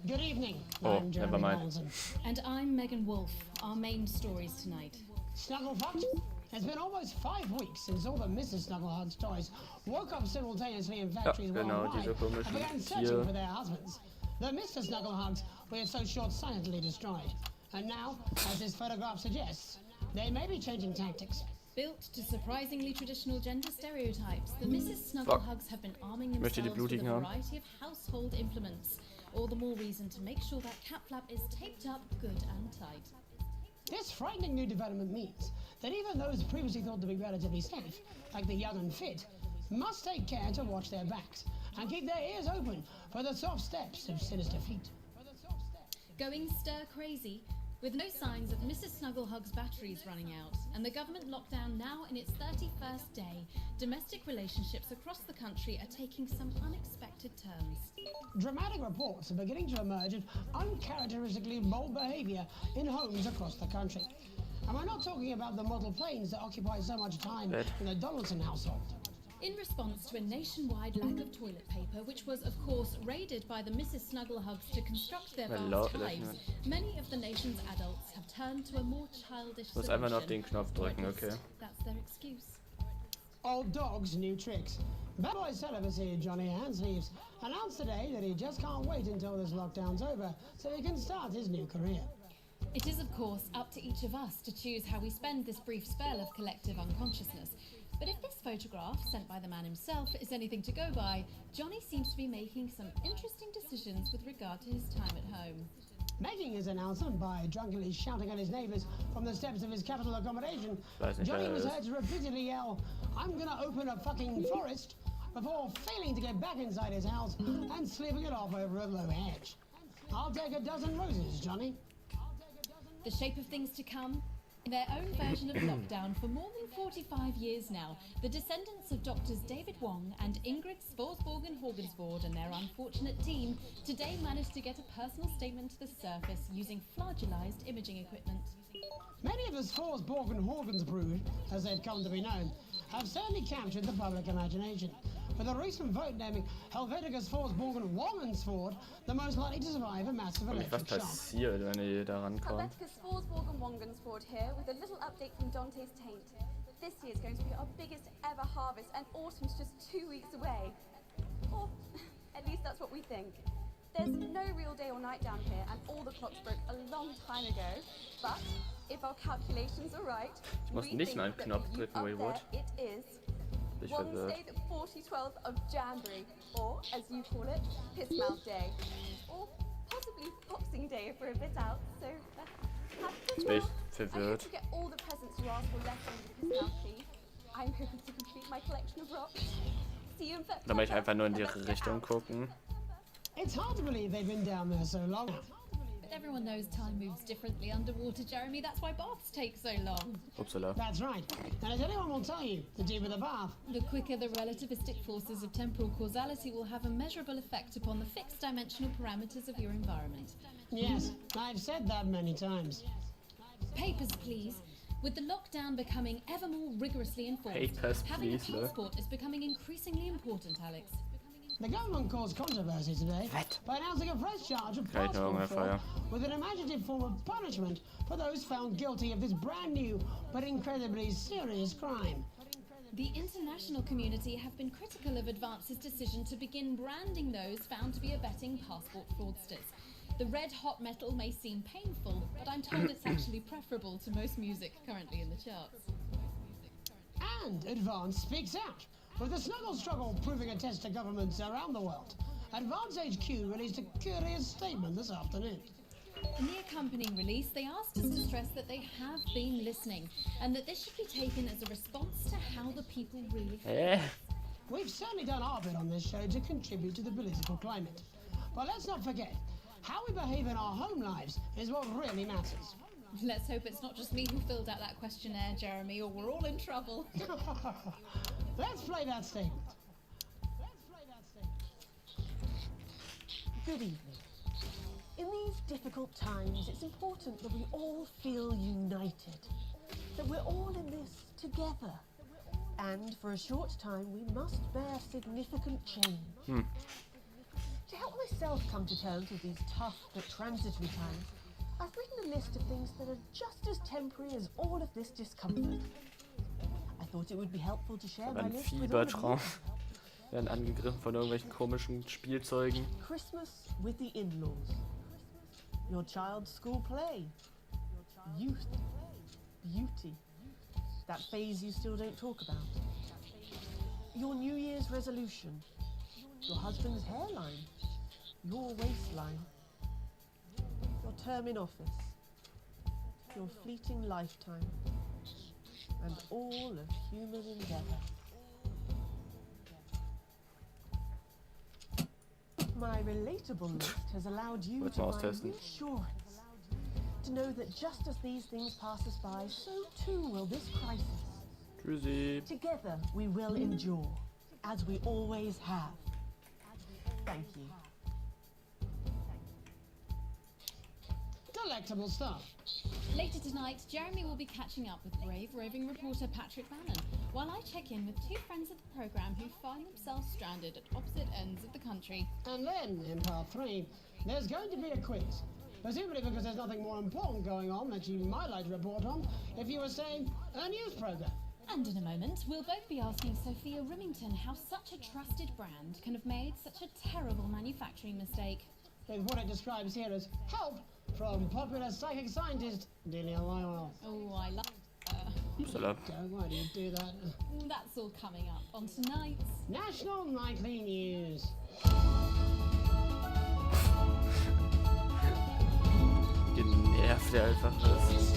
Good evening. Oh, I'm Jeremy never mind. Donaldson. And I'm Megan Wolf. Our main stories tonight. Snugglefuck? It's been almost 5 weeks since all the Mrs. Snugglehugs toys woke up simultaneously in factories genau, worldwide diese komischen and began searching Tiere. for their husbands. The Mr. Snugglehugs were so short-sightedly destroyed. And now, as this photograph suggests, they may be changing tactics. Built to surprisingly traditional gender stereotypes, the Mrs. Snugglehugs have been arming Möchte die themselves with a blutigen haben? variety of household implements. All the more reason to make sure that cat flap is taped up good and tight. This frightening new development means that even those previously thought to be relatively safe, like the young and fit, must take care to watch their backs and keep their ears open for the soft steps of sinister feet. Going stir crazy, with no signs of Mrs. Snugglehug's batteries running out, and the government lockdown now in its 31st day, domestic relationships across the country are taking some unexpected turns. Dramatic reports are beginning to emerge of uncharacteristically bold behaviour in homes across the country. And we're not talking about the model planes that occupy so much time in the Donaldson household. In response to a nationwide lack of toilet paper, which was of course raided by the Mrs. Snugglehugs to construct their vast hives, many of the nation's adults have turned to a more childish Ich muss einfach nur auf den Knopf drücken, okay. That's their excuse. Old dogs, new tricks. Bad boy celibacy Johnny Handsleeves announced today that he just can't wait until this lockdown's over so he can start his new career. It is of course up to each of us to choose how we spend this brief spell of collective unconsciousness. But if this photograph, sent by the man himself, is anything to go by, Johnny seems to be making some interesting decisions with regard to his time at home. Making his announcement by drunkenly shouting at his neighbours from the steps of his capital accommodation, Johnny was heard to repeatedly yell, "I'm gonna open a fucking forest," before failing to get back inside his house and slipping it off over a low hedge. I'll take a dozen roses, Johnny. The shape of things to come? In their own version of lockdown for more than 45 years now, the descendants of Doctors David Wong and Ingrid Sporsborgen-Horgensvoord and their unfortunate team today managed to get a personal statement to the surface using flagellized imaging equipment. Many of the Sporsborgen-Horgens brood, as they've come to be known, have certainly captured the public imagination, with a recent vote naming Helvetica Sporsborgen-Wongensvoord the most likely to survive a massive Was electric shock. passiert, wenn ihr da rankommt? Helvetica Sporsborgen-Wongensvoord here with a little update from Dante's Taint. This year is going to be our biggest ever harvest and autumn's just 2 weeks away. Or at least that's what we think. There's no real day or night down here and all the clocks broke a long time ago. But if our calculations are right, Ich muss we nicht think mal einen that Knopf for you drücken, up Wayward. there, it is bin ich verwirrt. Wednesday, the 4012th of January, or as you call it, Piss Mouth Day, or possibly Boxing Day if we're a bit out. So have a Jetzt good bin ich mouth. I hope verwirrt. you get all the presents you asked for left on the Piss Mouth tree. I'm hoping to complete my collection of rocks. See you in September. Da möchte ich einfach nur in die Richtung gucken. It's hard to believe they've been down there so long. But everyone knows time moves differently underwater, Jeremy. That's why baths take so long. Upsala. That's right. And as anyone will tell you, the deeper the bath, The quicker the relativistic forces of temporal causality will have a measurable effect upon the fixed dimensional parameters of your environment. Yes, I've said that many times. Papers, please. With the lockdown becoming ever more rigorously enforced, Papers, having please, a passport is becoming increasingly important, Alex. The government caused controversy today by announcing a fresh charge of Keine Ahnung, passport fraud Feuer. with an imaginative form of punishment for those found guilty of this brand new but incredibly serious crime. The international community have been critical of Advance's decision to begin branding those found to be abetting passport fraudsters. The red hot metal may seem painful, but I'm told it's actually preferable to most music currently in the charts. And Advance speaks out. With the snuggle struggle proving a test to governments around the world, Advance HQ released a curious statement this afternoon. In the accompanying release, they asked us to stress that they have been listening, and that this should be taken as a response to how the people really feel. We've certainly done our bit on this show to contribute to the political climate. But let's not forget, how we behave in our home lives is what really matters. Let's hope it's not just me who filled out that questionnaire, Jeremy, or we're all in trouble. Let's play that statement. Good evening. In these difficult times, it's important that we all feel united, that we're all in this together. And for a short time, we must bear significant change. To help myself come to terms with these tough but transitory times, I've written a list of things that are just as temporary as all of this discomfort. I thought it would be helpful to share my Ein list with all of you. Fiebertraum. Werden angegriffen von irgendwelchen komischen Spielzeugen. Christmas with the in-laws. Your child's school play. Youth. Beauty. That phase you still don't talk about. Your New Year's resolution. Your husband's hairline. Your waistline. Your term in office. Your fleeting lifetime. And all of human endeavour. My relatable list has allowed you Let's to mal find austesten. reassurance. To know that just as these things pass us by, so too will this crisis. Tschüssi. Together we will endure, as we always have. Thank you. Delectable stuff. Later tonight, Jeremy will be catching up with brave roving reporter Patrick Bannon, while I check in with two friends of the programme who find themselves stranded at opposite ends of the country. And then, in part 3, there's going to be a quiz. Presumably because there's nothing more important going on that you might like to report on if you were, say, a news programme. And in a moment, we'll both be asking Sophia Remington how such a trusted brand can have made such a terrible manufacturing mistake. With what it describes here as help from popular psychic scientist Delia Lyle. Oh, I love her. Upsala. Why do you do that? That's all coming up on tonight's National Nightly News. Genervt der einfach ist.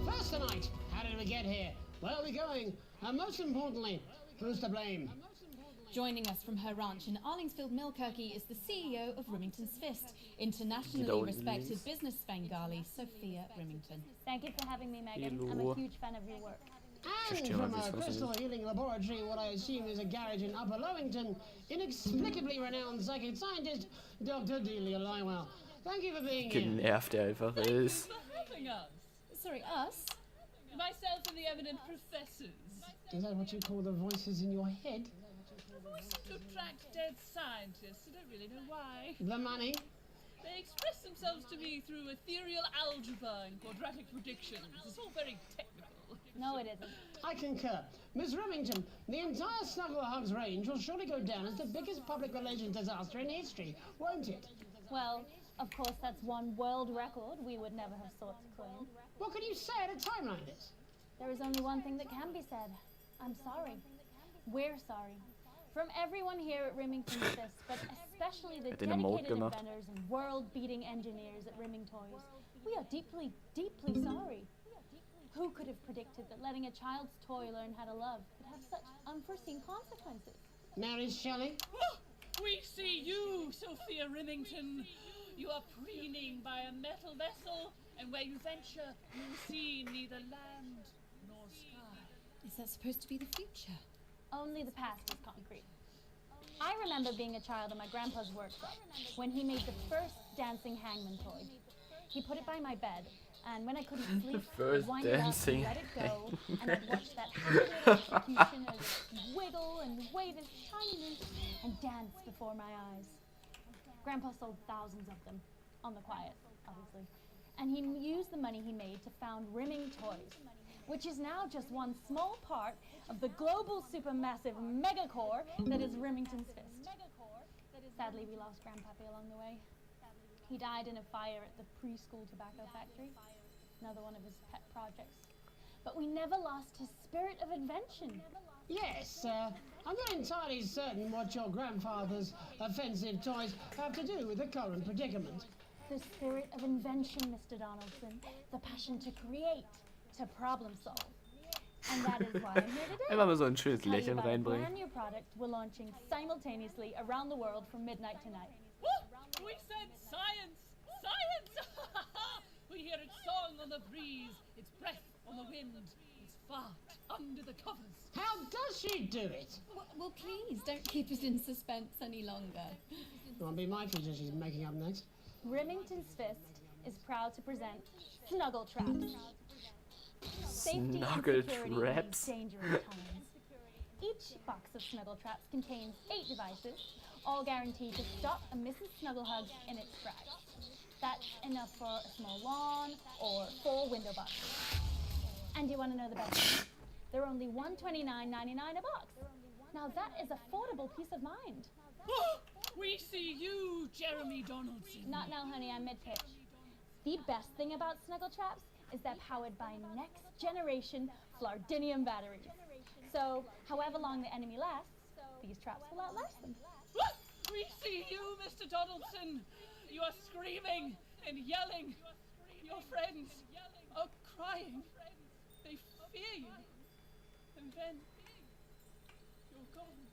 First tonight, how did we get here? Where are we going? And most importantly, who's to blame? Joining us from her ranch in Arlingsfield, Milkirky, is the CEO of Remington's Fist, internationally respected business Bengali, Sophia Remington. Thank you for having me, Megan. I'm Hello. a huge fan of your work. And from a crystal healing laboratory, what I assume is a garage in Upper Lowington, inexplicably renowned psychic scientist, Dr. Delia Lywell. Thank you for being here. Genervt der einfach ist. Helping us. Sorry, us? Myself and the eminent professors. Is that what you call the voices in your head? The voices to attract dead scientists. I don't really know why. The money? They express themselves to me through ethereal algebra and quadratic predictions. It's all very technical. No, it isn't. I concur. Miss Remington, the entire Snugglehugs range will surely go down as the biggest public relations disaster in history, won't it? Well, of course, that's one world record we would never have sought to claim. What can you say at a time like this? There is only one thing that can be said. I'm sorry. We're sorry. From everyone here at Remington Fist, but especially the dedicated inventors and world-beating engineers at Rimming Toys, we are deeply, deeply sorry. Who could have predicted that letting a child's toy learn how to love could have such unforeseen consequences? Mary Shelley? We see you, Sophia Remington. You are preening by a metal vessel, and where you venture, you see neither land nor sky. Is that supposed to be the future? Only the past is concrete. I remember being a child in my grandpa's workshop when he made the first dancing hangman toy. He put it by my bed, and when I couldn't sleep, I'd wind it up and let it go, and I'd watch that happy executioner wiggle and wave his tiny limbs and dance before my eyes. Grandpa sold thousands of them, on the quiet, obviously, and he used the money he made to found Rimming Toys, which is now just one small part of the global supermassive megacore that is Remington's Fist. Sadly, we lost Grandpappy along the way. He died in a fire at the preschool tobacco factory, another one of his pet projects. But we never lost his spirit of invention. Yes, I'm not entirely certain what your grandfather's offensive toys have to do with the current predicament. The spirit of invention, Mr. Donaldson. The passion to create, to problem solve. And that is why I'm here today. Immer mal so ein schönes Lächeln A reinbringen. brand new product we're launching simultaneously around the world from midnight tonight. We said science! Science! We hear its song on the breeze, its breath on the wind, its fart under the covers. How does she do it? Well, please, don't keep us in suspense any longer. It won't be my feature she's making up next. Remington's Fist is proud to present Snuggle Traps. Safety and Snuggle security Traps. in these dangerous times. Each box of Snuggle Traps contains 8 devices, all guaranteed to stop a Mrs. Snugglehug in its tracks. That's enough for a small lawn or 4 window boxes. And you want to know the best thing? They're only $129.99 a box. Now that is affordable peace of mind. We see you, Jeremy Donaldson. Not now, honey, I'm mid-pitch. The best thing about Snuggle Traps is they're powered by next generation Flardinium batteries. So, however long the enemy lasts, these traps will outlast them. We see you, Mr. Donaldson. You are screaming and yelling. Your friends are crying. They fear you. And then you're gone.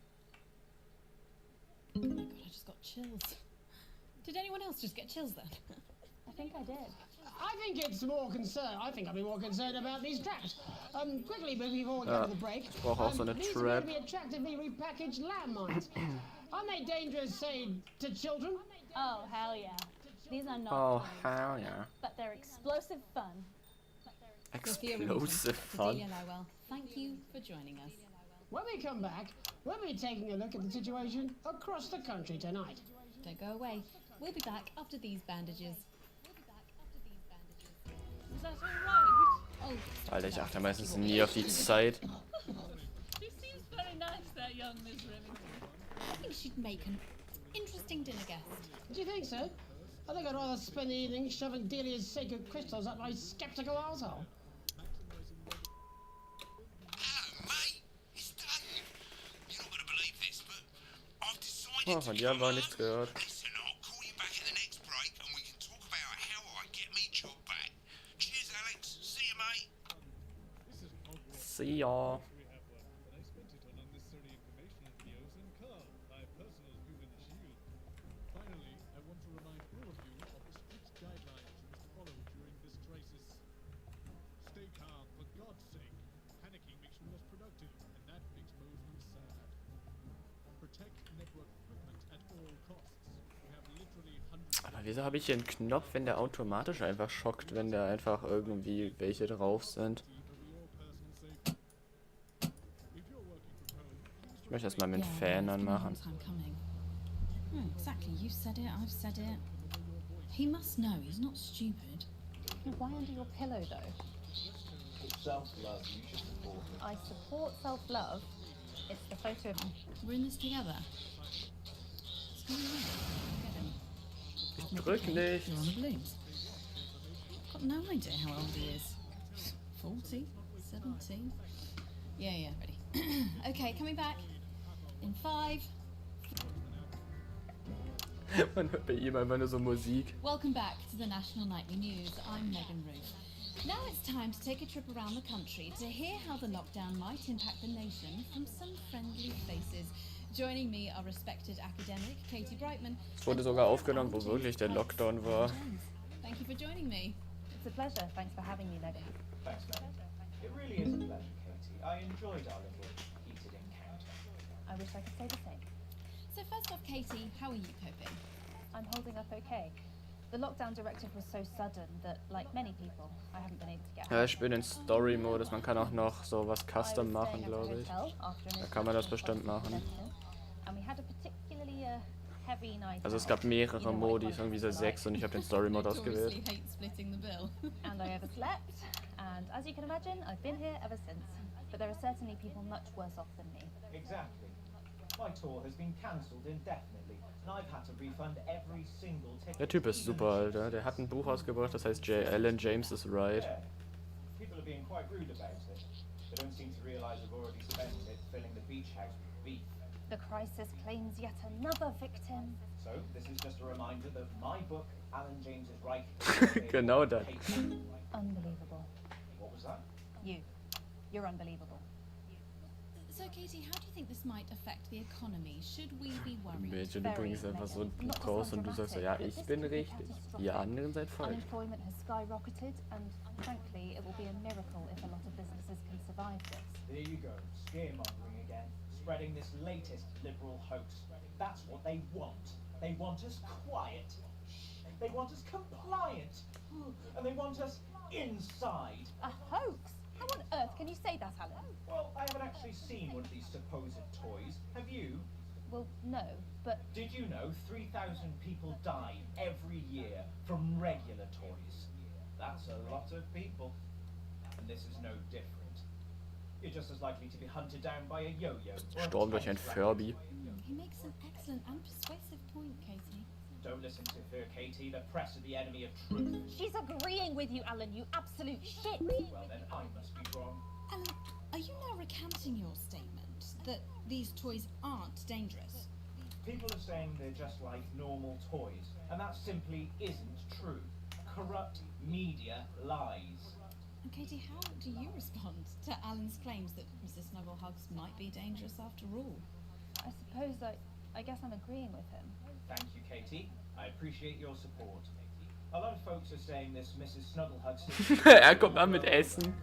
Oh my god, I just got chills. Did anyone else just get chills then? I think I did. I think it's more concerned. I think I'd be more concerned about these traps. Quickly before we go to the break. Ich brauche auch so eine These Trap. appear to be attractively repackaged landmines. Aren't they dangerous, say, to children? Oh, hell yeah. These are not Oh, toys, hell yeah. but they're explosive fun. Explosive fun. Cordelia Lywell, thank you for joining us. When we come back, we'll be taking a look at the situation across the country tonight. Don't go away. We'll be back after these bandages. Is that all right? Oh, Alter, ich achte meistens nie auf die Zeit. She seems very nice, that young Miss Remington. I think she'd make an interesting dinner guest. Do you think so? I think I'd rather spend the evening shoving Delia's sacred crystals up my skeptical arsehole. Oh, von dir haben wir nichts gehört. See ya. Aber wieso habe ich hier einen Knopf, wenn der automatisch einfach schockt, wenn da einfach irgendwie welche drauf sind? Ich möchte das mal mit dem Fan anmachen. Exactly, you said it, I've said it. He must know. He's not stupid. Why under your pillow, though? It's self-love. You should support it. I support self-love. It's the photo of... We're in this together. What's going on? Drück nicht. You're on the balloons. I've got no idea how old he is. 40? 17? Yeah, ready. Okay, coming back. In 5. Man hört bei ihm einfach nur so Musik. Welcome back to the National Nightly News. I'm Megan Ruth. Now it's time to take a trip around the country to hear how the lockdown might impact the nation from some friendly faces. Joining me are respected academic Katie Brightman. Es wurde sogar aufgenommen, wo wirklich der Lockdown war. Thank you for joining me. It's a pleasure. Thanks for having me, Megan. Thanks, Megan. It really is a pleasure, Katie. I enjoyed our little heated encounter. I wish I could say the same. So first off, Katie, how are you coping? I'm holding up okay. The lockdown directive was so sudden that, like many people, I haven't been able to get Ja, ich bin in Story-Modus. Man kann auch noch so was Custom machen, glaube ich. Da kann man das bestimmt machen. Also es gab mehrere Modi, irgendwie so 6 und ich habe den Story-Mode ausgewählt. And I overslept, and as you can imagine, I've been here ever since. But there are certainly people much worse off than me. Exactly. My tour has been cancelled indefinitely, and I've had to refund every single ticket. Der Typ ist super, Alter. Der hat ein Buch ausgebracht, das heißt Alan James is Right. Yeah. People are being quite rude about it. They don't seem to realise we've already spent it filling the beach house with beef. The crisis claims yet another victim. So, this is just a reminder that my book, Alan James is Right. Genau das. Unbelievable. What was that? You're unbelievable. So Katie, how do you think this might affect the economy? Should we be worried? Mädchen, du bringst einfach so ein Buch raus und du sagst so, ja, ich bin richtig. Ihr anderen seid falsch. Unemployment has skyrocketed, and frankly, it will be a miracle if a lot of businesses can survive this. There you go, scaremongering again, spreading this latest liberal hoax. That's what they want. They want us quiet. They want us compliant. And they want us inside. A hoax? How on earth can you say that, Alan? Well, I haven't actually seen one of these supposed toys. Have you? Well, no, but... Did you know 3,000 people die every year from regular toys? That's a lot of people. And this is no different. You're just as likely to be hunted down by a yo-yo. Gestorben durch ein Furby. He makes an excellent and persuasive point, Katie. Don't listen to her, Katie. The press are the enemy of truth. She's agreeing with you, Alan, you absolute shit! Well, then I must be wrong. Alan, are you now recanting your statement that these toys aren't dangerous? People are saying they're just like normal toys, and that simply isn't true. Corrupt media lies. And Katie, how do you respond to Alan's claims that Mrs. Snugglehugs might be dangerous after all? I suppose I guess I'm agreeing with him. Thank you, Katie. I appreciate your support. A lot of folks are saying this Mrs. Snugglehugs... Kommt an mit Essen.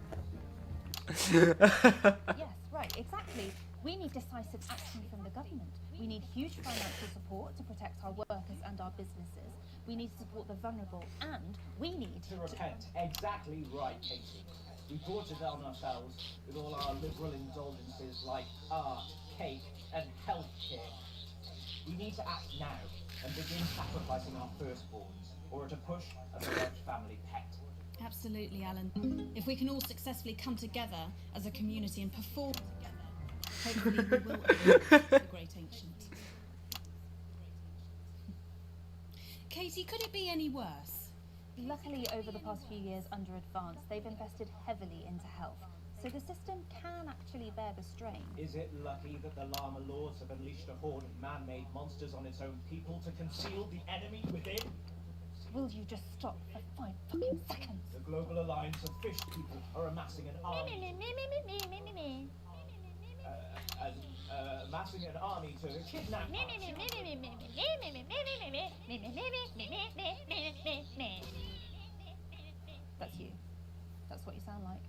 Yes, right, exactly. We need decisive action from the government. We need huge financial support to protect our workers and our businesses. We need to support the vulnerable, and we need to repent. Exactly right, Katie. We brought it on ourselves with all our liberal indulgences like art, cake, and healthcare. We need to act now and begin sacrificing our firstborns, or at a push, a beloved family pet. Absolutely, Alan. If we can all successfully come together as a community and perform together, hopefully we will end the great ancient. Katie, could it be any worse? Luckily, over the past few years under Advance, they've invested heavily into health. So the system can actually bear the strain. Is it lucky that the Llama Lords have unleashed a horde of man-made monsters on its own people to conceal the enemy within? Will you just stop for 5 fucking seconds? The Global Alliance of Fish People are amassing an army. Amassing an army to kidnap That's you. That's what you sound like.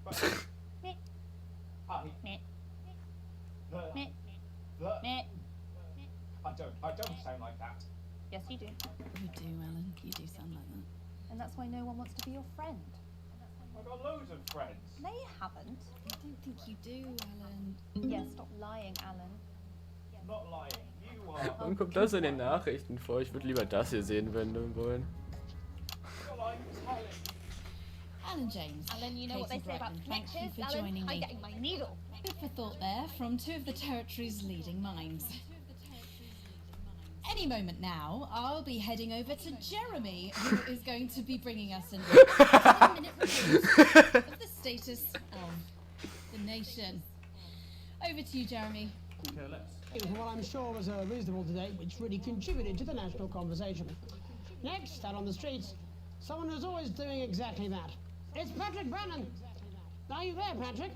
I don't sound like that. Yes, you do. You do, Alan. You do sound like that. And that's why no one wants to be your friend. I've got loads of friends. No, you haven't. I don't think you do, Alan. Yeah, stop lying, Alan. Not lying. You Warum kommt das in den Nachrichten vor? Ich würde lieber das hier sehen, wenn wir wollen. Alan James. Alan, you know what they Katie say about Bregman, thank you snitches, for Alan? joining I'm me. getting my needle. Good for thought there from two of the territory's leading minds. Any moment now, I'll be heading over to Jeremy, who is going to be bringing us an 7-minute report of the status of the nation. Over to you, Jeremy. It was what I'm sure was a reasonable debate which really contributed to the national conversation. Next, out on the streets, someone who's always doing exactly that. It's Patrick Bannon. Are you there, Patrick?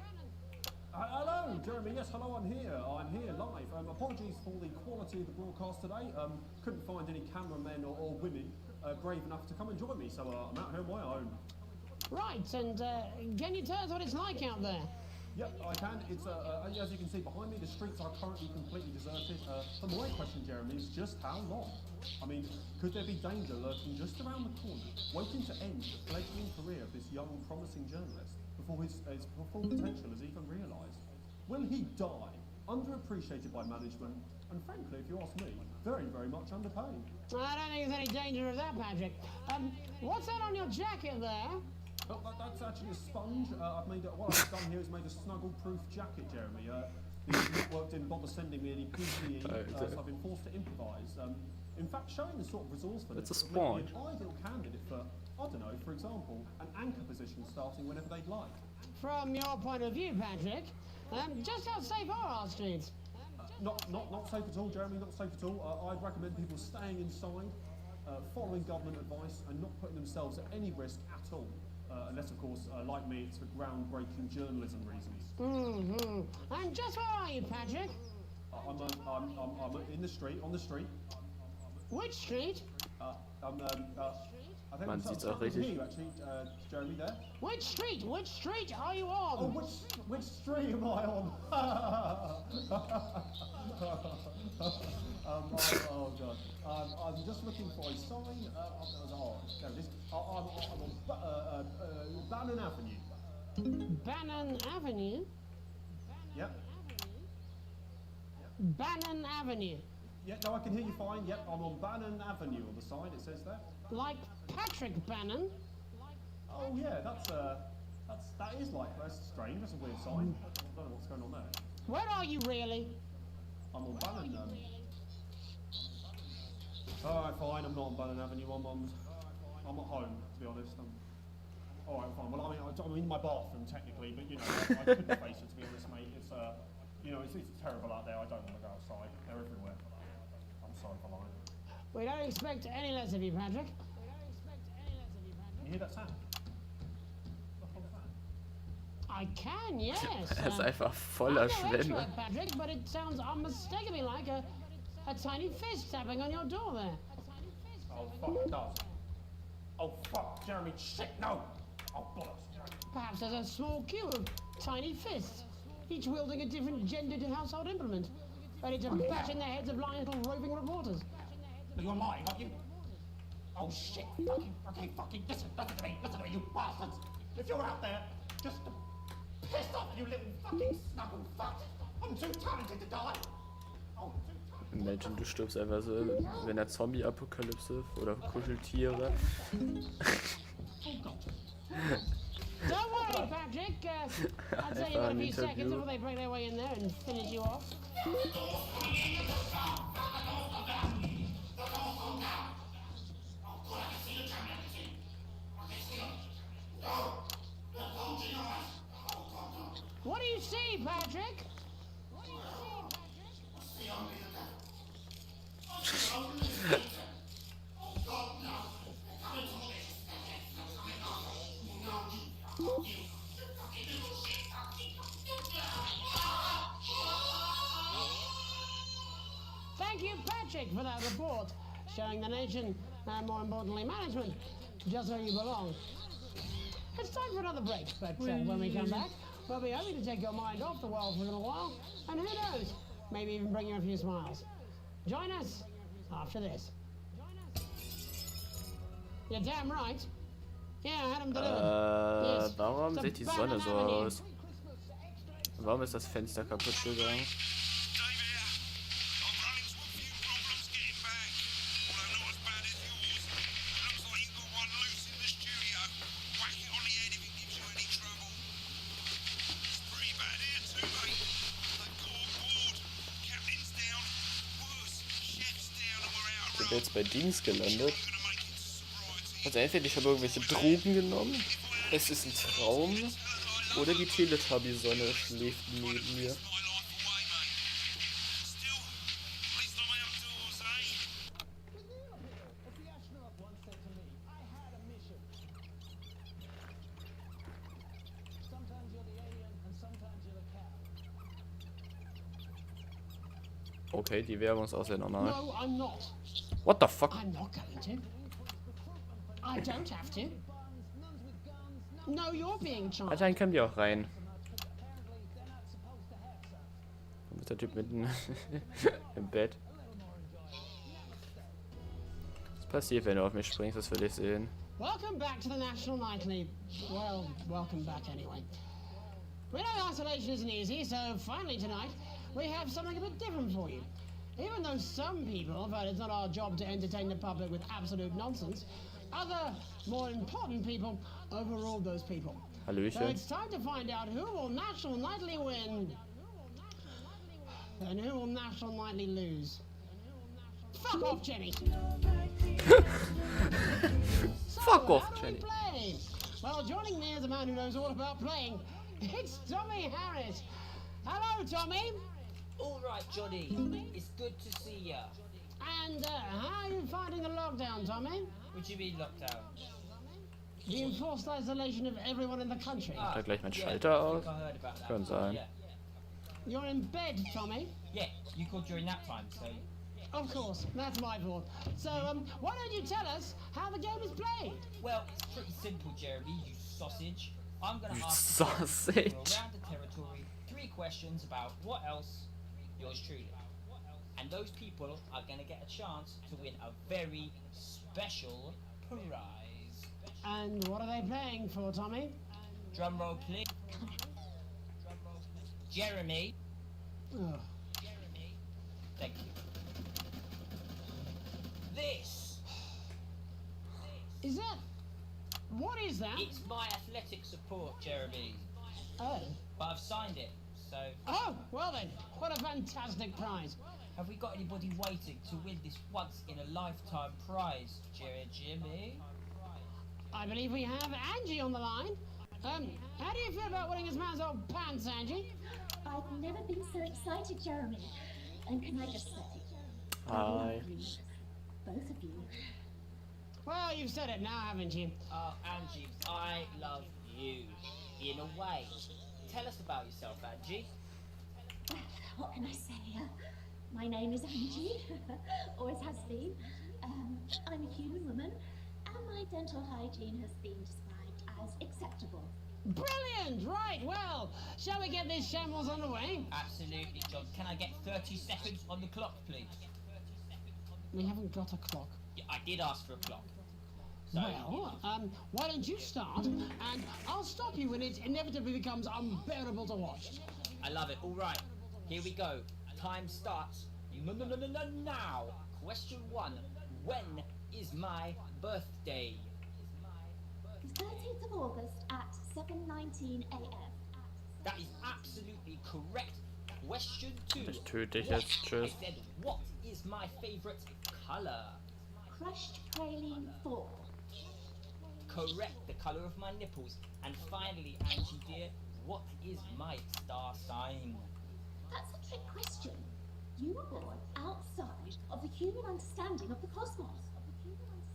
Hello, Jeremy. Yes, hello, I'm here. I'm here live. Apologies for the quality of the broadcast today. Couldn't find any cameramen or women brave enough to come and join me, so I'm out here on my own. Right, and can you tell us what it's like out there? Yep, I can. It's as you can see behind me, the streets are currently completely deserted. But my question, Jeremy, is just how long? I mean, could there be danger lurking just around the corner, waiting to end the fledgling career of this young, promising journalist before his full potential is even realised? Will he die, underappreciated by management, and frankly, if you ask me, very, very much underpaid? I don't think there's any danger of that, Patrick. What's that on your jacket there? Oh, that's actually a sponge. What I've done here is made a snuggle-proof jacket, Jeremy. The network didn't bother sending me any PPE, so I've been forced to improvise. In fact, showing the sort of resourcefulness It's a would make me sponge. an ideal candidate for, I don't know, for example, an anchor position starting whenever they'd like. From your point of view, Patrick, just how safe are our streets? Not safe at all, Jeremy, not safe at all. I'd recommend people staying inside, following government advice, and not putting themselves at any risk at all. Unless, of course, like me, it's for groundbreaking journalism reasons. Mm-hmm. And just where are you, Patrick? I'm in the street, on the street. Which street? I think Man sieht's auch richtig. you actually, Jeremy, there. Which street? Which street are you on? Oh, which street am I on? Oh God. I'm just looking for a sign. There it is. I'm on Bannon Avenue. Bannon Avenue? Yep. Bannon Avenue. Yeah, no, I can hear you fine. Yep, I'm on Bannon Avenue on the side, it says there. Like Patrick Bannon? Oh yeah, that is like, that's strange, that's a weird sign. I don't know what's going on there. Where are you really? I'm on Bannon. Alright, fine, I'm not on Bannon Avenue, I'm at home, to be honest. Alright, fine, well I'm in my bathroom technically, but you know, I couldn't face it, to be honest, mate. It's, you know, it's terrible out there, I don't want to go outside, they're everywhere. I'm sorry for lying. We don't expect any less of you, Patrick. You hear that sound? I can, yes. Er ist einfach voller I'm no Schwämme. expert, Patrick, but it sounds unmistakably like a tiny fist tapping on your door there. Oh fuck, it does. Oh fuck, Jeremy, shit, no! Oh bollocks. Perhaps there's a small queue of tiny fists, each wielding a different gendered household implement, ready to bash in the heads of lying little roving reporters. You're lying, aren't you? Oh shit, fucking, listen to me, you bastards! If you're out there, just piss off, you little fucking snuggle fuck! I'm too talented to die! Oh, Imagine, du stirbst einfach so in der Zombie-Apokalypse oder Kuscheltiere. Don't worry, Patrick. I'd say you've got a few seconds before they break their way in there and finish you off. What do you see, Patrick? Thank you, Patrick, for that report, showing the nation, and more importantly, management, just where you belong. It's time for another break, but when we come back, we'll be hoping to take your mind off the world for a little while, and who knows, maybe even bring you a few smiles. Join us after this. You're damn right. Yeah, I had them delivered. Warum Yes, sieht die to Sonne Bannon so Avenue. aus? Warum ist das Fenster kaputt gegangen? sind wir jetzt bei Dings gelandet. Also entweder ich habe irgendwelche Drogen genommen, es ist ein Traum, oder die Teletubby-Sonne schläft neben mir. Okay, die Werbung ist auch sehr normal. No, I'm not. What the fuck? I'm not going to. I don't have to. No, you're being charged. Anscheinend können die auch rein. Wo ist der Typ mitten im Bett? Was passiert, wenn du auf mich springst? Das will ich sehen. Welcome back to the National Nightly. Well, welcome back anyway. We know isolation isn't easy, so finally tonight we have something a bit different for you. Even though some people felt it's not our job to entertain the public with absolute nonsense, other, more important people overruled those people. Hallöchen. So it's time to find out who will National Nightly win and who will National Nightly lose. Fuck off, Jenny! Fuck off, Jenny. Play? Well, joining me as a man who knows all about playing, it's Tommy Harris. Hello, Tommy. All right, Johnny. It's good to see ya. And how are you finding the lockdown, Tommy? What do you mean lockdown? The enforced isolation of everyone in the country. Da gleich mein Schalter aus. Kann sein. You're in bed, Tommy? Yeah, you called during that time, so... Of course, that's my fault. So, why don't you tell us how the game is played? Well, it's pretty simple, Jeremy, you sausage. I'm gonna You ask sausage. you around the territory 3 questions about what else, yours truly. And those people are gonna get a chance to win a very special prize. And what are they playing for, Tommy? Drum roll, please. Jeremy. Oh. Thank you. This. Is that... What is that? It's my athletic support, Jeremy. Oh. But I've signed it, so... Oh, well then, what a fantastic prize. Have we got anybody waiting to win this once-in-a-lifetime prize, Jimmy? I believe we have Angie on the line. How do you feel about winning this man's old pants, Angie? I've never been so excited, Jeremy. And can I just say... Hi. Both of you. Well, you've said it now, haven't you? Angie, I love you. In a way. Tell us about yourself, Angie. What can I say? My name is Angie. Always has been. I'm a human woman, and my dental hygiene has been described as acceptable. Brilliant! Right, well, shall we get this shambles underway? Absolutely, John. Can I get 30 seconds on the clock, please? We haven't got a clock. Yeah, I did ask for a clock. So, well, why don't you start, and I'll stop you when it inevitably becomes unbearable to watch. I love it. All right, here we go. Time starts now. Question 1. When is my birthday? The 13th of August at 7:19 a.m. That is absolutely correct. Question 2. Ich töte dich jetzt. Tschüss. I said, what is my favorite color? Crushed praline 4. Correct, the color of my nipples. And finally, Angie dear, what is my star sign? That's a trick question. You were born outside of the human understanding of the cosmos.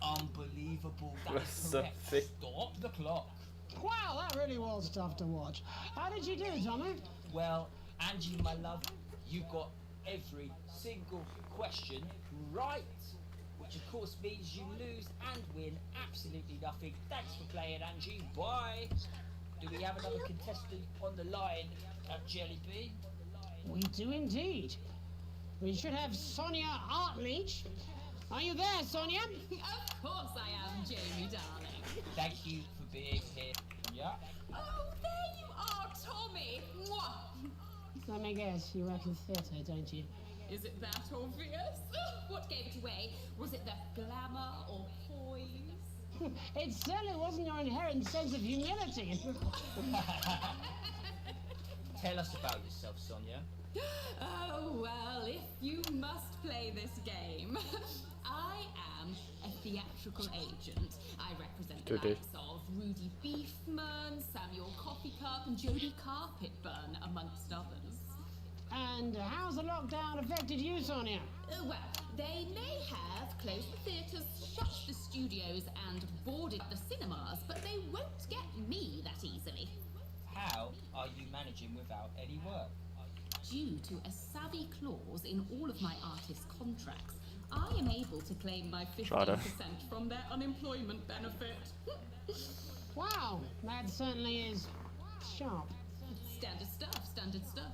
Unbelievable. That What's is the correct. thing? Stop the clock. Wow, that really was tough to watch. How did you do, Tommy? Well, Angie, my love, you got every single question right. Which of course means you lose and win absolutely nothing. Thanks for playing, Angie. Bye. Do we have another contestant on the line at Jelly Bean? We do indeed. We should have Sonia Artleach. Are you there, Sonia? Of course I am, Jamie, darling. Thank you for being here. Yeah. Oh, there you are, Tommy. Mwah. Let me guess, you work in theatre, don't you? Is it that obvious? What gave it away? Was it the glamour or poise? It certainly wasn't your inherent sense of humility. Tell us about yourself, Sonia. Oh, well, if you must play this game. I am a theatrical agent. I represent the Töte ich. likes of Rudy Beefman, Samuel Coffeecup, and Jodie Carpetburn, amongst others. And how's the lockdown affected you, Sonia? Well, they may have closed the theatres, shut the studios, and boarded the cinemas, but they won't get me that easily. How are you managing without any work? Due to a savvy clause in all of my artist contracts, I am able to claim my 15% from their unemployment benefit. Wow, that certainly is sharp. Standard stuff, standard stuff.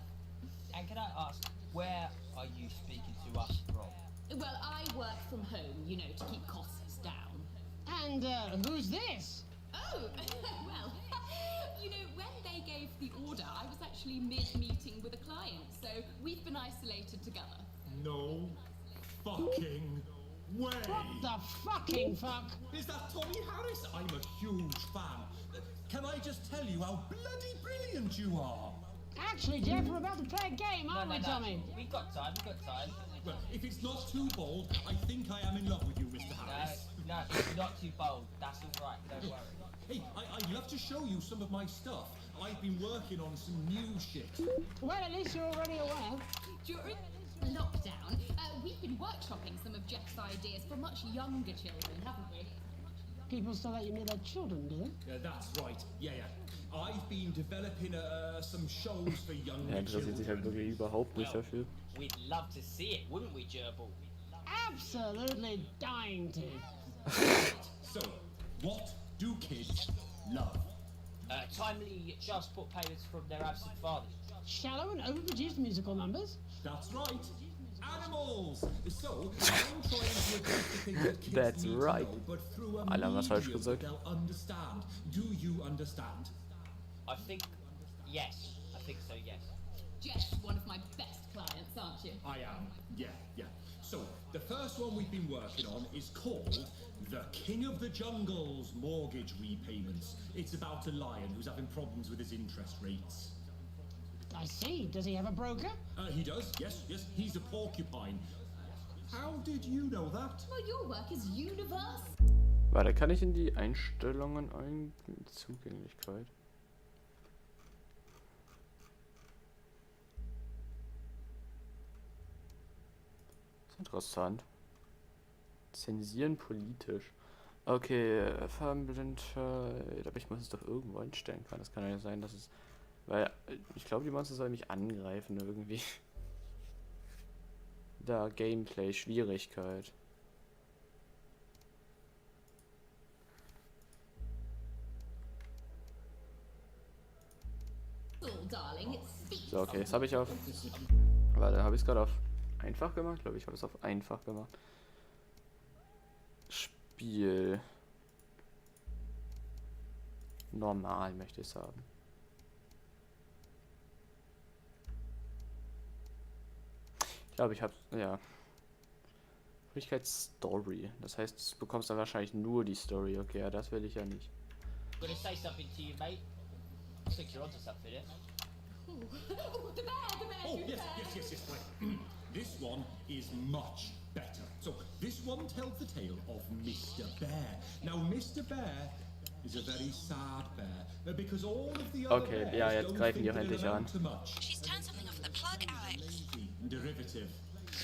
And can I ask, where are you speaking to us from? Well, I work from home, you know, to keep costs down. And who's this? Oh, well, you know, when they gave the order, I was actually mid-meeting with a client, so we've been isolated together. No fucking way! What the fucking fuck? Is that Tommy Harris? I'm a huge fan. Can I just tell you how bloody brilliant you are? Actually, Jeff, we're about to play a game, aren't we, Tommy? We've got time, we've got time. Well, if it's not too bold, I think I am in love with you, Mr. Harris. No, it's not too bold. That's all right, don't worry. Hey, I'd love to show you some of my stuff. I've been working on some new shit. Well, at least you're already aware. During lockdown, we've been workshopping some of Jeff's ideas for much younger children, haven't we? People still let you near their children, do they? That's right. Yeah. I've been developing some shows for younger Er interessiert sich halt wirklich überhaupt nicht dafür. We'd love to see it, wouldn't we, Gerbil? Absolutely dying to. So, what do kids love? Timely just put payments from their absent fathers. Shallow and overproduced musical numbers? That's right. Animals! So, I'm trying to address the thing that kids That's need right. to know, but through a Alter, was falsch medium gesagt. that they'll understand. Do you understand? I think yes. I think so, yes. Jeff's one of my best clients, aren't you? I am. Yeah. So, the first one we've been working on is called The King of the Jungle's Mortgage Repayments. It's about a lion who's having problems with his interest rates. I see. Does he have a broker? He does, yes. He's a porcupine. How did you know that? Well, your work is universal. Warte, kann ich in die Einstellungen eingehen? Zugänglichkeit. Interessant. Zensieren politisch. Okay, Farbenblindheit. Aber ich muss es doch irgendwo einstellen können. Das kann ja nicht sein, dass es. Weil ich glaube, die Monster sollen mich angreifen irgendwie. Da, Gameplay, Schwierigkeit. So, okay, das habe ich auf. Warte, habe ich es gerade auf einfach gemacht? Ich glaube, ich habe es auf einfach gemacht. Spiel. Normal möchte ich es haben. Ich glaube, ich habe. Ja. Schwierigkeit Story. Das heißt, du bekommst dann wahrscheinlich nur die Story. Okay, ja, das will ich ja nicht. I'm gonna say something to you, mate. I think you're onto something here. The bear, Oh, yes. Right. This one is much better. So, this one tells the tale of Mr. Bear. Now, Mr. Bear is a very sad bear because all of the other Okay, bears ja, jetzt don't greifen die think auch endlich they'll an. amount to much. She's turned something off the plug, Alex. Derivative.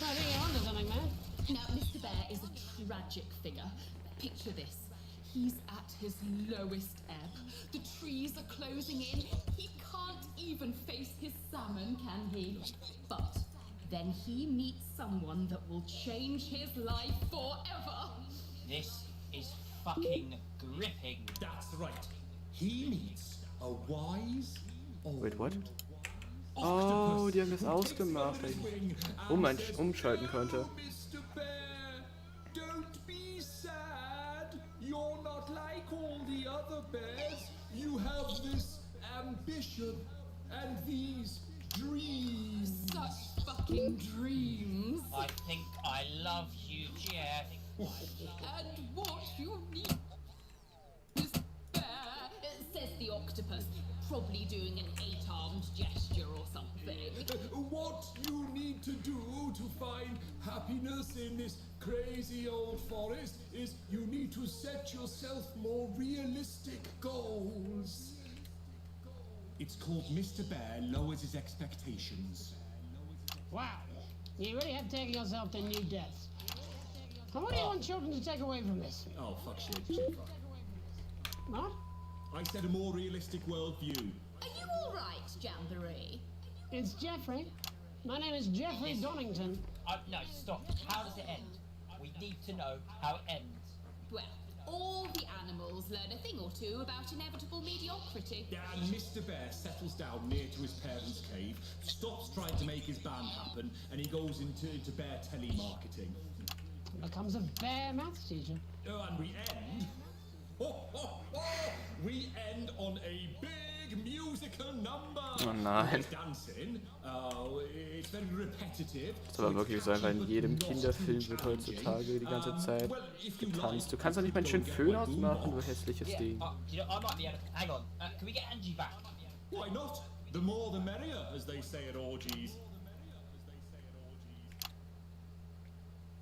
I think you're onto something, man. Now, Mr. Bear is a tragic figure. Picture this. He's at his lowest ebb. The trees are closing in. He can't even face his salmon, can he? But then he meets someone that will change his life forever. This is fucking gripping. That's right. He meets a wise old Wait, what? Oh, die haben das ausgemacht, weil ich umschalten konnte. Mr. Bear, don't be sad. You're not like all the other bears. You have this ambition and these dreams. Such fucking dreams. I think I love you, Jeff. And what you need is bear, says the octopus. Probably doing an 8-armed gesture or something. What you need to do to find happiness in this crazy old forest is you need to set yourself more realistic goals. It's called Mr. Bear Lowers His Expectations. Wow, you really have taken yourself to new depths. And what do you want children to take away from this? Oh, fuck shit, Jennifer. What? I said a more realistic worldview. Are you all right, Jamboree? It's Jeffrey. My name is Jeffrey Donington. No, stop. How does it end? We need to know how it ends. Well, all the animals learn a thing or two about inevitable mediocrity. Yeah, and Mr. Bear settles down near to his parents' cave, stops trying to make his band happen, and he goes into bear telemarketing. Becomes a bear maths teacher. Oh, and we end... We end on a big musical number. Oh nein. There's dancing. It's very repetitive. Das ist aber wirklich so einfach in jedem Kinderfilm wird heutzutage die ganze Zeit getanzt. Du kannst doch nicht mal einen schönen Föhn ausmachen, du hässliches Ding. You know, I might be able to... Hang on. Can we get Angie back? Why not? The more the merrier, as they say at orgies.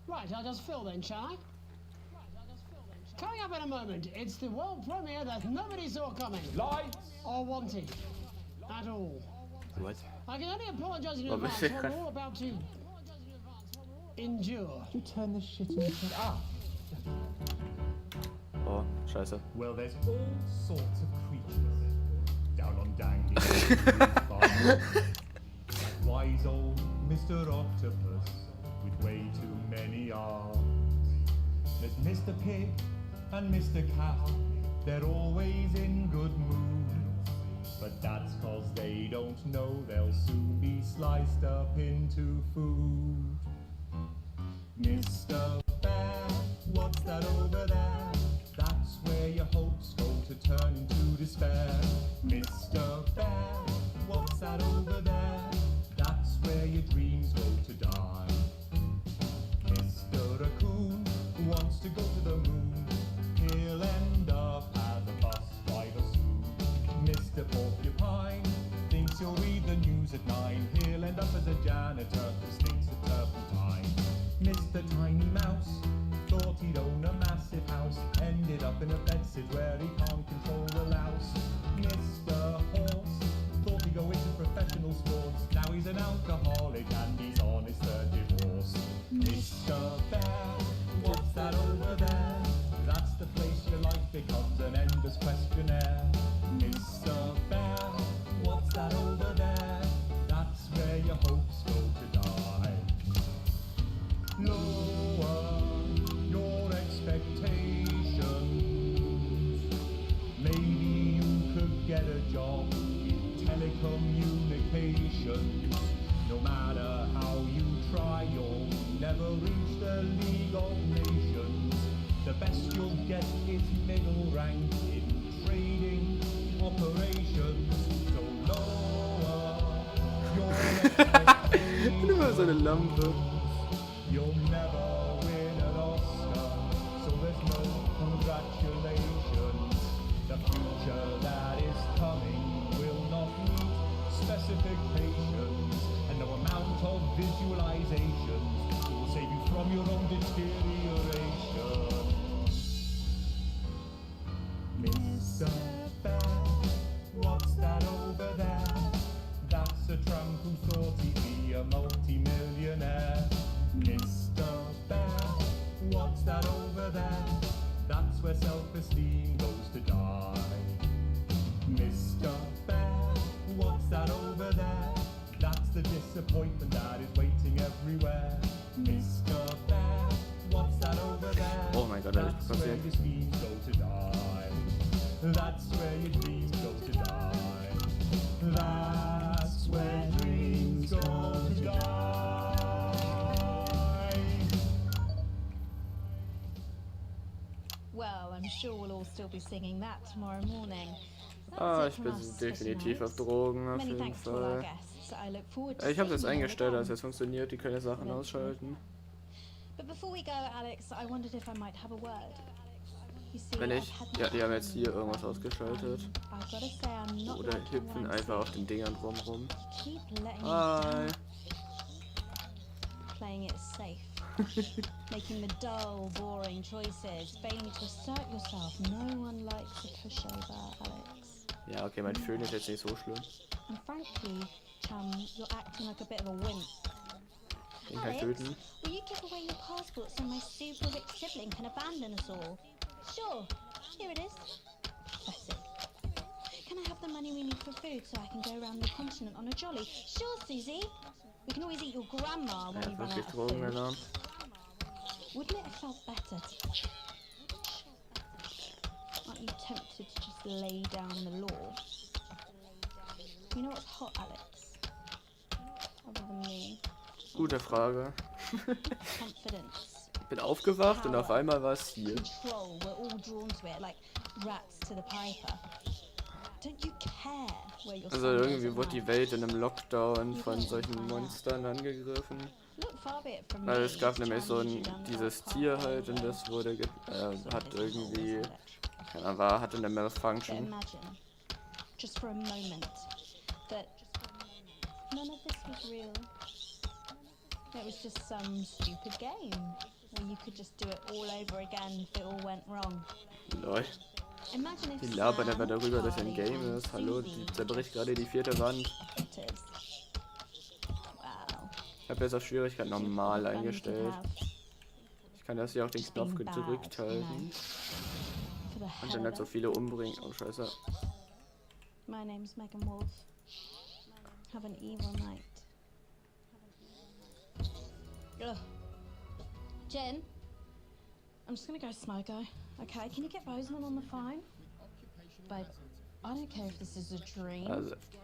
Right, I'll just fill then, shall I? Coming up in a moment, it's the world premiere that nobody saw coming. Lights! Or wanted. At all. What? I can only apologise in advance what we're all about to endure. You turn this shit into up. Oh, scheiße. Well, there's all sorts of creatures down on Dangly Farm. Like wise old Mr. Octopus with way too many arms. There's Mr. Pig and Mr. Cat, they're always in good mood. But that's 'cause they don't know they'll soon be sliced up into food. Mr. Bear, what's that over there? That's where your hopes go to turn into despair. Mr. Bear, what's that over there? That's where your dreams go to die. Mr. Raccoon wants to go to the moon. He'll end up as a bus driver soon. Mr. Porcupine thinks he'll read the news at 9. He'll end up as a janitor who stinks of turpentine. Mr. Tiny Mouse thought he'd own a massive house. Ended up in a bedsit where he can't control the louse. Mr. Horse thought he'd go into professional sports. Now he's an alcoholic and he's on his third divorce. Mr. Bear, what's that over there? That's the place your life becomes an endless questionnaire. Mr. Bear, what's that over there? That's where your hopes go to die. Lower your expectations. Maybe you could get a job in telecommunications. No matter how you try, you'll never reach the League of Nations. The best you'll get is middle rank in trading operations. So lower your expectations. Immer so eine Lampe. You'll never win an Oscar, so there's no congratulations. The future that is coming will not meet specifications, and no amount of visualizations will save you from your own deterioration. Mr. Bear, what's that over there? That's a tramp who thought he'd be a multi-millionaire. Mr. Bear, what's that over there? That's where self-esteem goes to die. Mr. Bear, what's that over there? That's the disappointment that is waiting everywhere. Mr. Bear, what's that over there? Oh my God, that's where your dreams go to die. That's where your dreams go to die. That's where dreams go to die. Well, I'm sure we'll all still be singing that tomorrow morning. Ah, ich bin definitiv auf Drogen, auf jeden Fall. Ich habe das eingestellt, dass es funktioniert, die können Sachen ausschalten. But before we go, Alex, I wondered if I might have a word. Wenn ich... Ja, die haben jetzt hier irgendwas ausgeschaltet. Oder hüpfen einfach auf den Dingern rum. Hi. Playing it safe. Making the dull, boring choices. Failing to assert yourself. No one likes a pushover, Alex. Ja, okay, mein Föhn ist jetzt nicht so schlimm. And frankly, chum, you're acting like a bit of a wimp. Den kann ich töten. Will you give away your passport so my super rich sibling can abandon us all? Sure. Here it is. Pathetic. Can I have the money we need for food so I can go around the continent on a jolly? Sure, Susie. We can always eat your grandma when we run out of food. Wouldn't it have felt better to... Aren't you tempted to just lay down the law? You know what's hot, Alex? Other than me. Gute Frage. Confidence. Ich bin aufgewacht und auf einmal war es hier. Control. We're all drawn to it like rats to the piper. Don't you care where your Also irgendwie wurde die Welt in einem Lockdown von solchen Monstern angegriffen. Weil es gab nämlich so dieses Tier halt und das wurde hat irgendwie hatte eine Malfunction. Just for a moment that none of this was real. It was just some stupid game where you could just do it all over again if it all went wrong. Lol. Die labern aber darüber, dass ein Game ist. Hallo, die zerbricht gerade die 4. Wand. Ich habe jetzt auf Schwierigkeit normal eingestellt. Ich kann das hier auch den Knopf gedrückt halten. Und dann halt so viele umbringen. Oh scheiße. My name's Megan Wolf. Have an evil night. Ugh. Jen, I'm just gonna go smoke. Okay, can you get Rosamund on the phone? Babe, I don't care if this is a dream,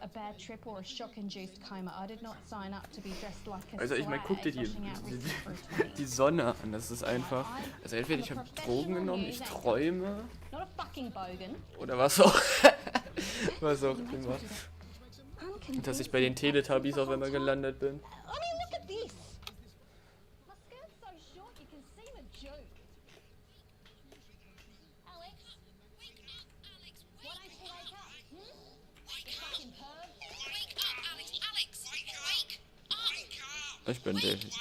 a bad trip or a shock-induced coma. I did not sign up to be dressed like a Also ich meine, guck dir die Sonne an. Das ist einfach... Also entweder ich habe Drogen genommen, ich träume. Oder was auch... was auch immer. Und dass ich bei den Teletubbies auf einmal gelandet bin. Ich bin definitiv...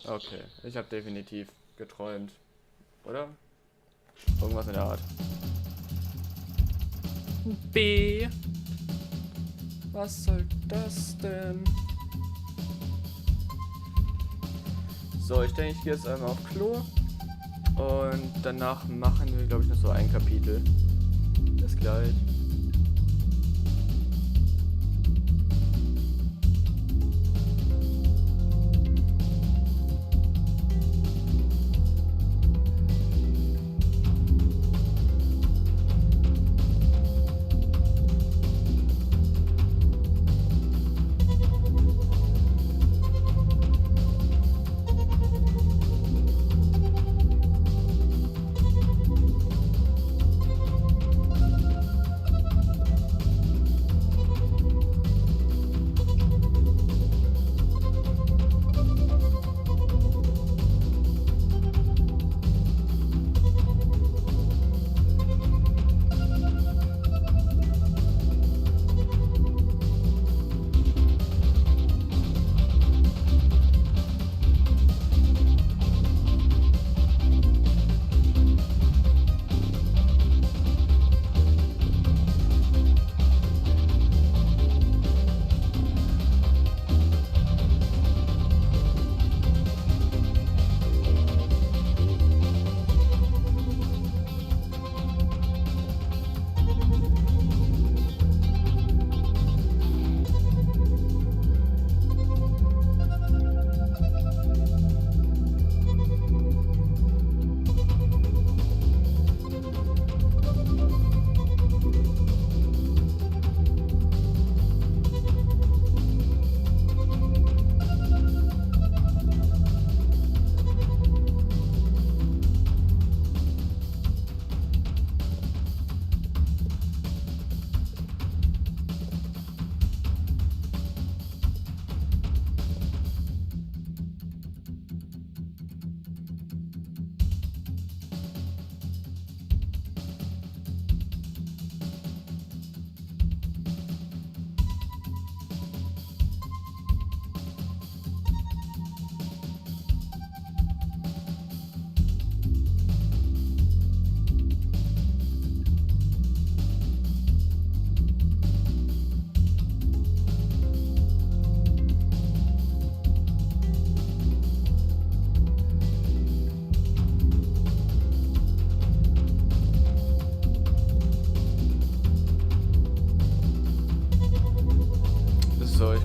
Okay, ich habe definitiv geträumt. Oder? Irgendwas in der Art. B. Was soll das denn? So, ich denke, ich gehe jetzt einmal auf Klo. Und danach machen wir, glaube ich, noch so ein Kapitel. Bis gleich.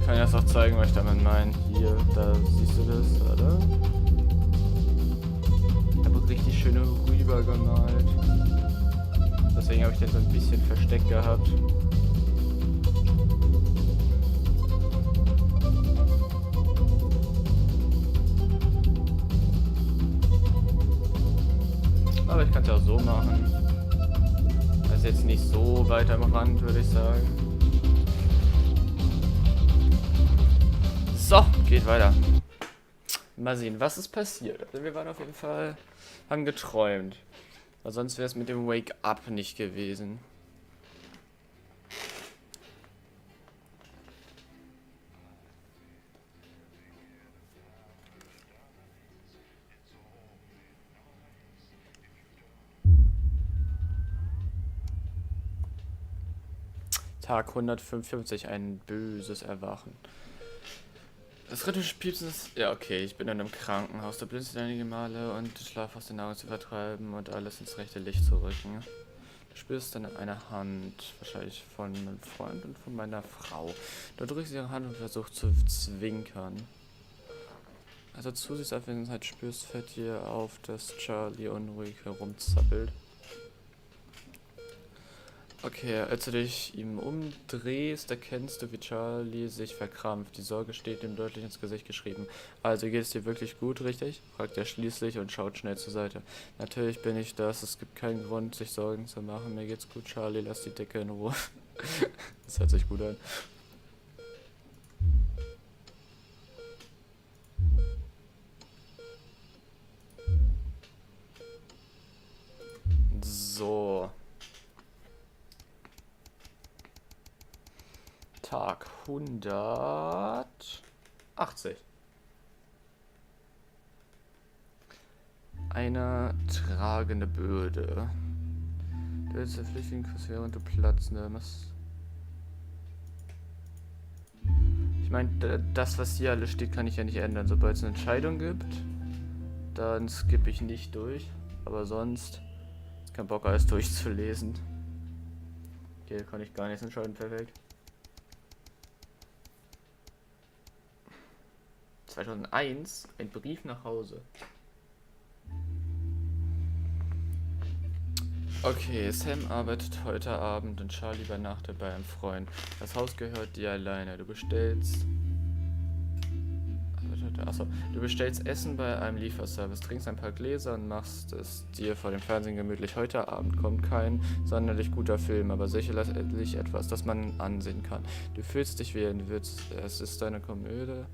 kann jetzt auch zeigen, was ich damit meine. Hier, da siehst du das, oder? Ich habe richtig schön rüber gemalt. Deswegen habe ich den so ein bisschen versteckt gehabt. Aber ich kann es ja auch so machen. Das ist jetzt nicht so weit am Rand, würde ich sagen. So, geht weiter. Mal sehen, was ist passiert. Also wir waren auf jeden Fall, haben geträumt. Weil sonst wäre es mit dem Wake-up nicht gewesen. Tag 155, ein böses Erwachen. Das rhythmische Piepsen ist... Ja, okay, ich bin in einem Krankenhaus. Da blinzt einige Male und Schlaf aus den Augen zu vertreiben und alles ins rechte Licht zu rücken. Du spürst dann eine Hand, wahrscheinlich von meinem Freund und von meiner Frau. Du drückst ihre Hand und versuchst zu zwinkern. Also Zusichtsabwesenheit spürst, fällt dir auf, dass Charlie unruhig herumzappelt. Okay, als du dich ihm umdrehst, erkennst du, wie Charlie sich verkrampft. Die Sorge steht ihm deutlich ins Gesicht geschrieben. Also geht es dir wirklich gut, richtig? Fragt er schließlich und schaut schnell zur Seite. Natürlich bin ich das, es gibt keinen Grund, sich Sorgen zu machen. Mir geht's gut, Charlie, lass die Decke in Ruhe. Das hört sich gut an. So. Tag 180. Eine tragende Bürde. Du willst der Flüchtlingskurs, während du Platz nimmst. Ich meine, das, was hier alles steht, kann ich ja nicht ändern. Sobald es eine Entscheidung gibt, dann skippe ich nicht durch. Aber sonst ist kein Bock, alles durchzulesen. Hier kann ich gar nichts entscheiden, perfekt. 2001, ein Brief nach Hause. Okay, Sam arbeitet heute Abend und Charlie übernachtet bei einem Freund. Das Haus gehört dir alleine. Du bestellst Essen bei einem Lieferservice, trinkst ein paar Gläser und machst es dir vor dem Fernsehen gemütlich. Heute Abend kommt kein sonderlich guter Film, aber sicherlich etwas, das man ansehen kann. Du fühlst dich wie ein Witz. Es ist eine Komödie.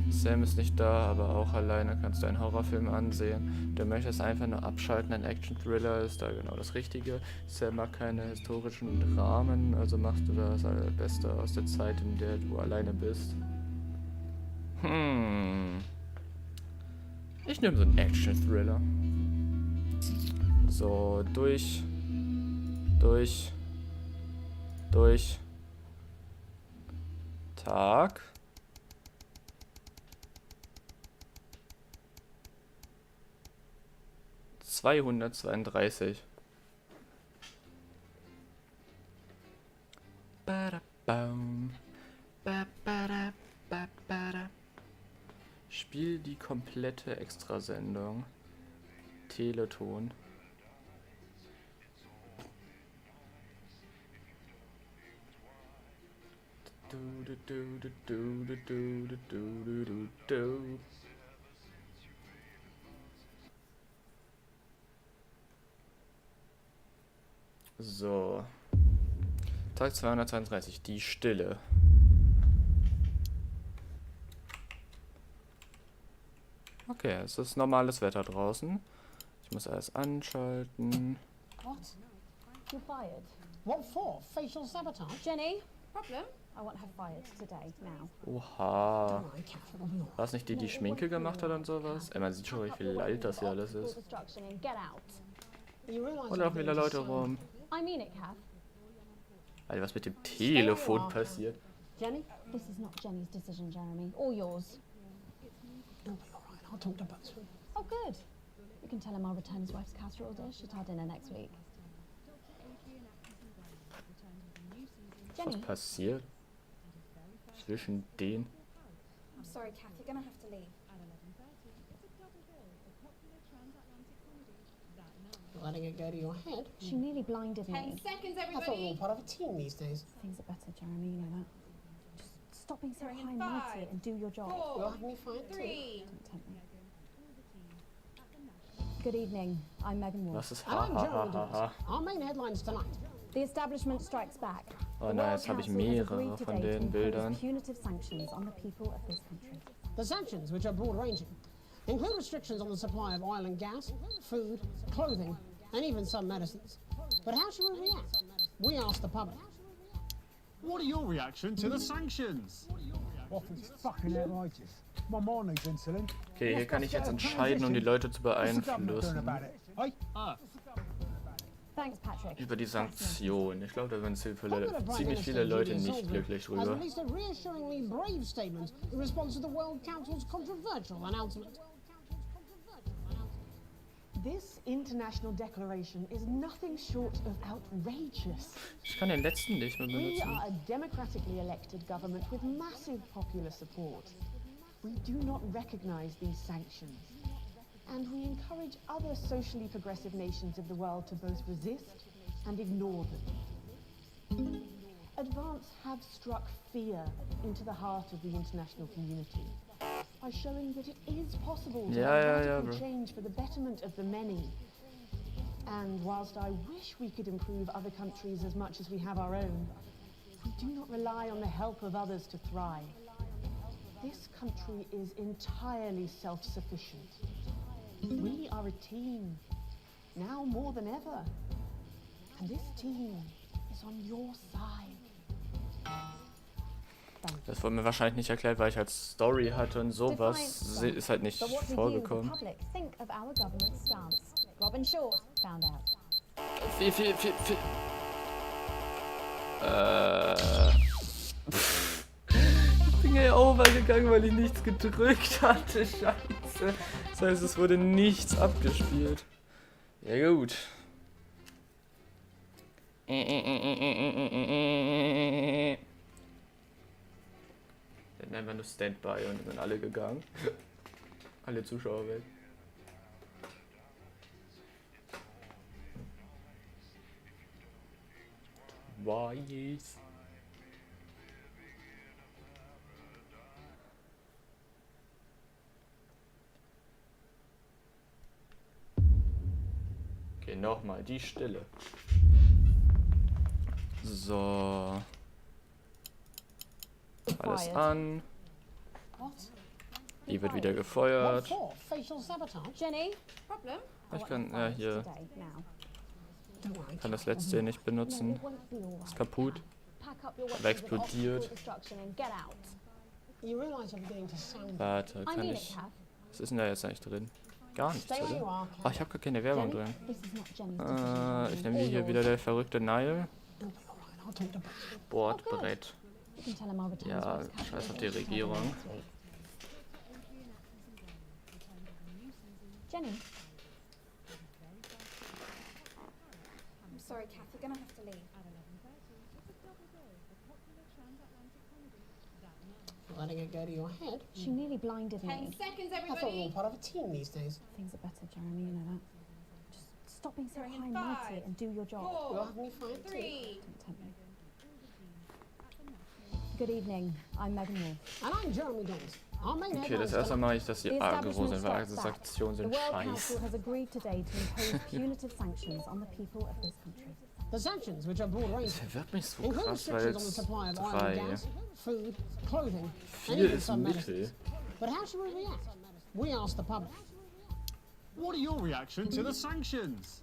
Sam ist nicht da, aber auch alleine kannst du einen Horrorfilm ansehen. Du möchtest einfach nur abschalten, ein Action-Thriller ist da genau das Richtige. Sam mag keine historischen Dramen, also machst du das Beste aus der Zeit, in der du alleine bist. Ich nehme so einen Action-Thriller. So, durch. Tag. ...232. Spiel die komplette Extrasendung. Teleton. So. Tag 232. Die Stille. Okay, es ist normales Wetter draußen. Ich muss alles anschalten. What? You're fired. What for? Facial sabotage? Jenny, problem? I want her fired today, now. Oha. War es nicht die, die Schminke gemacht hat und sowas? Ey, man sieht schon, wie viel alt das hier alles ist. Und auch wieder Leute rum. I mean it, Kath. Alter, was mit dem Telefon passiert? Jenny? This is not Jenny's decision, Jeremy. Or yours. It'll be alright. I'll talk to Buxton. Oh, good. You can tell him I'll return his wife's casserole dish at our dinner next week. Was passiert? zwischen denen. I'm sorry, Kath, you're gonna have to leave. Letting it go to your head. She nearly blinded 10 me. seconds, I thought we were everybody. part of a team these days. Things are better, Jeremy, you know that. Just stop being so You're in high-mighty 5, and do your job. 4, You'll have me fight too. 3. Don't tempt me. Good evening, I'm Megan Wolf. Was ist And I'm Jeremy Dawes. ha. Our main headlines tonight. The establishment strikes back. Oh The nein, World jetzt habe ich Council has mehrere agreed von today to den impose Bildern. punitive sanctions on the people of this country. The sanctions, which are broad-ranging, include restrictions on the supply of oil and gas, food, clothing, and even some medicines. But how should we react? We asked the public. What are your reaction to the sanctions? It's fucking outrageous. My mom needs insulin. Okay, hier kann ich jetzt entscheiden, um die Leute zu beeinflussen. Thanks, Patrick. Über die Sanktionen. Ich glaube, da sind ziemlich viele Leute nicht glücklich Has drüber. released a reassuringly brave statement in response to the World Council's controversial announcement. This international declaration is nothing short of outrageous. Ich kann den letzten nicht mehr We benutzen. are a democratically elected government with massive popular support. We do not recognize these sanctions. And we encourage other socially progressive nations of the world to both resist and ignore them. Advance have struck fear into the heart of the international community by showing that it is possible to have radical change for the betterment of the many. And whilst I wish we could improve other countries as much as we have our own, we do not rely on the help of others to thrive. This country is entirely self-sufficient. We are a team, now more than ever. And this team is on your side. Das wurde mir wahrscheinlich nicht erklärt, weil ich halt Story hatte und sowas ist halt nicht But what do you, the vorgekommen. public, think of our government's stance? Robin Short found out. Viel. Ich bin ja overgegangen, weil ich nichts gedrückt hatte. Scheiße. Das heißt, es wurde nichts abgespielt. Ja gut. Dann nennen wir nur Standby und sind alle gegangen. Alle Zuschauer weg. Twice. Okay, nochmal die Stille. So. Alles an. Die wird wieder gefeuert. Jenny, problem? Ich kann, ja, hier. Kann das letzte nicht benutzen. Ist kaputt. Aber explodiert. Warte, kann ich. Was ist denn da jetzt eigentlich drin? Gar nichts, oder? Oh, ich habe gar keine Werbung drin. Ich nehme hier wieder der verrückte Nile. Sportbrett. Ja, scheiß auf die Regierung. Jenny. I'm sorry, Kath, you're gonna have to leave. Letting it go to your head. She nearly blinded 10 me. seconds, I thought we were everybody. part of a team these days. Things are better, Jeremy, you know that. Just stop being so You're in high-mighty 5, and do your job. 4, You'll have me fight too. 3. Don't tempt me. Good evening, I'm Megan Wolf. And I'm Jeremy Dawes. Our main Okay, das erste Mal ich, dass die Aggro sind, weil Sanktionen The sind World scheiße. Council has agreed today to impose punitive sanctions on the people of this country. The sanctions, which are broad-ranging, Das verwirrt mich so include krass, weil restrictions on the jetzt supply of oil and 3. gas, food, clothing, and 4 even ist some Mittel. medicines. But how should we react? We asked the public. What are your reaction to the sanctions?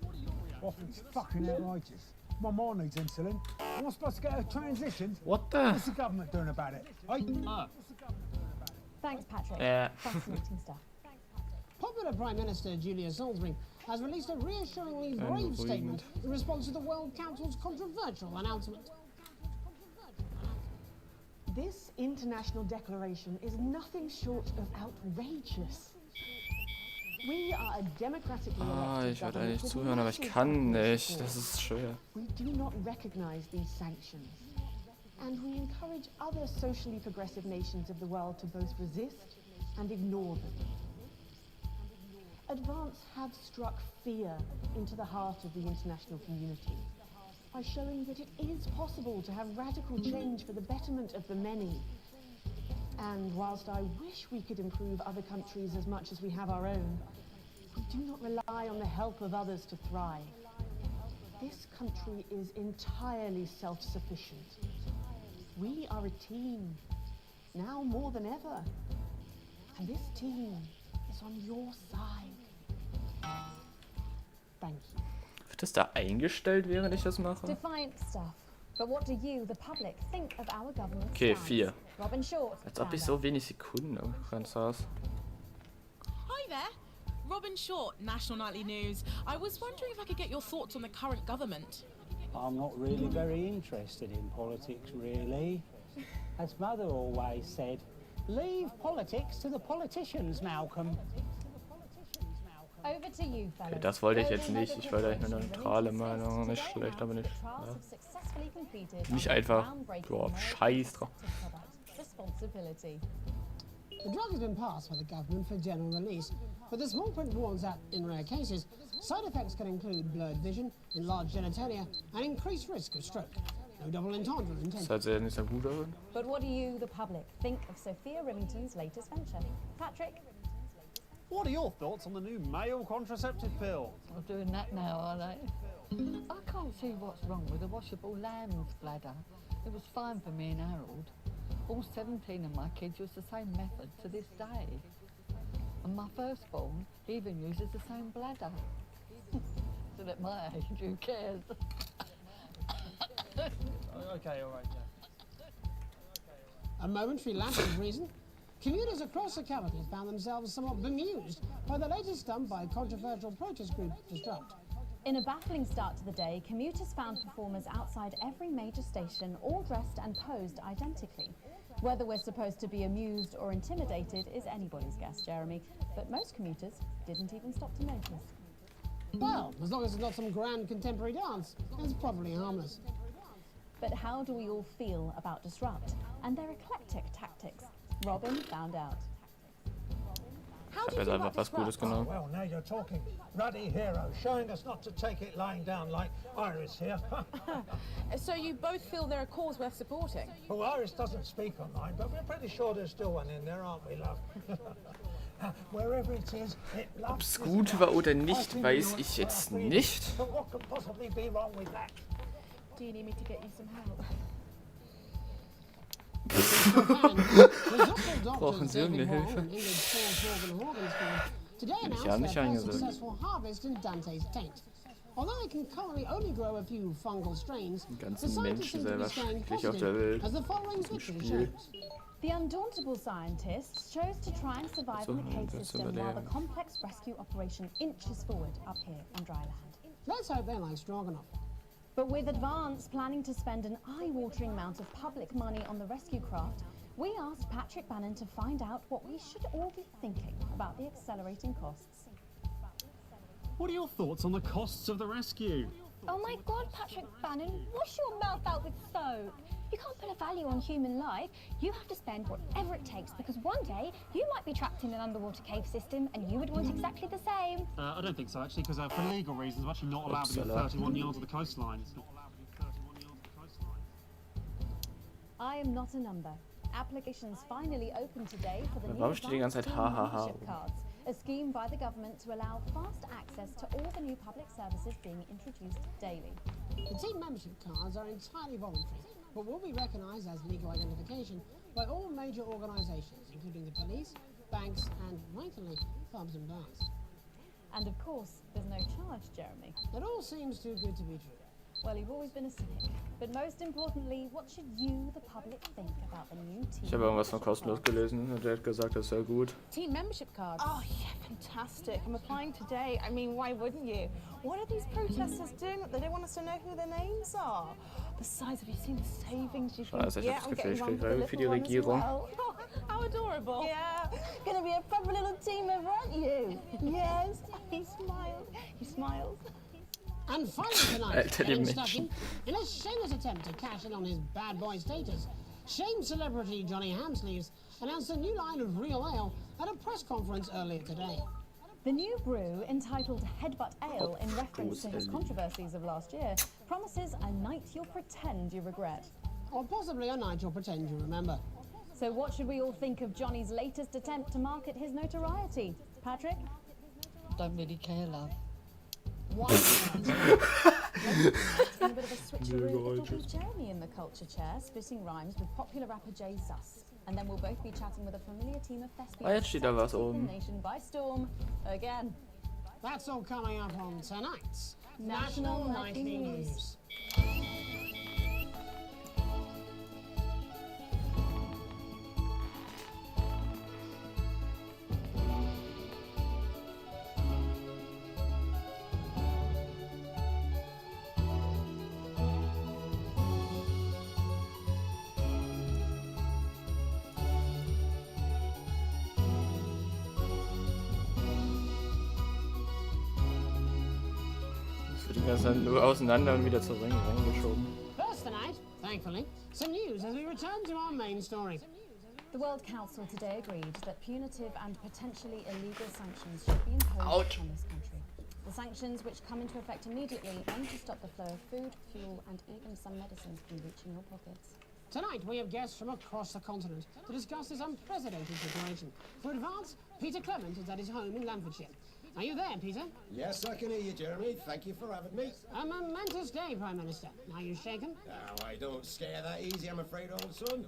It's fucking outrageous. My mom needs insulin. Am I supposed to get her transitioned? What the? What's the government doing about it? Thanks, Patrick. Yeah. Fascinating stuff. Popular Prime Minister Julia Salisbury has released a reassuringly brave statement in response to the World Council's controversial announcement. This international declaration is nothing short of outrageous. We are a democratically elected Ich wollte government eigentlich with zuhören, aber ich massive kann popular nicht. support. Das ist schwer. We do not recognize these sanctions. And we encourage other socially progressive nations of the world to both resist and ignore them. Advance have struck fear into the heart of the international community by showing that it is possible to have radical change for the betterment of the many. And whilst I wish we could improve other countries as much as we have our own, we do not rely on the help of others to thrive. This country is entirely self-sufficient. We are a team, now more than ever. And this team is on your side. Thank you. Wird das da eingestellt, während ich das mache? Defiant stuff. But what do you, the public, think of our government? Okay, 4. Robin Short. Als ob ich so wenig Sekunden irgendwann saß. Hi there. Robin Short, National Nightly News. I was wondering if I could get your thoughts on the current government. I'm not really very interested in politics, really. As Mother always said, leave politics to the politicians, Malcolm. Over to you, fellas. Okay, das wollte ich jetzt nicht. Ich wollte eigentlich eine neutrale Meinung. Nicht schlecht, aber nicht. Ja. Nicht einfach. Boah, scheiß drauf. The drug has been passed by the government for general release, but the small print warns that, in rare cases, side effects can include blurred vision, enlarged genitalia, and increased risk of stroke. No double entendre intended. Das hat sie ja nicht so gut darin. But what do you, the public, think of Sophia Remington's latest venture? Patrick? What are your thoughts on the new male contraceptive pill? They're doing that now, are they? I can't see what's wrong with a washable lamb's bladder. It was fine for me and Harold. All 17 of my kids use the same method to this day. And my firstborn even uses the same bladder. So at my age, who cares? Okay, all right, yeah. A momentary lapse of reason. Commuters across the capital found themselves somewhat bemused by the latest stunt by controversial protest group Disrupt. In a baffling start to the day, commuters found performers outside every major station, all dressed and posed identically. Whether we're supposed to be amused or intimidated is anybody's guess, Jeremy, but most commuters didn't even stop to notice. Well, as long as it's not some grand contemporary dance, it's probably harmless. But how do we all feel about Disrupt and their eclectic tactics? Robin found out. How Ich habe jetzt einfach was Gutes genommen. Well, now you're talking. Ruddy hero, showing us not to take it lying down like Iris here. So you both feel they're a cause worth supporting? Well, Iris doesn't speak online, but we're pretty sure there's still one in there, aren't we, love? Wherever it is, it Ob es gut war oder nicht, weiß ich jetzt nicht. But what could possibly be wrong with that? Do you need me to get you some help? Brauchen Sie irgendeine Hilfe? Ich habe nicht eingesagt. Although it can currently only grow a few fungal strains, Die ganzen Menschen selber schrecklich auf der Welt. as the following Zum picture Spiel. shows. The undauntable scientists chose to try and survive in the cave system while the complex rescue operation inches forward up here on dry land. Let's hope they're like strong enough. But with Advance planning to spend an eye-watering amount of public money on the rescue craft, we asked Patrick Bannon to find out what we should all be thinking about the accelerating costs. What are your thoughts on the costs of the rescue? Oh my God, Patrick Bannon, wash your mouth out with soap. You can't put a value on human life. You have to spend whatever it takes because one day you might be trapped in an underwater cave system and you would want exactly the same. I don't think so, actually, because for legal reasons, I'm actually not allowed to do 31 yards of the coastline. It's not allowed to do 31 yards of the coastline. I am not a number. Applications finally open today for the new Warum steht die ganze Zeit Advanced Team hahaha? membership cards, a scheme by the government to allow fast access to all the new public services being introduced daily. The team membership cards are entirely voluntary, but will be recognised as legal identification by all major organisations, including the police, banks, and, rightfully, pubs and bars. And of course, there's no charge, Jeremy. It all seems too good to be true. Well, you've always been a cynic. But most importantly, what should you, the public, think about the new team? Ich habe irgendwas von kostenlos gelesen und der hat gesagt, das sei gut. Team membership cards. Oh yeah, fantastic. I'm applying today. I mean, why wouldn't you? What are these protesters doing that they don't want us to know who their names are? Besides, have you seen the savings you can Scheiße, ich get? habe das Gefühl, ich kriege Hilfe für die Regierung. How adorable. Yeah, gonna be a proper little team member, aren't you? Yes. He smiles. He smiles. And finally tonight, Alter, die getting stuck Menschen. in a shameless attempt to cash in on his bad boy status, Shame celebrity Johnny Hamsleeves announced a new line of real ale at a press conference earlier today. The new brew, entitled Headbutt Ale in reference to his controversies of last year, promises a night you'll pretend you regret. Or possibly a night you'll pretend you remember. So what should we all think of Johnny's latest attempt to market his notoriety? Patrick? Don't really care, love. Why? A bit of a switcheroo. It'll be Jeremy in the culture chair, spitting rhymes with popular rapper Jay Suss. And then we'll both be chatting with a familiar team of thespians. Jetzt steht da was The oben. nation by storm again. That's all coming up on tonight's National Nightly News. Das wird die ganze Zeit nur auseinander und wieder reingeschoben. First tonight, thankfully, some news as we return to our main story. The World Council today agreed that punitive and potentially illegal sanctions should be imposed on this country. The sanctions, which come into effect immediately, aim to stop the flow of food, fuel and even some medicines from reaching your pockets. Tonight, we have guests from across the continent to discuss this unprecedented situation. For advance, Peter Clement is at his home in Lamfordshire. Are you there, Peter? Yes, I can hear you, Jeremy. Thank you for having me. A momentous day, Prime Minister. Are you shaken? Oh, I don't scare that easy, I'm afraid, old son.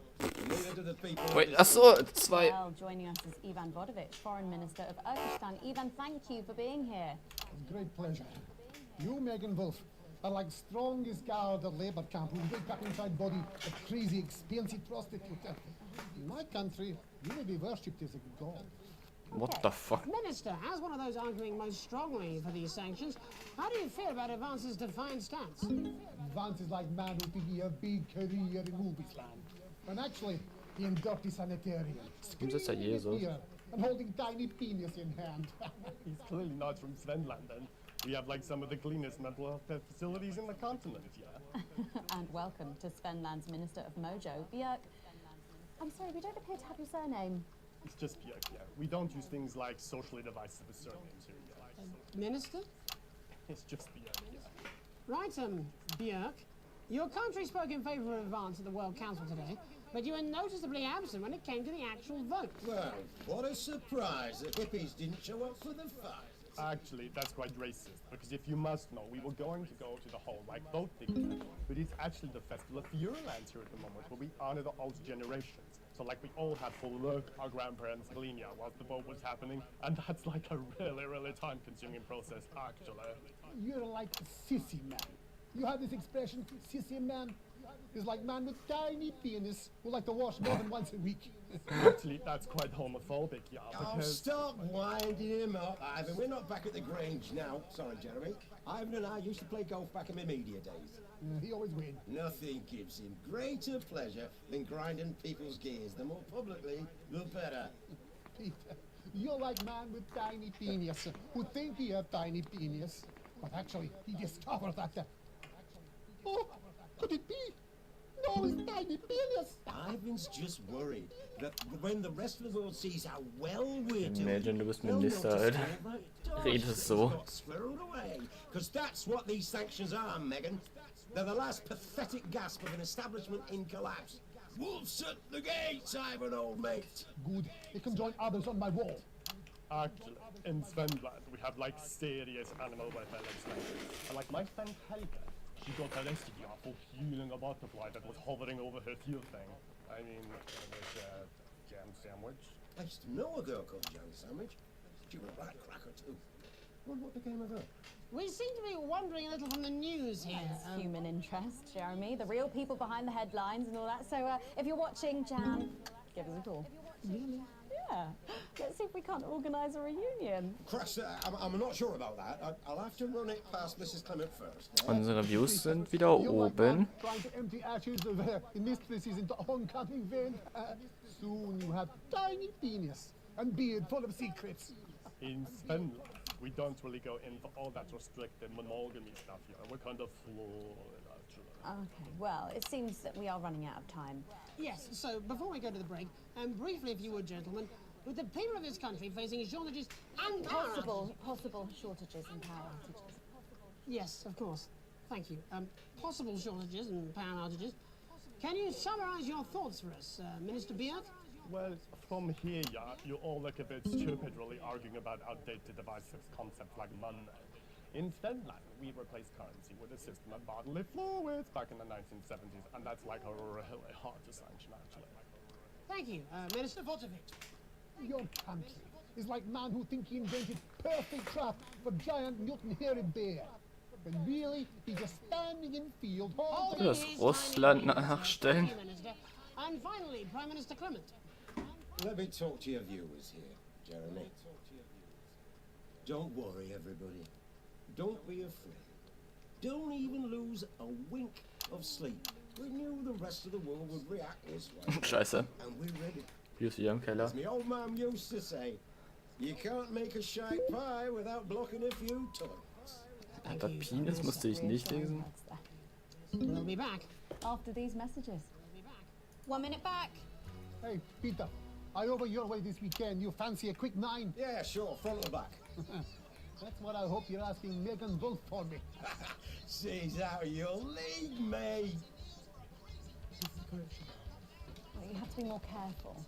Neither do the people. Wait, achso, zwei. Well, joining us is Ivan Vodovich, Foreign Minister of Uzbekistan. Ivan, thank you for being here. Great pleasure. You, Megan Wolf, are like strongest guard at Labour camp who wake up inside body a crazy, expensive prostitute. In my country, you may be worshipped as a god. What the fuck? Minister, as one of those arguing most strongly for these sanctions, how do you feel about Advance's defiant stance? Advance is like man who thinking a big career in movies land. And actually, he in dirty sanitarium. Warum sitzt da Jesus? Here, and holding tiny penis in hand. He's clearly not from Svenland, then. We have like some of the cleanest mental health care facilities in the continent, yeah. And welcome to Svenland's Minister of Mojo, Björk. I'm sorry, we don't appear to have your surname. It's just Björk, yeah. We don't use things like socially divisive surnames here, yeah. Minister? It's just Björk, yeah. Right, Björk. Your country spoke in favour of Advance at the World Council today, but you were noticeably absent when it came to the actual vote. Well, what a surprise. The hippies didn't show up for the fight. Actually, that's quite racist, because if you must know, we were going to go to the whole, like, vote thing, but it's actually the Festival of Feuerlands here at the moment, where we honor the old generations. So, like, we all had to look our grandparents' linear whilst the vote was happening, and that's like a really, really time-consuming process, actually. You're like a sissy man. You have this expression, sissy man? It's like man with tiny penis who like to wash more than once a week. Actually, that's quite homophobic, yeah, Oh, because... stop winding him up, Ivan. We're not back at the Grange now. Sorry, Jeremy. Ivan and I used to play golf back in my media days. He always wins. Nothing gives him greater pleasure than grinding people's gears. The more publicly, the better. Peter, you're like man with tiny penis who think he have tiny penis, but actually he discovered that. Oh, could it be? No, it's tiny penis. Ivan's just worried that when the rest of the world sees how well we're doing, Imagine, du bist they'll Minister, notice Alter. all that Redest dust so. got squirreled away. Because that's what these sanctions are, Megan. They're the last pathetic gasp of an establishment in collapse. Wolves at the gates, Ivan, old mate. Good. You can join others on my wall. Actually, in Svenland, we have, like, serious animal welfare legislation. And, like, my friend Helga, she got arrested, yeah, for killing a butterfly that was hovering over her fuel thing. I mean, it was a jam sandwich. I used to know a girl called Jam Sandwich. She was a right cracker, too. Well, what became of her? We seem to be wandering a little from the news here. It's human interest, Jeremy. The real people behind the headlines and all that. So if you're watching Jam, give us a call. Really? Yeah. Let's see if we can't organise a reunion. Crux, I'm not sure about that. I'll have to run it past Mrs. Clement first. Unsere Views sind wieder oben. Trying to empty ashes of mistresses into oncoming vein. Soon you have tiny penis and beard full of secrets. In Svenland, We don't really go in for all that restricted monogamy stuff here. We're kind of fluid, actually. Okay, well, it seems that we are running out of time. Yes, so before we go to the break, briefly, if you would, gentlemen, with the people of this country facing shortages and possible shortages and power outages. Yes, of course. Thank you. Possible shortages and power outages. Can you summarise your thoughts for us, Minister Beard? Well, from here, you all look a bit stupid really arguing about outdated divisive concepts like money. Instead, we replaced currency with a system of bodily fluids back in the 1970s, and that's like really hard to sanction, actually. Thank you, Minister Votovich. Your country is like man who think he invented perfect trap for giant Newton-hairy bear. But really, he's just standing in field holding Das Russland nachstellen. And finally, Prime Minister Clement. Let me talk to your viewers here, Jeremy. Don't worry, everybody. Don't be afraid. Don't even lose a wink of sleep. We knew the rest of the world would react this way. Scheiße. And we're ready. Hier ist wieder im Keller. As my old man used to say, you can't make a shite pie without blocking a few toilets. Aber Penis musste ich nicht lesen. We'll be back after these messages. 1 minute back. Hey, Peter, I over your way this weekend. You fancy a quick 9? Yeah, sure, front or back. That's what I hope you're asking Megan Wolf for me. She's out of your league, mate. Well, you have to be more careful.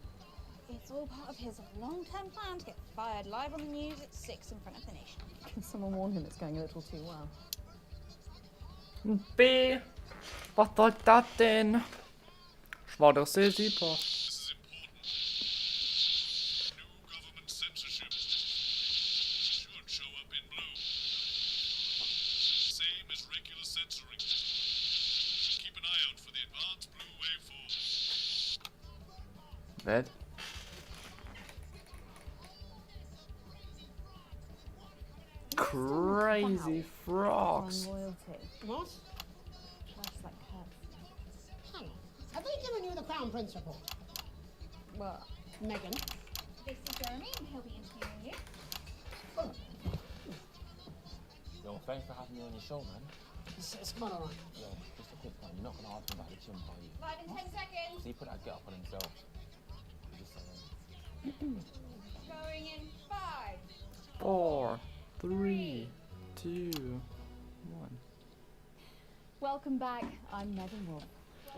It's all part of his long-term plan to get fired live on the news at 6 in front of the nation. Can someone warn him it's going a little too well? B. Was soll das denn? Schwader super. What? Crazy frogs. What? Just like cats. Hang on. Have they given you the Crown Prince report? Well, Megan. This is Jeremy, and he'll be interviewing you. Yo, thanks for having me on your show, man. It's quite alright. Yo, just a quick one. You're not going to ask me about the chin party. Live in 10 seconds. So you put that get up on himself. Going in 5. 4, 3, 2, 1. Welcome back, I'm Megan Wolf.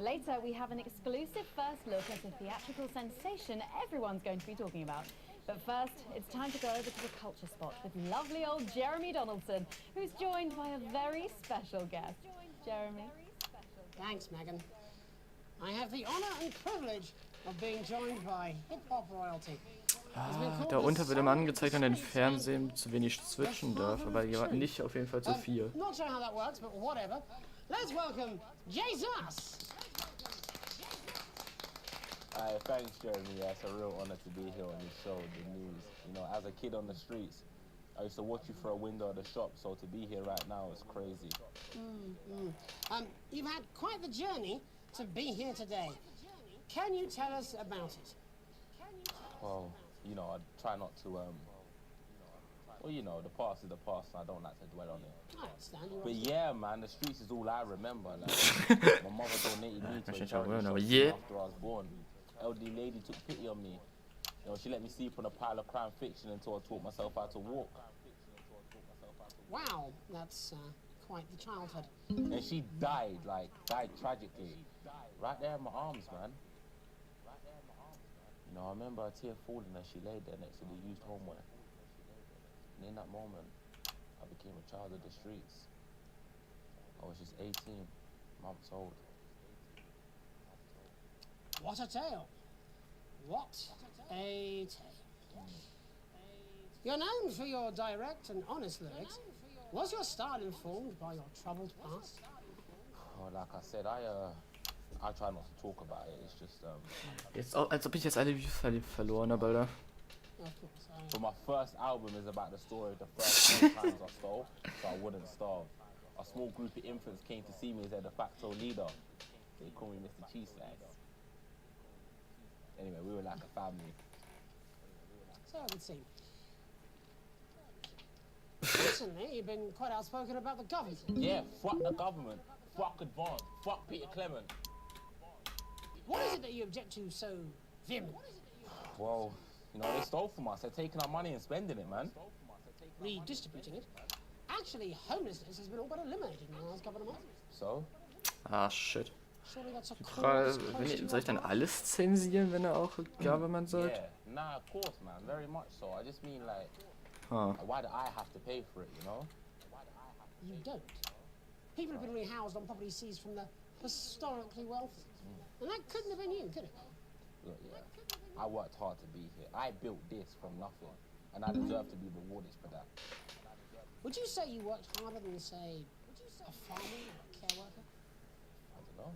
Later we have an exclusive first look at a theatrical sensation everyone's going to be talking about. But first, it's time to go over to the culture spot with lovely old Jeremy Donaldson, who's joined by a very special guest. Jeremy? Thanks, Megan. I have the honour and privilege of being joined by hip-hop royalty. Da unter wird immer angezeigt, an den Fernsehen zu wenig switchen darf, aber hier nicht auf jeden Fall zu viel. Not sure how that works, but whatever. Let's welcome Jesus. Thanks, Jeremy. Yeah, it's a real honor to be here on this show, the news. You know, as a kid on the streets, I used to watch you through a window of the shop, so to be here right now is crazy. You've had quite the journey to be here today. Can you tell us about it? Well, you know, I try not to, well, you know, the past is the past, and I don't like to dwell on it. I understand you. But yeah, man, the streets is all I remember. Like, my mother donated me to a charity shop after I was born. Elderly lady took pity on me. You know, she let me sleep on a pile of crime fiction until I taught myself how to walk. Wow, that's quite the childhood. And she died tragically. Right there in my arms, man. You know, I remember a tear falling as she lay there next to the used homeware. And in that moment, I became a child of the streets. I was just 18 months old. What a tale. What a tale. You're known for your direct and honest lyrics. Was your style informed by your troubled past? Oh, like I said, I try not to talk about it. It's just Jetzt, als ob ich jetzt alle Views verloren habe, Alter. So my first album is about the story of the first 10 times I stole, so I wouldn't starve. A small group of infants came to see me as their de facto leader. They call me Mr. Cheese Slice. Anyway, we were like a family. So it would seem. Recently, you've been quite outspoken about the government. Yeah, fuck the government. Fuck Advance. Fuck Peter Clement. What is it that you object to so vehemently? Well, you know, they stole from us. They're taking our money and spending it, man. Redistributing it. Actually, homelessness has been all but eliminated in the last couple of months. So? Ah, shit. Surely that's a Soll ich dann alles zensieren, wenn er auch Government sagt? Yeah, nah, of course, man. Very much so. I just mean, like, Huh. why do I have to pay for it, you know? You don't. People have been rehoused on property seized from the historically wealthy. And that couldn't have been you, could it? Look, yeah, I worked hard to be here. I built this from nothing, and I deserve to be rewarded for that. Would you say you worked harder than, say, a farmer or a care worker? I don't know.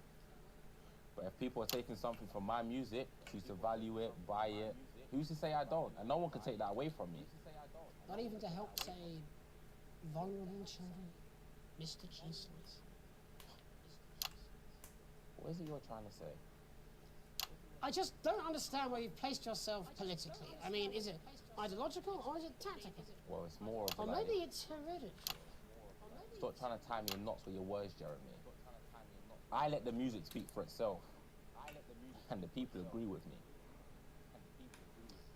But if people are taking something from my music, choose to value it, buy it, who's to say I don't? And no one can take that away from me. Not even to help, say, vulnerable children? Mr. Cheeseless. What is it you're trying to say? I just don't understand where you've placed yourself politically. I mean, is it ideological or is it tactical? Well, it's more of Or like... maybe it's hereditary. Stop trying to tie me in knots with your words, Jeremy. I let the music speak for itself. And the people agree with me.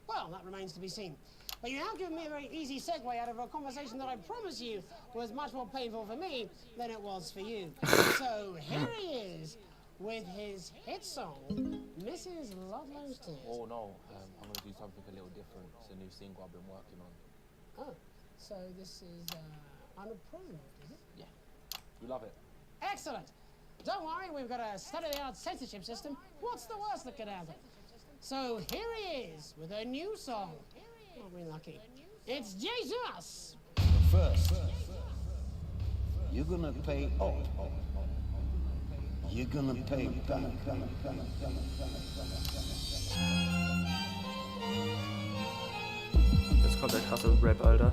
Well, that remains to be seen. But you have given me a very easy segue out of a conversation that I promise you was much more painful for me than it was for you. So here he is with his hit song, Mrs. Ludlow's Tears. Oh no, I'm going to do something a little different. It's a new single I've been working on. Oh, so this is unapproved, is it? Yeah, we love it. Excellent. Don't worry, we've got a state-of-the-art censorship system. What's the worst that could happen? So here he is with a new song. Aren't we lucky? It's Jesus! First, you're gonna pay up. You're gonna pay back. Jetzt kommt der krasse Rap, Alter.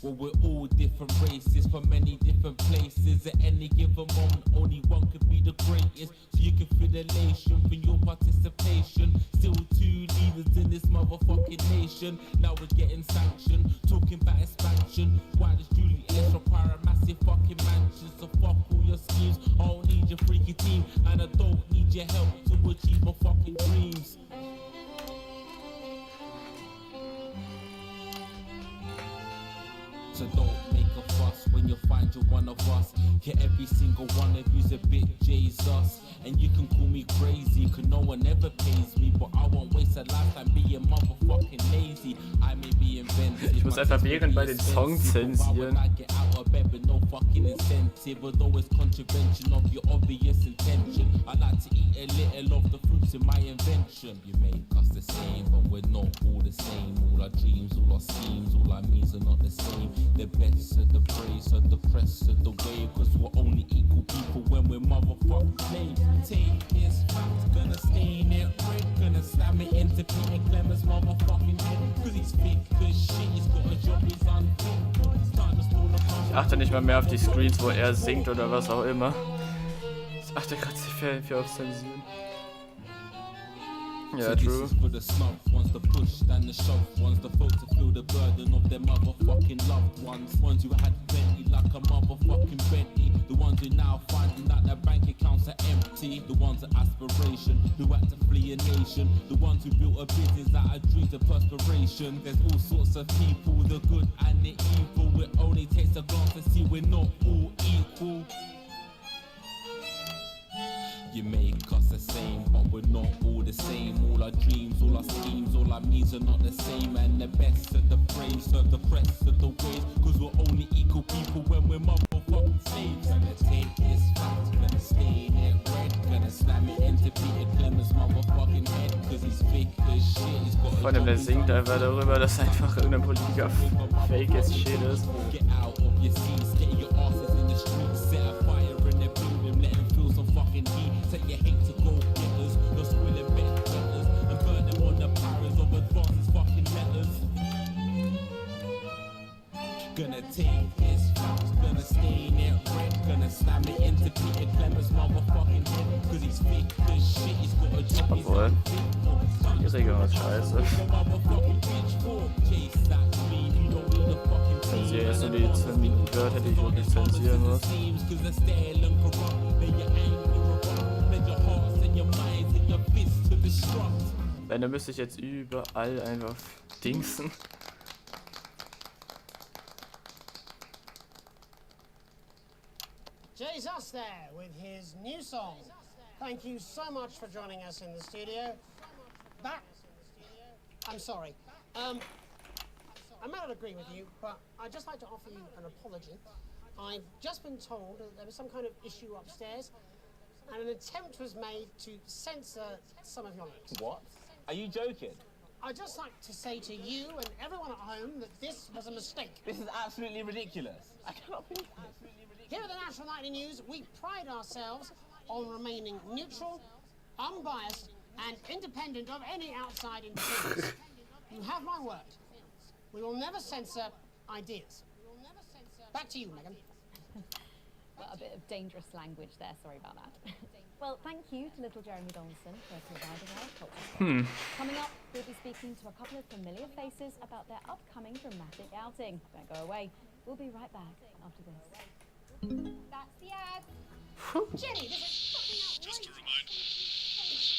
Well, we're all different races from many different places. At any given moment, only one could be the greatest. So you can feel the elation from your participation. Still two leaders in this motherfucking nation. Now we're getting sanctioned, talking about expansion. Why does Julius require a massive fucking mansion? So fuck all your schemes. I don't need your freaky team, and I don't need your help to achieve my fucking dreams. So don't make a fuss when you find you're one of us. Yeah, every single one of you's a bit Jesus. And you can call me crazy, cause no one ever pays me. But I won't waste a lifetime being motherfucking lazy. I may be inventive. Ich muss einfach während bei den Songs zensieren. I get out of bed with no fucking incentive. Although it's contravention of your obvious intention. I like to eat a little of the fruits in my invention. You make us the same, but we're not all the same. All our dreams, all our schemes, all our means are not the same. The best of the praise, of the press of the wave. Cause we're only equal people when we're motherfucking slaves. Take his facts, gonna stain it red. Gonna slam it into Peter Clement's motherfucking head. Cause he's fake as shit, he's got a job, he's unfit. It's time to stall the Ich achte nicht mal mehr auf die Screens, wo er singt oder was auch immer. Ich achte gerade sehr viel auf Zensieren. Yeah, so true. This is for the snuff ones, the push and the shove ones, the folks to feel the burden of their motherfucking loved ones who had plenty like a motherfucking Bentley, the ones who now finding that their bank accounts are empty, the ones of aspiration who had to flee a nation, the ones who built a business out of dreams of perspiration. There's all sorts of people, the good and the evil. It only takes a glance to see we're not all equal. You make us the same, but we're not all the same. All our dreams, all our schemes, all our means are not the same. And the best of the praise, serve the press of the ways. Cause we're only equal people when we're motherfucking slaves. Gonna take this fact, gonna stain it red. Gonna slam it into Peter Clement's motherfucking head. Cause he's fake as shit, he's got Vor allem der singt einfach darüber, dass einfach irgendein Politiker fake as shit ist. Get out of your seats, get your asses in the streets. Set a fire in the building, let them feel some fucking heat. Set your hate to go getters, you're spoiling bed getters, and burn them on the powers of advances fucking letters. Gonna take his facts, gonna stain it red, gonna slam it into Peter Clement's motherfucking head. Cause he's fake as shit, he's got a job, he's Obwohl, hier ist ja was scheiße. motherfucking bitch for chase that speed, you don't need a fucking zensieren. Jetzt nur die Wörter, die ich wirklich zensieren muss. Wenn, dann müsste ich jetzt überall einfach dingsen. Jay's us there with his new song. Thank you so much for joining us in the studio. I'm sorry. I may not agree with you, but I'd just like to offer you an apology. I've just been told that there was some kind of issue upstairs, and an attempt was made to censor some of your lyrics. What? Are you joking? I'd just like to say to you and everyone at home that this was a mistake. This is absolutely ridiculous. I cannot believe this. Here at the National Nightly News, we pride ourselves on remaining neutral, unbiased, and independent of any outside interference. You have my word. We will never censor ideas. Back to you, Megan. Well, a bit of dangerous language there, sorry about that. Well, thank you to little Jeremy Donaldson for providing our culture. Coming up, we'll be speaking to a couple of familiar faces about their upcoming dramatic outing. Don't go away. We'll be right back after this. That's the ad. Jenny, this is fucking outrageous. Just a reminder,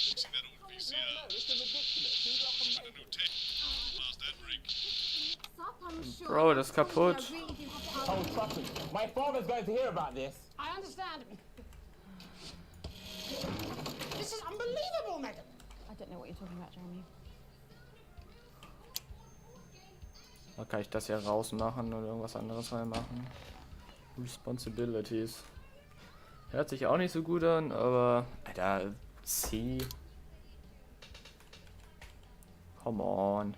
fixing that old VCR. It's ridiculous. Got a new tape. Last ad break. Bro, das ist kaputt. Oh, trust me. My father's going to hear about this. I understand. This is unbelievable, Megan. I don't know what you're talking about, Jeremy. Da kann ich das hier rausmachen oder irgendwas anderes reinmachen. Responsibilities. Hört sich auch nicht so gut an, aber Alter, C. Come on.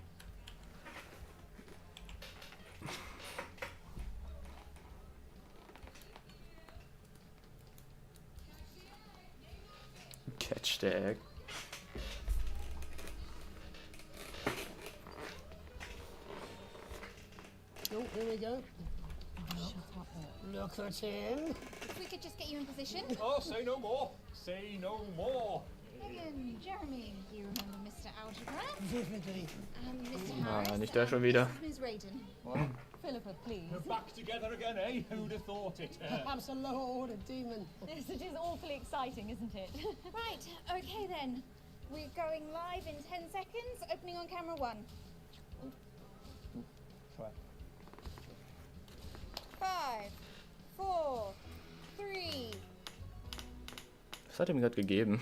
Catch the egg. Oh, here we go. Look at him. If we could just get you in position. Oh, say no more. Say no more. Megan, Jeremy, you remember Mr. Algebra? Vividly. And Mr. Harris. Nicht der schon wieder. This is Ms. Radin. What? Philippa, please. We're back together again, eh? Who'd have thought it? Perhaps a lower order demon. Yes, it is awfully exciting, isn't it? Right, okay then. We're going live in 10 seconds, opening on camera 1. Try. 5, 4, 3. Was hat er mir gerade gegeben?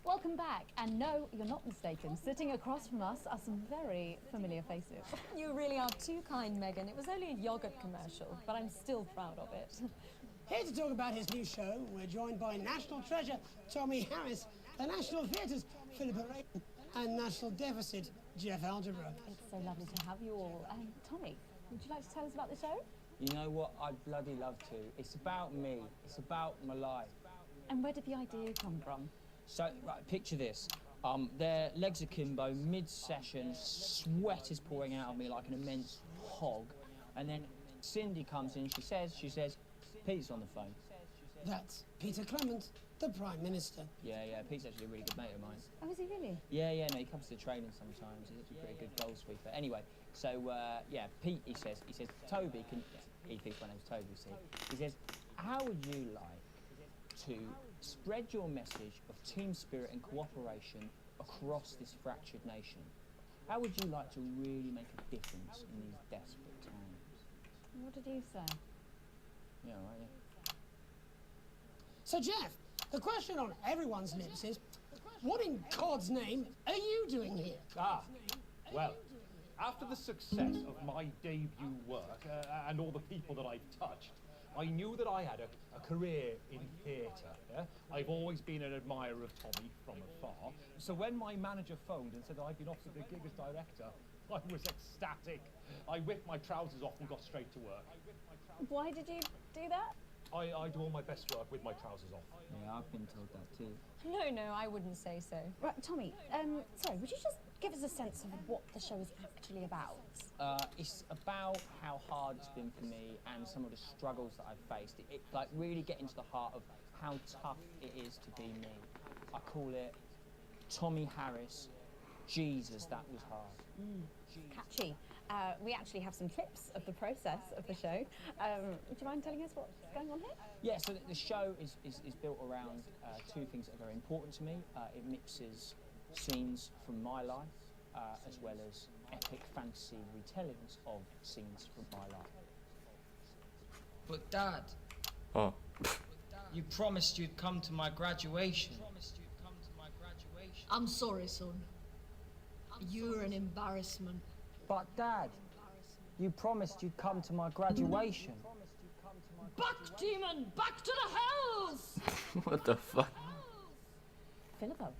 Welcome back, and no, you're not mistaken. Sitting across from us are some very familiar faces. You really are too kind, Megan. It was only a yogurt commercial, but I'm still proud of it. Here to talk about his new show, we're joined by National Treasure Tommy Harris, the National Theatre's Philippa Radin, and National Deficit Jeff Algebra. It's so lovely to have you all. Tommy, would you like to tell us about the show? You know what? I'd bloody love to. It's about me. It's about my life. And where did the idea come from? So, right, picture this. Their legs akimbo, mid-session, sweat is pouring out of me like an immense hog. And then Cindy comes in, she says, Pete's on the phone. That's Peter Clement, the Prime Minister. Yeah, Pete's actually a really good mate of mine. Oh, is he really? Yeah, no, he comes to the training sometimes. He's actually a pretty good goal sweeper. Anyway, so, Pete, he says, Toby, he thinks my name's Toby, see. He says, how would you like to spread your message of team spirit and cooperation across this fractured nation? How would you like to really make a difference in these desperate times? What did you say? Yeah, right, yeah. So, Jeff, the question on everyone's lips is, what in God's name are you doing here? Well, after the success of my debut work and all the people that I've touched, I knew that I had a career in theatre. Yeah? I've always been an admirer of Tommy from afar. So when my manager phoned and said that I'd been offered the gig as director, I was ecstatic. I whipped my trousers off and got straight to work. Why did you do that? I do all my best work with my trousers off. Yeah, I've been told that too. No, I wouldn't say so. Right, Tommy, sorry, would you just give us a sense of what the show is actually about? It's about how hard it's been for me and some of the struggles that I've faced. It like really get into the heart of how tough it is to be me. I call it Tommy Harris. Jesus, that was hard. Catchy. We actually have some clips of the process of the show. Do you mind telling us what's going on here? Yeah, so the show is built around two things that are very important to me. It mixes scenes from my life as well as epic fantasy retellings of scenes from my life. But Dad, Oh. you promised you'd come to my graduation. I'm sorry, son. You're an embarrassment. But Dad, you promised you'd come to my graduation. Back, demon! Back to the hells! What the fuck? Philippa,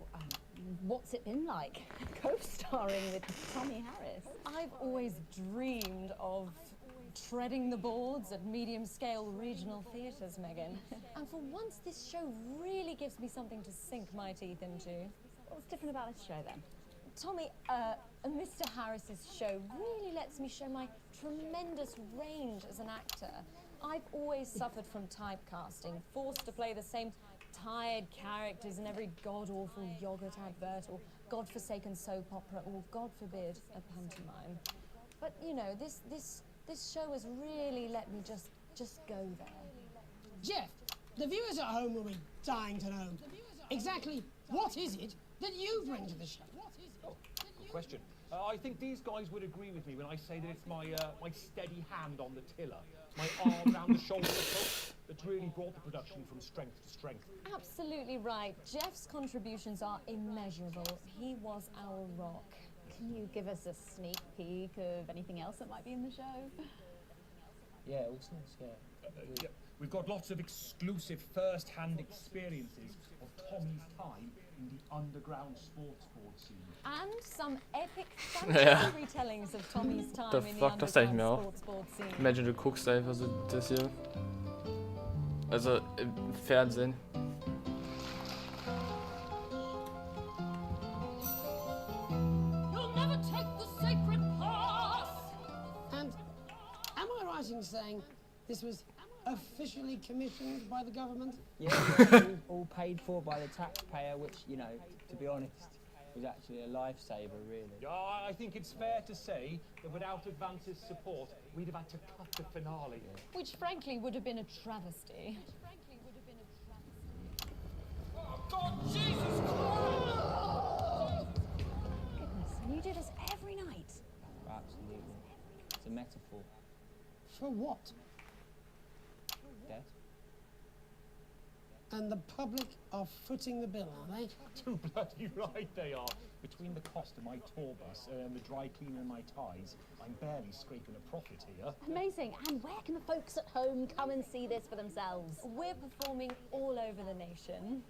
what's it been like co-starring with Tommy Harris? I've always dreamed of treading the boards at medium-scale regional theatres, Megan. And for once, this show really gives me something to sink my teeth into. What's different about this show, then? Tommy, Mr. Harris's show really lets me show my tremendous range as an actor. I've always suffered from typecasting, forced to play the same tired characters in every god-awful yogurt advert or godforsaken soap opera or, God forbid, a pantomime. But, you know, this show has really let me just go there. Jeff, the viewers at home will be dying to know exactly what is it that you bring to the show. Good question. I think these guys would agree with me when I say that it's my steady hand on the tiller, my arm round the shoulder approach that's really brought the production from strength to strength. Absolutely right. Jeff's contributions are immeasurable. He was our rock. Can you give us a sneak peek of anything else that might be in the show? Yeah, all sorts, yeah. Yeah. We've got lots of exclusive first-hand experiences of Tommy's time in the underground sports board scene. And some epic fantasy Ja. retellings of Tommy's time The in the fuck, das dachte ich mir underground auch. sports board scene. Imagine, du guckst einfach so das hier. Also im Fernsehen. You'll never take the sacred path! And am I right in saying this was officially commissioned by the government? Yeah, all paid for by the taxpayer, which, you know, to be honest, was actually a lifesaver, really. Yeah, I think it's fair to say that without Advance's support, we'd have had to cut the finale. Which frankly would have been a travesty. Oh, God, Jesus Christ! Goodness, and you do this every night? Absolutely. It's a metaphor. For what? Death. And the public are footing the bill, are they? Too bloody right they are. Between the cost of my tour bus and the dry cleaner and my ties, I'm barely scraping a profit here. Amazing. And where can the folks at home come and see this for themselves? We're performing all over the nation.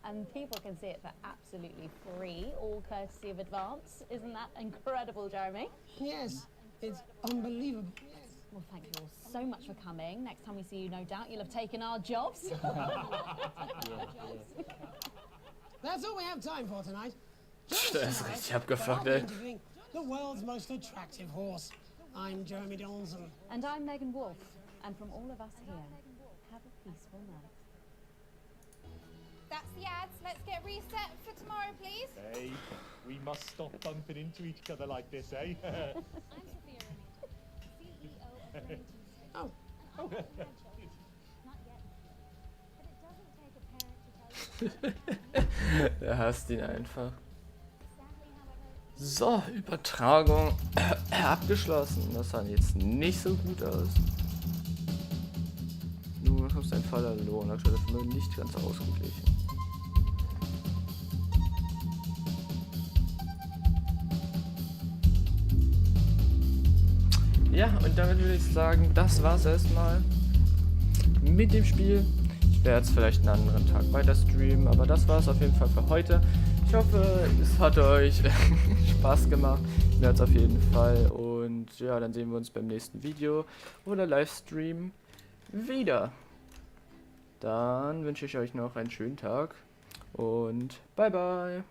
And people can see it for absolutely free, all courtesy of Advance. Isn't that incredible, Jeremy? Yes, it's unbelievable. Well, thank you all so much for coming. Next time we see you, no doubt you'll have taken our jobs. That's all we have time for tonight. Das ist richtig abgefuckt, ey. Interviewing the world's most attractive horse. I'm Jeremy Donaldson. And I'm Megan Wolf. And from all of us here, have a peaceful night. That's the ads. Let's get reset for tomorrow, please. Hey, we must stop bumping into each other like this, eh? Oh. Er hasst ihn einfach. So, Übertragung abgeschlossen. Das sah jetzt nicht so gut aus. Nun ist ein Fall verloren. Aktuell ist nur nicht ganz ausgeglichen. Ja, und damit würde ich sagen, das war's erstmal mit dem Spiel. Ich werde jetzt vielleicht einen anderen Tag weiter streamen, aber das war's auf jeden Fall für heute. Ich hoffe, es hat euch Spaß gemacht. Mir hat's auf jeden Fall. Und ja, dann sehen wir uns beim nächsten Video oder Livestream wieder. Dann wünsche ich euch noch einen schönen Tag und bye bye.